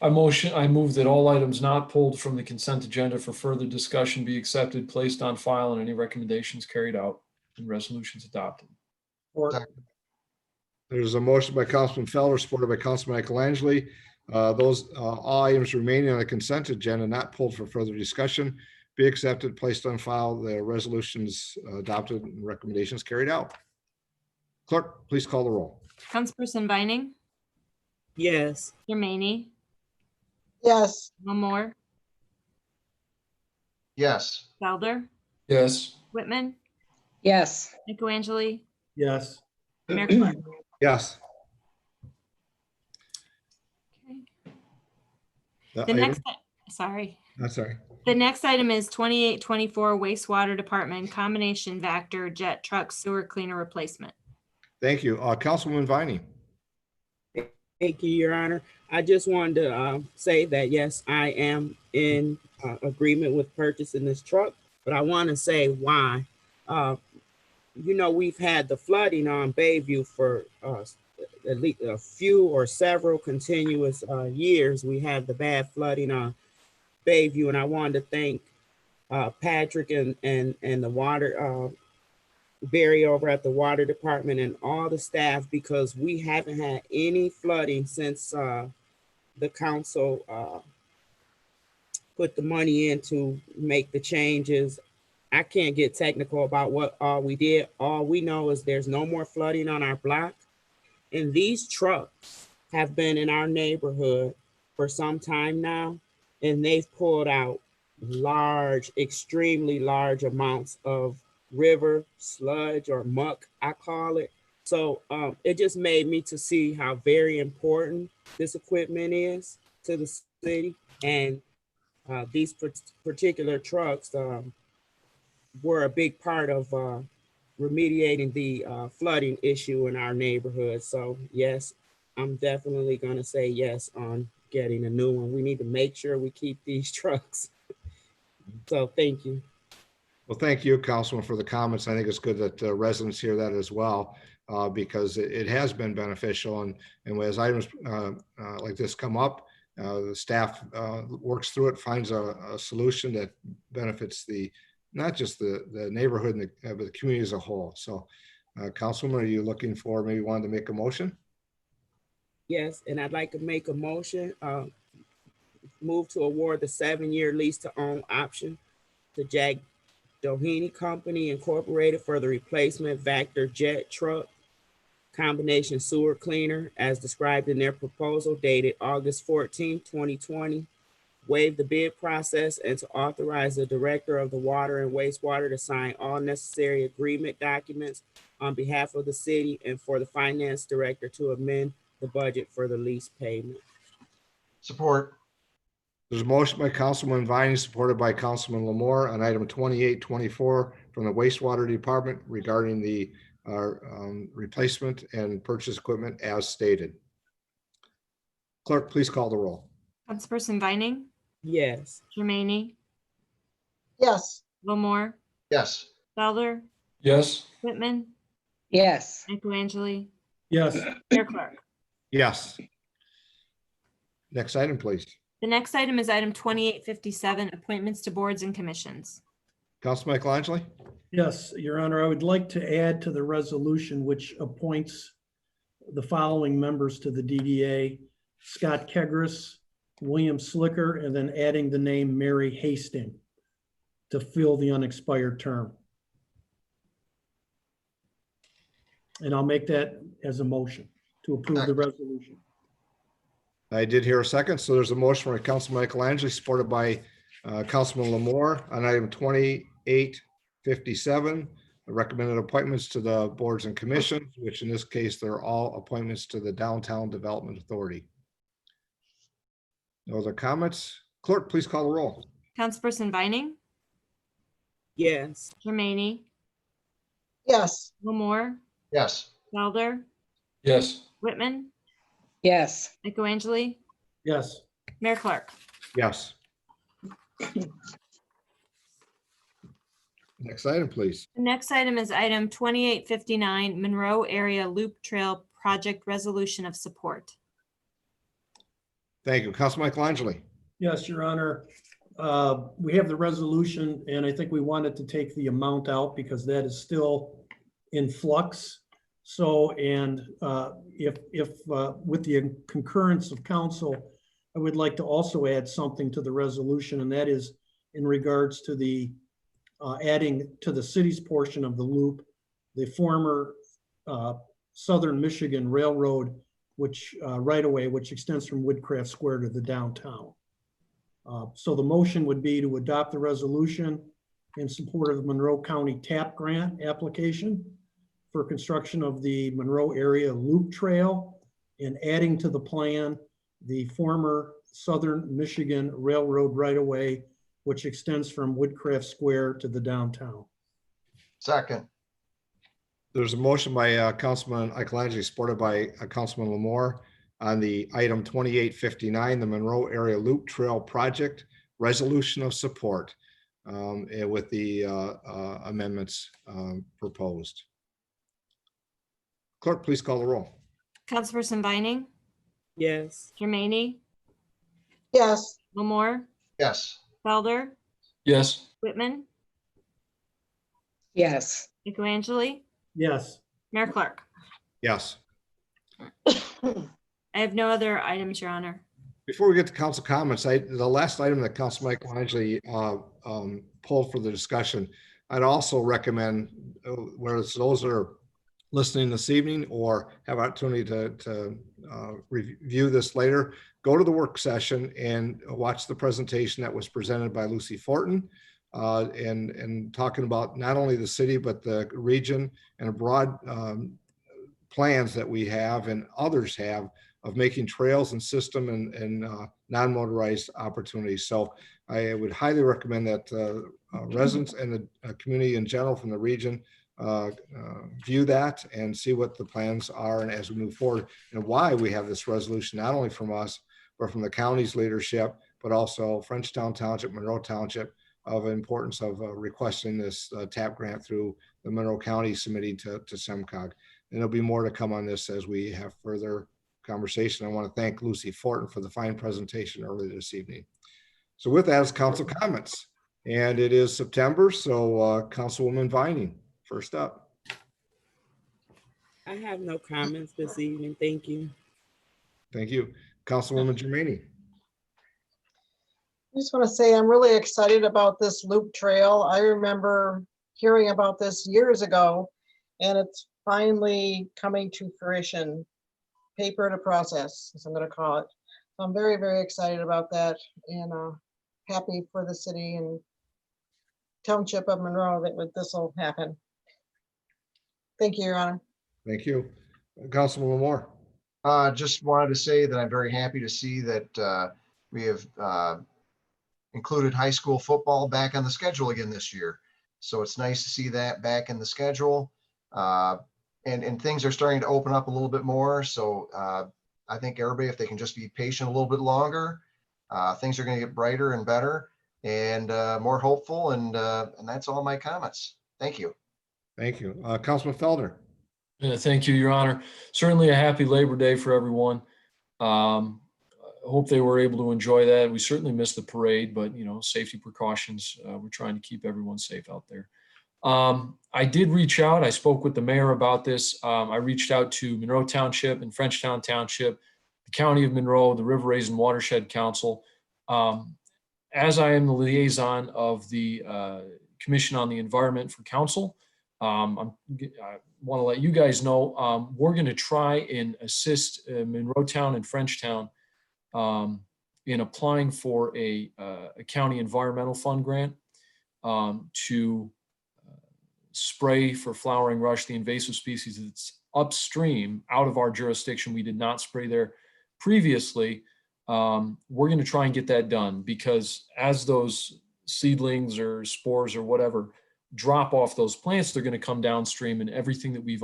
I move that all items not pulled from the consent agenda for further discussion be accepted, placed on file, and any recommendations carried out and resolutions adopted. There's a motion by Councilman Felder, supported by Councilman Michaelangeli. Those all items remaining on the consent agenda not pulled for further discussion be accepted, placed on file, the resolutions adopted and recommendations carried out. Clerk, please call the roll. Councilperson Vining, Yes. Jermaine, Yes. Lamore, Yes. Felder, Yes. Whitman, Yes. Michaelangeli, Yes. Mayor Clark. Yes. The item- next, sorry. That's sorry. The next item is 2824 wastewater department combination Vector jet truck sewer cleaner replacement. Thank you. Councilwoman Viney. Thank you, Your Honor. I just wanted to say that, yes, I am in agreement with purchasing this truck, but I want to say why. You know, we've had the flooding on Bayview for at least a few or several continuous years. We had the bad flooding on Bayview, and I wanted to thank Patrick and the water Barry over at the water department and all the staff, because we haven't had any flooding since the council put the money in to make the changes. I can't get technical about what all we did. All we know is there's no more flooding on our block. And these trucks have been in our neighborhood for some time now, and they've pulled out large, extremely large amounts of river sludge or muck, I call it. So it just made me to see how very important this equipment is to the city. And these particular trucks were a big part of remediating the flooding issue in our neighborhood. So yes, I'm definitely gonna say yes on getting a new one. We need to make sure we keep these trucks. So thank you. Well, thank you, Councilman, for the comments. I think it's good that residents hear that as well, because it has been beneficial. And as items like this come up, the staff works through it, finds a solution that benefits not just the neighborhood, but the community as a whole. So, Councilman, are you looking for, maybe wanted to make a motion? Yes, and I'd like to make a motion, move to award the 7-year lease to own option to Jack Doheny Company Incorporated for the replacement Vector jet truck combination sewer cleaner as described in their proposal dated August 14, 2020. Waive the bid process and to authorize the director of the water and wastewater to sign all necessary agreement documents on behalf of the city and for the finance director to amend the budget for the lease payment. Support. There's a motion by Councilman Viney, supported by Councilman Lamore on item 2824 from the wastewater department regarding the replacement and purchase equipment as stated. Clerk, please call the roll. Councilperson Vining, Yes. Jermaine, Yes. Lamore, Yes. Felder, Yes. Whitman, Yes. Michaelangeli, Yes. Mayor Clark. Yes. Next item, please. The next item is item 2857, appointments to boards and commissions. Councilman Michaelangeli? Yes, Your Honor, I would like to add to the resolution which appoints the following members to the DDA: Scott Kegris, William Slicker, and then adding the name Mary Hasting to fill the unexpired term. And I'll make that as a motion to approve the resolution. I did hear a second. So there's a motion by Councilman Michaelangeli, supported by Councilman Lamore on item 2857, the recommended appointments to the boards and commissions, which in this case, they're all appointments to the Downtown Development Authority. No other comments? Clerk, please call the roll. Councilperson Vining, Yes. Jermaine, Yes. Lamore, Yes. Felder, Yes. Whitman, Yes. Michaelangeli, Yes. Mayor Clark. Yes. Next item, please. The next item is item 2859, Monroe Area Loop Trail Project Resolution of Support. Thank you. Councilman Michaelangeli. Yes, Your Honor. We have the resolution, and I think we wanted to take the amount out because that is still in flux. So, and if with the concurrence of council, I would like to also add something to the resolution, and that is in regards to the adding to the city's portion of the loop, the former Southern Michigan Railroad, which right away, which extends from Woodcraft Square to the downtown. So the motion would be to adopt the resolution in support of the Monroe County TAP grant application for construction of the Monroe area loop trail and adding to the plan the former Southern Michigan Railroad right-of-way, which extends from Woodcraft Square to the downtown. Second. There's a motion by Councilman Eichelangeli, supported by Councilman Lamore, on the item 2859, the Monroe Area Loop Trail Project Resolution of Support, and with the amendments proposed. Clerk, please call the roll. Councilperson Vining, Yes. Jermaine, Yes. Lamore, Yes. Felder, Yes. Whitman, Yes. Eichelangeli, Yes. Mayor Clark. Yes. I have no other items, Your Honor. Before we get to council comments, the last item that Councilman Eichelangeli pulled for the discussion, I'd also recommend, whereas those that are listening this evening or have opportunity to review this later, go to the work session and watch the presentation that was presented by Lucy Fortin, and talking about not only the city, but the region and broad plans that we have and others have of making trails and system and non-motorized opportunities. So I would highly recommend that residents and the community in general from the region view that and see what the plans are, and as we move forward, and why we have this resolution, not only from us, but from the county's leadership, but also Frenchtown Township, Monroe Township, of importance of requesting this TAP grant through the Monroe County submitting to SEMCOG. And there'll be more to come on this as we have further conversation. I want to thank Lucy Fortin for the fine presentation earlier this evening. So with that is council comments, and it is September, so Councilwoman Vining, first up. I have no comments this evening. Thank you. Thank you. Councilwoman Germaini. I just want to say I'm really excited about this loop trail. I remember hearing about this years ago, and it's finally coming to fruition. Paper to process, as I'm going to call it. So I'm very, very excited about that, and happy for the city and township of Monroe that this will happen. Thank you, Your Honor. Thank you. Councilman Lamore. Just wanted to say that I'm very happy to see that we have included high school football back on the schedule again this year. So it's nice to see that back in the schedule. And things are starting to open up a little bit more. So I think everybody, if they can just be patient a little bit longer, things are going to get brighter and better and more hopeful. And that's all my comments. Thank you. Thank you. Councilman Felder. Thank you, Your Honor. Certainly a happy Labor Day for everyone. I hope they were able to enjoy that. We certainly missed the parade, but safety precautions. We're trying to keep everyone safe out there. I did reach out. I spoke with the mayor about this. I reached out to Monroe Township and Frenchtown Township, the County of Monroe, the River Raisin Watershed Council. As I am the liaison of the Commission on the Environment for Council, I want to let you guys know we're going to try and assist Monroetown and Frenchtown in applying for a county environmental fund grant to spray for flowering rush, the invasive species that's upstream out of our jurisdiction. We did not spray there previously. We're going to try and get that done, because as those seedlings or spores or whatever drop off those plants, they're going to come downstream, and everything that we've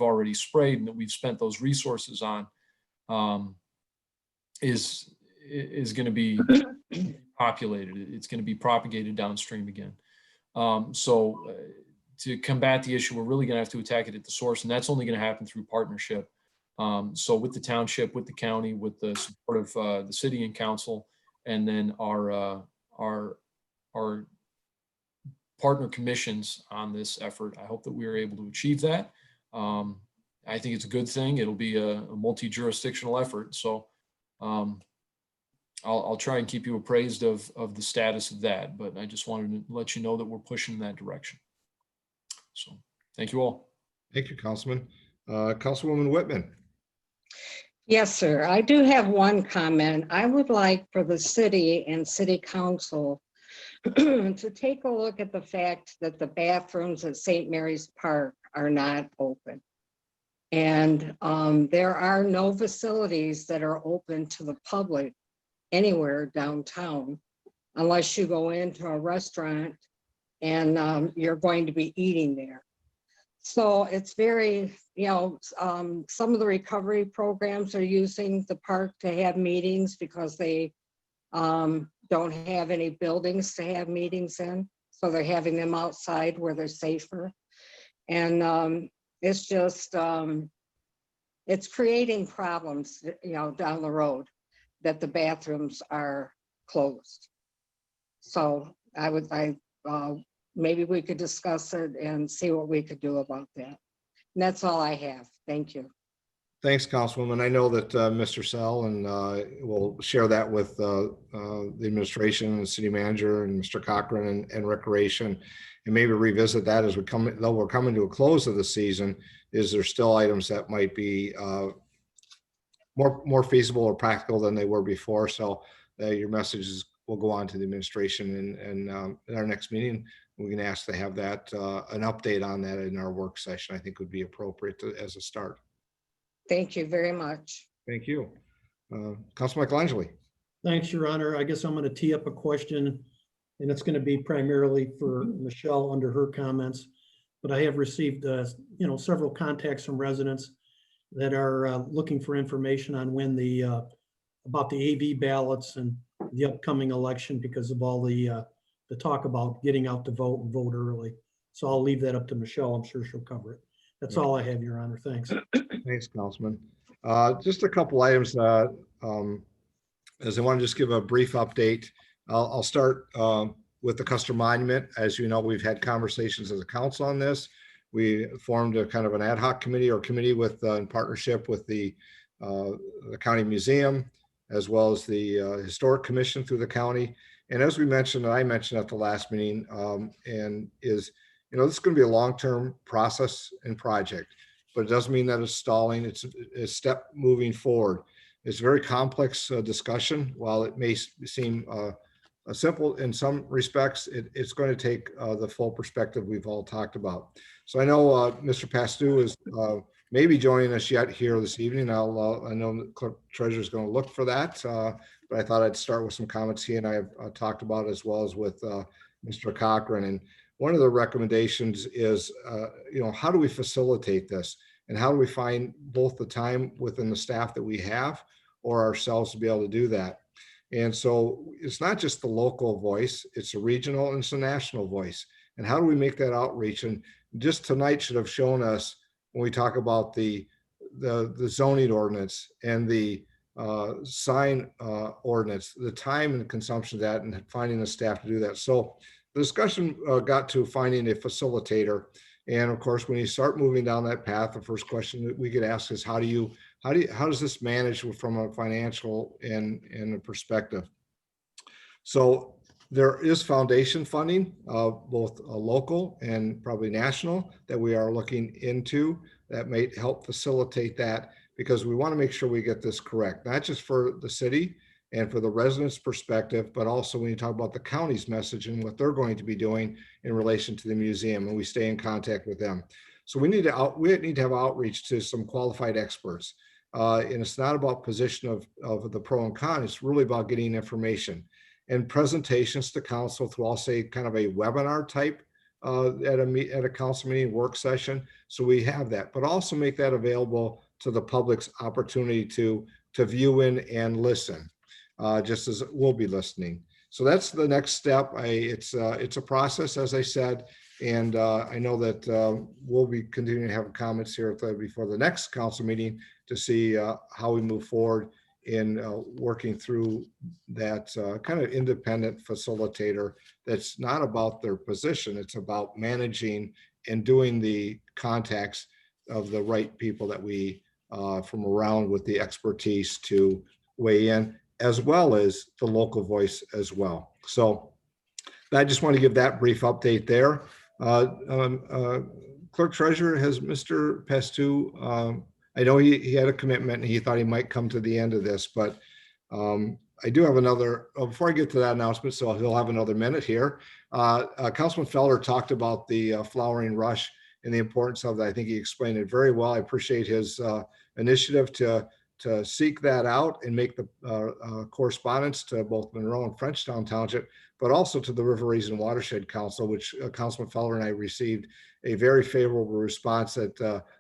already sprayed and that we've spent those resources on is going to be populated. It's going to be propagated downstream again. So to combat the issue, we're really going to have to attack it at the source, and that's only going to happen through partnership. So with the township, with the county, with the support of the city and council, and then our partner commissions on this effort. I hope that we are able to achieve that. I think it's a good thing. It'll be a multi-jurisdictional effort. So I'll try and keep you appraised of the status of that, but I just wanted to let you know that we're pushing in that direction. So thank you all. Thank you, Councilman. Councilwoman Whitman. Yes, sir. I do have one comment. I would like for the city and city council to take a look at the fact that the bathrooms at St. Mary's Park are not open. And there are no facilities that are open to the public anywhere downtown unless you go into a restaurant and you're going to be eating there. So it's very, some of the recovery programs are using the park to have meetings because they don't have any buildings to have meetings in. So they're having them outside where they're safer. And it's just, it's creating problems, down the road that the bathrooms are closed. So maybe we could discuss it and see what we could do about that. And that's all I have. Thank you. Thanks, Councilwoman. I know that Mr. Sell and will share that with the administration and city manager and Mr. Cochran and Recreation, and maybe revisit that as we come, though we're coming to a close of the season. Is there still items that might be more feasible or practical than they were before? So your messages will go on to the administration, and in our next meeting, we can ask to have that an update on that in our work session. I think would be appropriate as a start. Thank you very much. Thank you. Councilman Michelangeli. Thanks, Your Honor. I guess I'm going to tee up a question, and it's going to be primarily for Michelle under her comments. But I have received, several contacts from residents that are looking for information on when about the AV ballots and the upcoming election because of all the talk about getting out to vote and vote early. So I'll leave that up to Michelle. I'm sure she'll cover it. That's all I have, Your Honor. Thanks. Thanks, Councilman. Just a couple items as I want to just give a brief update. I'll start with the Custer Monument. As you know, we've had conversations as a council on this. We formed a kind of an ad hoc committee or committee with in partnership with the county museum, as well as the historic commission through the county. And as we mentioned, and I mentioned at the last meeting, this is going to be a long-term process and project, but it doesn't mean that it's stalling. It's a step moving forward. It's a very complex discussion. While it may seem simple in some respects, it's going to take the full perspective we've all talked about. So I know Mr. Pastou is maybe joining us yet here this evening. I know the clerk treasurer is going to look for that, but I thought I'd start with some comments he and I have talked about, as well as with Mr. Cochran. And one of the recommendations is, how do we facilitate this? And how do we find both the time within the staff that we have or ourselves to be able to do that? And so it's not just the local voice, it's a regional and it's a national voice. And how do we make that outreach? And just tonight should have shown us, when we talk about the zoning ordinance and the sign ordinance, the time and consumption of that, and finding the staff to do that. So the discussion got to finding a facilitator. And of course, when you start moving down that path, the first question that we get asked is, how does this manage from a financial and a perspective? So there is foundation funding, both local and probably national, that we are looking into that may help facilitate that, because we want to make sure we get this correct, not just for the city and for the residents' perspective, but also when you talk about the county's message and what they're going to be doing in relation to the museum, and we stay in contact with them. So we need to have outreach to some qualified experts. And it's not about position of the pro and con, it's really about getting information and presentations to council through, I'll say, kind of a webinar type at a council meeting work session. So we have that, but also make that available to the public's opportunity to view in and listen. Just as we'll be listening. So that's the next step. It's a process, as I said, and I know that we'll be continuing to have comments here before the next council meeting to see how we move forward in working through that kind of independent facilitator that's not about their position. It's about managing and doing the contacts of the right people that we from around with the expertise to weigh in, as well as the local voice as well. So I just want to give that brief update there. Clerk Treasurer, has Mr. Pastou, I know he had a commitment and he thought he might come to the end of this, but I do have another, before I get to that announcement, so he'll have another minute here. Councilman Feller talked about the flowering rush and the importance of that. I think he explained it very well. I appreciate his initiative to seek that out and make the correspondence to both Monroe and Frenchtown Township, but also to the River Raisin Watershed Council, which Councilman Feller and I received a very favorable response at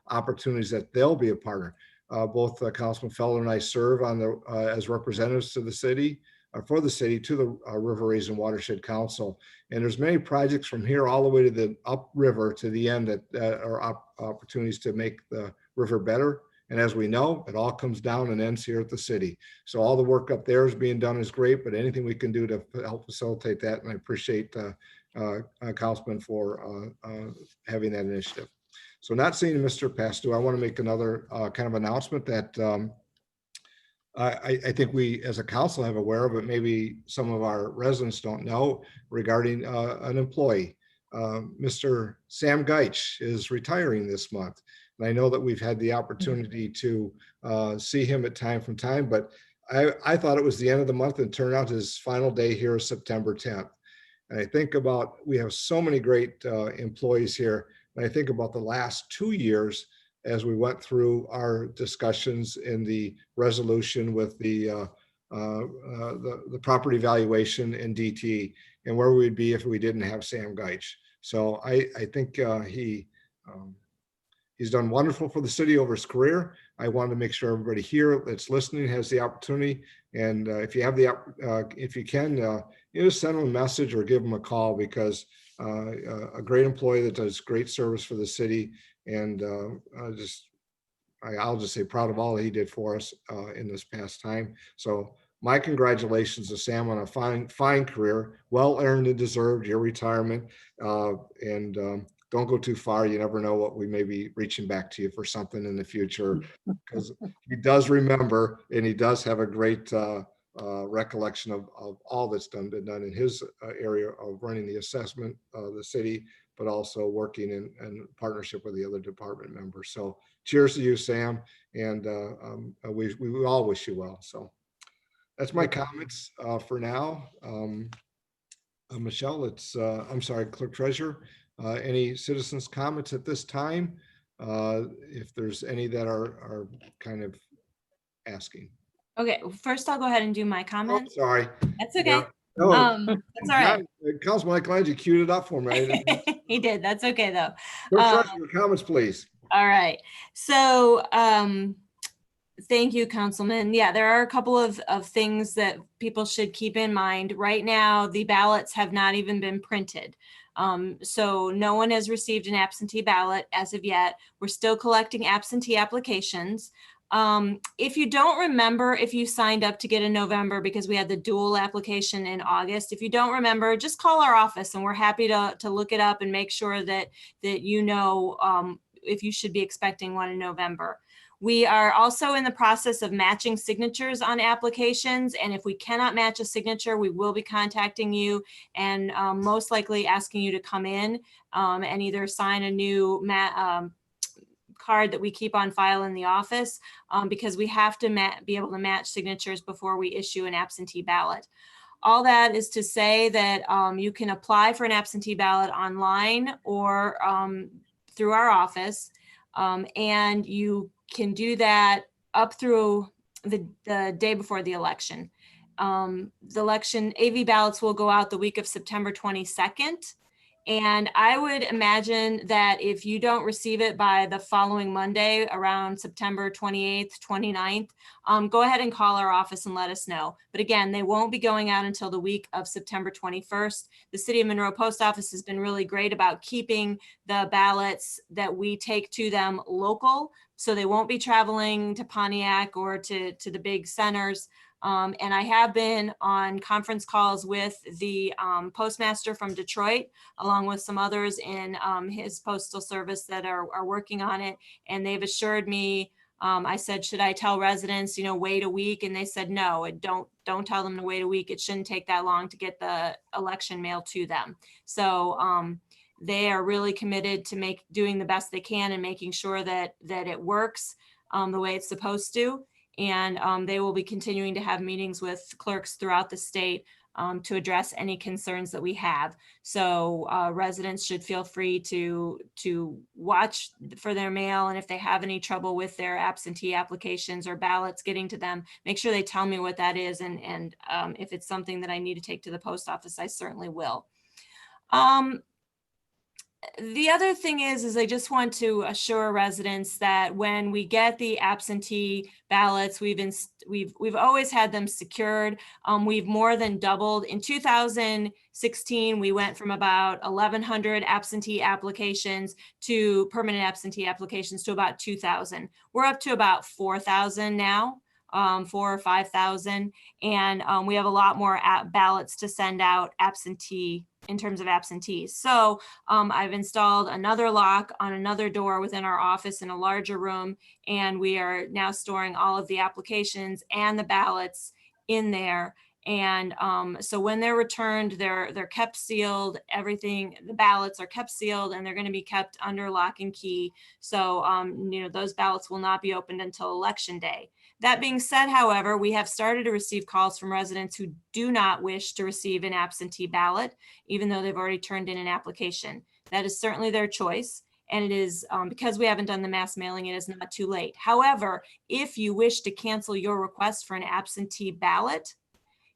opportunities that they'll be a partner. Both Councilman Feller and I serve on the as representatives to the city, for the city, to the River Raisin Watershed Council. And there's many projects from here all the way to the upriver to the end that are opportunities to make the river better. And as we know, it all comes down and ends here at the city. So all the work up there is being done is great, but anything we can do to help facilitate that. And I appreciate Councilman for having that initiative. So not seeing Mr. Pastu, I want to make another kind of announcement that I think we as a council have aware of, but maybe some of our residents don't know regarding an employee. Mr. Sam Geich is retiring this month. And I know that we've had the opportunity to see him at time from time, but I thought it was the end of the month and turned out his final day here is September 10th. And I think about, we have so many great employees here. And I think about the last 2 years as we went through our discussions in the resolution with the property valuation in DT and where we'd be if we didn't have Sam Geich. So I think he's done wonderful for the city over his career. I wanted to make sure everybody here that's listening has the opportunity. And if you have if you can, you just send him a message or give him a call, because a great employee that does great service for the city. And I'll just say proud of all he did for us in this past time. So my congratulations to Sam on a fine career, well earned and deserved, your retirement. Don't go too far. You never know what we may be reaching back to you for something in the future, because he does remember and he does have a great recollection of all that's been done in his area of running the assessment of the city, but also working in partnership with the other department members. So cheers to you, Sam. And we all wish you well. So that's my comments for now. Michelle, I'm sorry, Clerk Treasurer. Any citizens' comments at this time? If there's any that are kind of asking. Okay, first I'll go ahead and do my comments. Oh, sorry. That's okay. Yeah. That's all right. Councilman Michelangelo queued it up for me. He did. That's okay though. Clerk Treasurer, comments, please. All right. So thank you, Councilman. Yeah, there are a couple of things that people should keep in mind. Right now, the ballots have not even been printed. So no one has received an absentee ballot as of yet. We're still collecting absentee applications. If you don't remember if you signed up to get in November, because we had the dual application in August, if you don't remember, just call our office and we're happy to look it up and make sure that you know if you should be expecting one in November. We are also in the process of matching signatures on applications. And if we cannot match a signature, we will be contacting you and most likely asking you to come in and either sign a new card that we keep on file in the office because we have to be able to match signatures before we issue an absentee ballot. All that is to say that you can apply for an absentee ballot online or through our office, and you can do that up through the day before the election. The election AV ballots will go out the week of September 22nd. And I would imagine that if you don't receive it by the following Monday around September 28th, 29th, go ahead and call our office and let us know. But again, they won't be going out until the week of September 21st. The City of Monroe Post Office has been really great about keeping the ballots that we take to them local. So they won't be traveling to Pontiac or to the big centers. And I have been on conference calls with the postmaster from Detroit, along with some others in his postal service that are working on it. And they've assured me, I said, should I tell residents, wait a week? And they said, no, don't tell them to wait a week. It shouldn't take that long to get the election mail to them. So they are really committed to doing the best they can and making sure that it works the way it's supposed to. and they will be continuing to have meetings with clerks throughout the state to address any concerns that we have. So residents should feel free to watch for their mail, and if they have any trouble with their absentee applications or ballots getting to them, make sure they tell me what that is, and if it's something that I need to take to the post office, I certainly will. The other thing is I just want to assure residents that when we get the absentee ballots, we've always had them secured. We've more than doubled. In 2016, we went from about 1,100 absentee applications to permanent absentee applications to about 2,000. We're up to about 4,000 now. 4,000 or 5,000, and we have a lot more ballots to send out absentee in terms of absentees. So I've installed another lock on another door within our office in a larger room, and we are now storing all of the applications and the ballots in there. And so when they're returned, they're kept sealed. Everything, the ballots are kept sealed, and they're going to be kept under lock and key. So those ballots will not be opened until Election Day. That being said, however, we have started to receive calls from residents who do not wish to receive an absentee ballot, even though they've already turned in an application. That is certainly their choice. And it is because we haven't done the mass mailing, it is not too late. However, if you wish to cancel your request for an absentee ballot,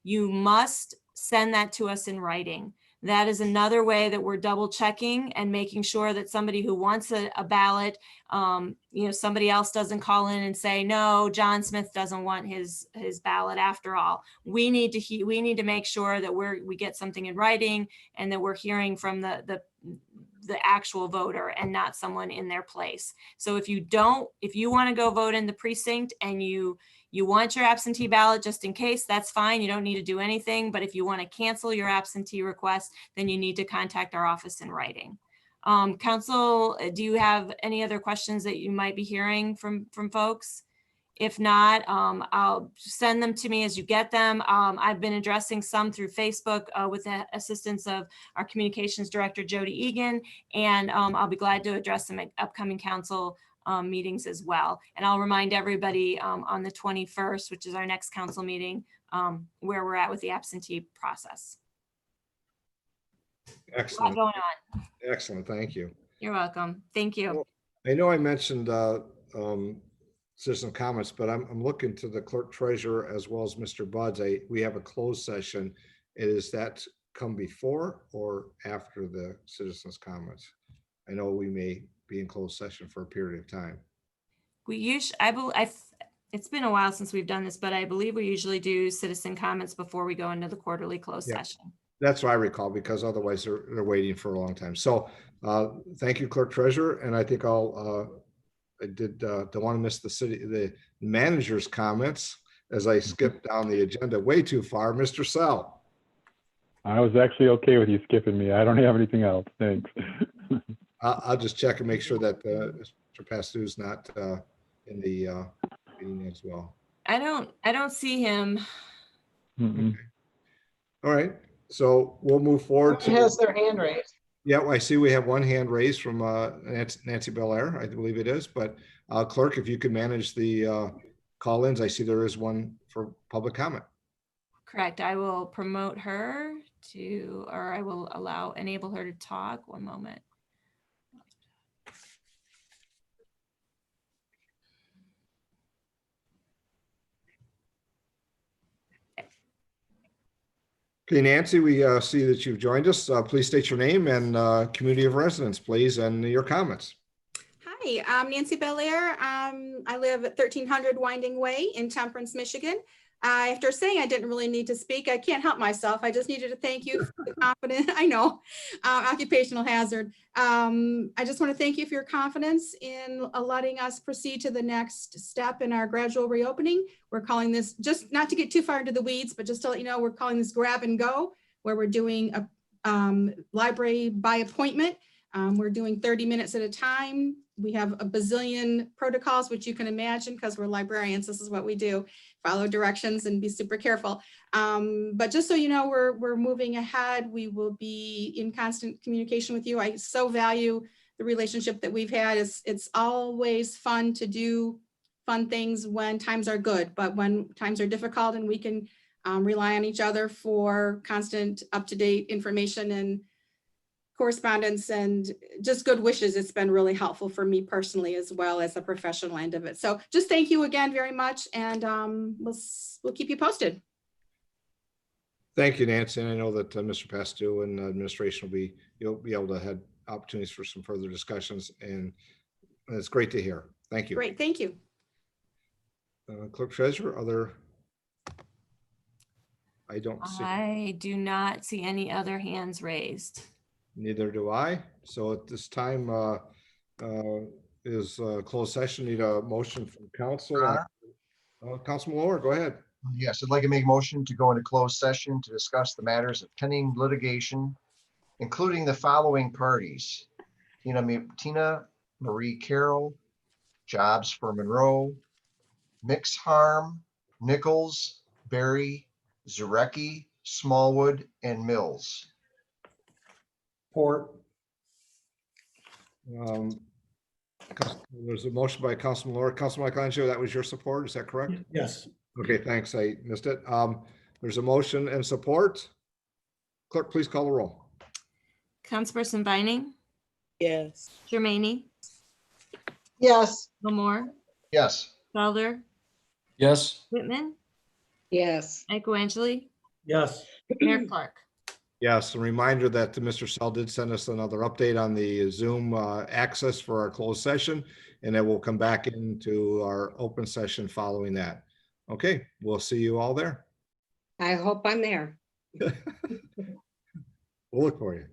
you must send that to us in writing. That is another way that we're double checking and making sure that somebody who wants a ballot, somebody else doesn't call in and say, no, John Smith doesn't want his ballot after all. We need to make sure that we get something in writing and that we're hearing from the actual voter and not someone in their place. So if you want to go vote in the precinct and you want your absentee ballot just in case, that's fine. You don't need to do anything. But if you want to cancel your absentee request, then you need to contact our office in writing. Council, do you have any other questions that you might be hearing from folks? If not, I'll send them to me as you get them. I've been addressing some through Facebook with the assistance of our communications director, Jody Egan, and I'll be glad to address them at upcoming council meetings as well. And I'll remind everybody on the 21st, which is our next council meeting, where we're at with the absentee process. Excellent. A lot going on. Excellent. Thank you. You're welcome. Thank you. Well, I know I mentioned citizen comments, but I'm looking to the clerk treasurer as well as Mr. Buds. We have a closed session. Is that come before or after the citizens comments? I know we may be in closed session for a period of time. We usually, it's been a while since we've done this, but I believe we usually do citizen comments before we go into the quarterly closed session. That's what I recall, because otherwise they're waiting for a long time. So thank you, clerk treasurer. And I think I don't want to miss the manager's comments as I skipped down the agenda way too far. Mr. Sell. I was actually okay with you skipping me. I don't have anything else. Thanks. I'll just check and make sure that Mr. Pastu's not in the meeting as well. I don't see him. Okay. All right. So we'll move forward. Who has their hand raised? Yeah, I see we have one hand raised from Nancy Belair, I believe it is. But clerk, if you could manage the call-ins, I see there is one for public comment. Correct. I will promote her or I will enable her to talk. One moment. Okay, Nancy, we see that you've joined us. Please state your name and community of residence, please, and your comments. Hi, I'm Nancy Belair. I live at 1300 Winding Way in Temperance, Michigan. After saying I didn't really need to speak, I can't help myself. I just needed to thank you for the confidence. I know, occupational hazard. I just want to thank you for your confidence in letting us proceed to the next step in our gradual reopening. We're calling this, just not to get too far into the weeds, but just to let you know, we're calling this grab and go, where we're doing a library by appointment. We're doing 30 minutes at a time. We have a bazillion protocols, which you can imagine because we're librarians. This is what we do, follow directions and be super careful. But just so you know, we're moving ahead. We will be in constant communication with you. I so value the relationship that we've had. It's always fun to do fun things when times are good, but when times are difficult and we can rely on each other for constant up-to-date information and correspondence and just good wishes. It's been really helpful for me personally, as well as the professional end of it. So just thank you again very much. And we'll keep you posted. Thank you, Nancy. And I know that Mr. Pastor and administration you'll be able to have opportunities for some further discussions, and it's great to hear. Thank you. Great, thank you. Clerk Treasurer, I don't see. I do not see any other hands raised. Neither do I. So at this time is closed session. Need a motion from council. Councilman Lower, go ahead. Yes, I'd like to make a motion to go into closed session to discuss the matters of pending litigation, including the following parties: Tina Marie Carroll, Jobs for Monroe, Mix Harm, Nichols, Berry, Zarecki, Smallwood, and Mills. Support. There's a motion by Councilman Lower. Councilman Michelangelo, that was your support, is that correct? Yes. Okay, thanks. I missed it. There's a motion and support. Clerk, please call the roll. Councilperson Vining, Yes. Jermaine, Yes. Lamore, Yes. Felder, Yes. Whitman, Yes. Angeli, Yes. Mayor Clark. Yes, a reminder that Mr. Sell did send us another update on the Zoom access for our closed session, and then we'll come back into our open session following that. Okay, we'll see you all there. I hope I'm there. We'll look for you.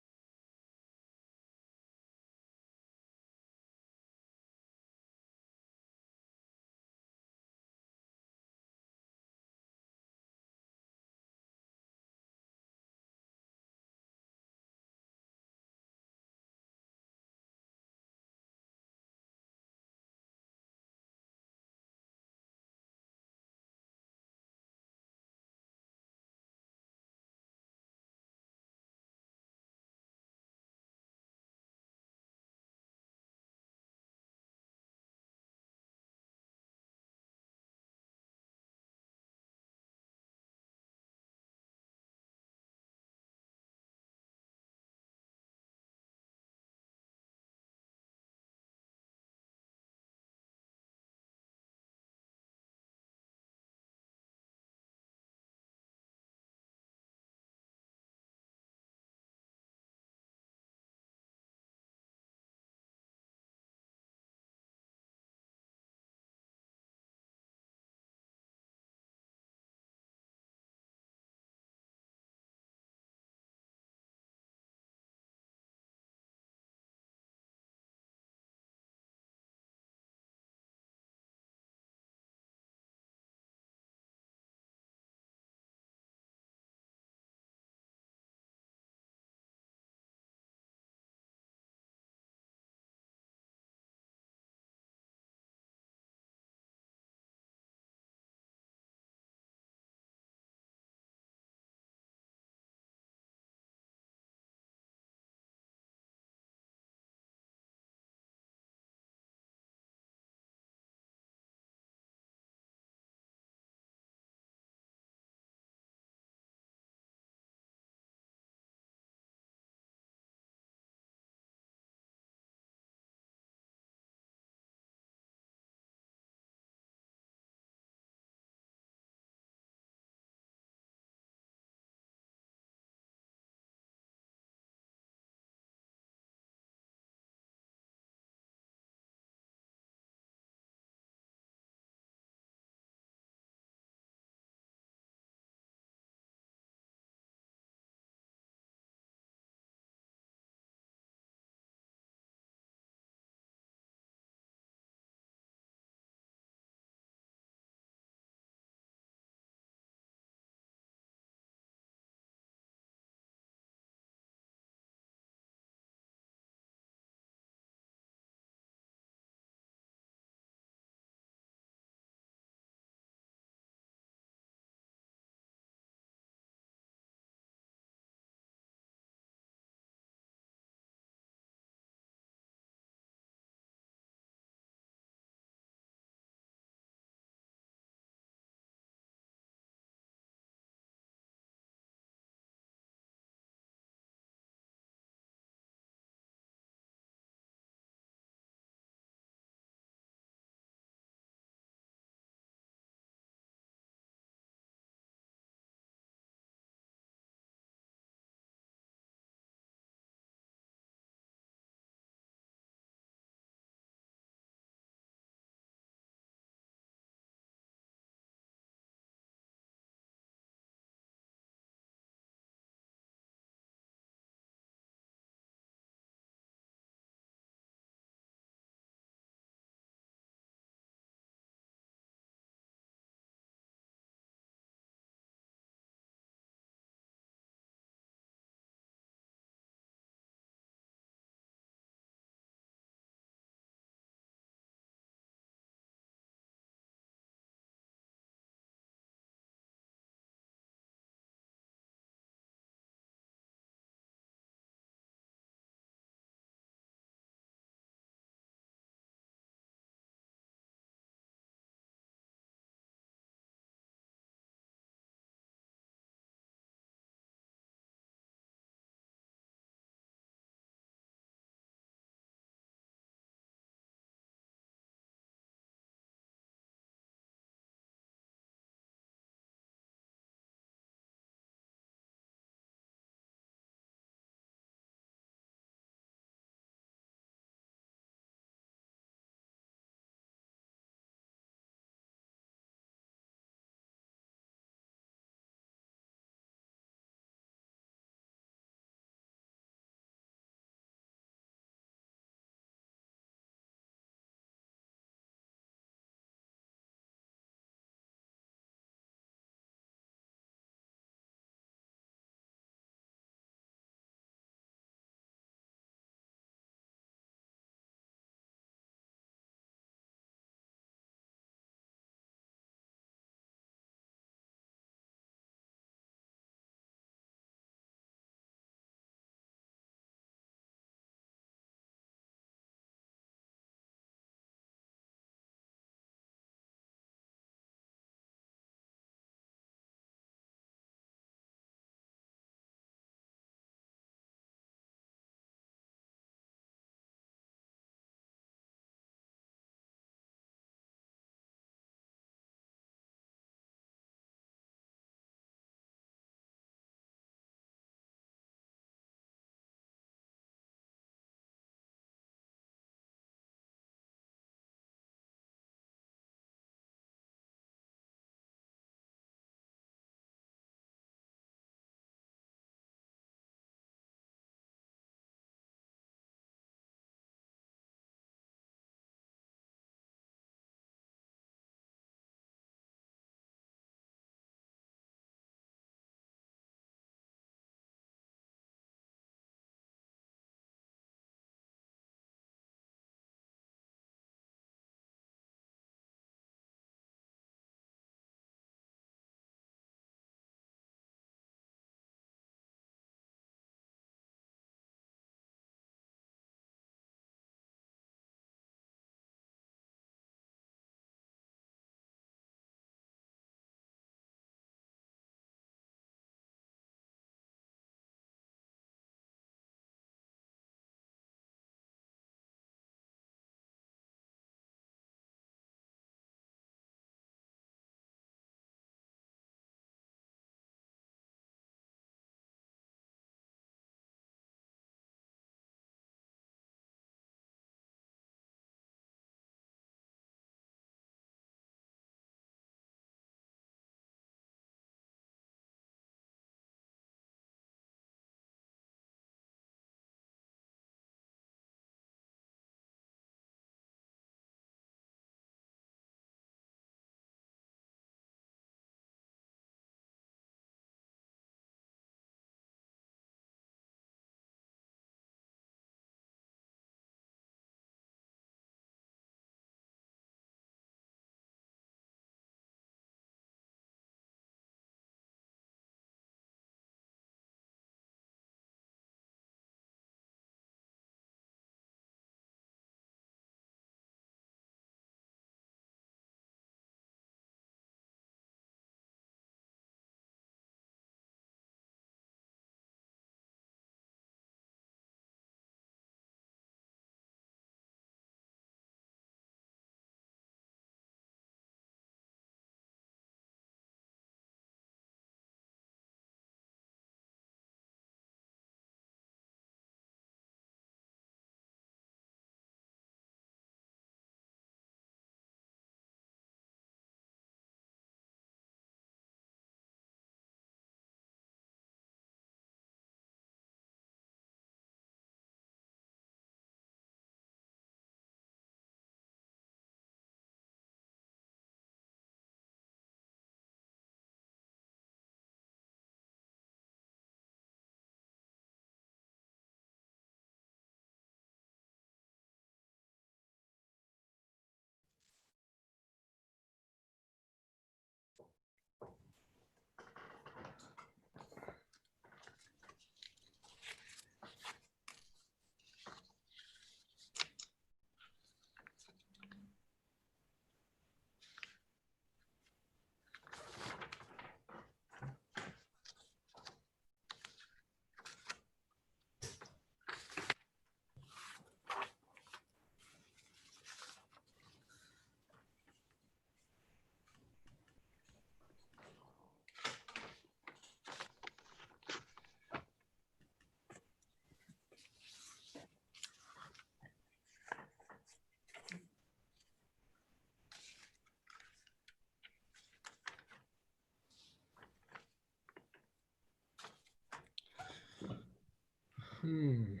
One,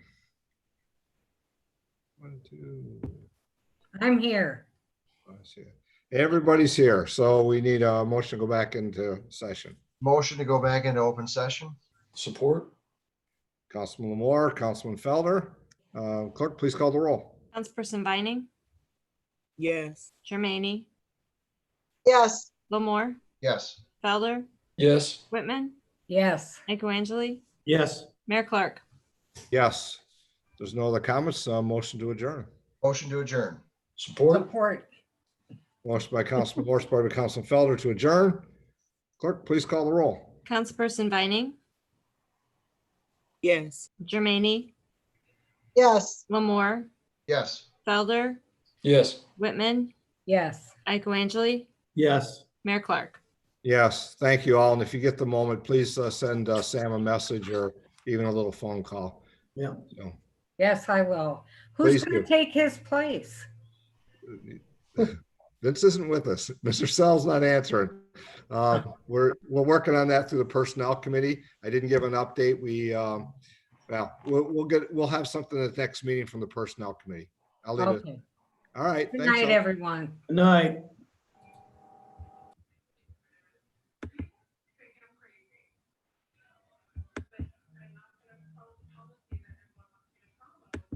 two. I'm here. Let's see. Everybody's here, so we need a motion to go back into session. Motion to go back into open session. Support. Councilman Lamore, Councilman Felder. Clerk, please call the roll. Councilperson Vining, Yes. Jermaine, Yes. Lamore, Yes. Felder, Yes. Whitman, Yes. Angeli, Yes. Mayor Clark. Yes. There's no other comments. Motion to adjourn. Motion to adjourn. Support. Support. Motion by Councilman Moore, supported by Councilman Felder to adjourn. Clerk, please call the roll. Councilperson Vining, Yes. Jermaine, Yes. Lamore, Yes. Felder, Yes. Whitman, Yes. Angeli, Yes. Mayor Clark. Yes, thank you all. And if you get the moment, please send Sam a message or even a little phone call. Yeah. So, Yes, I will. Who's Please going do. to take his place? Vince isn't with us. Mr. Sell's not answering. We're working on that through the Personnel Committee. I didn't give an update. We'll have something at the next meeting from the Personnel Committee. I'll leave it. Okay. All right. Good thanks night, all. everyone. Good night.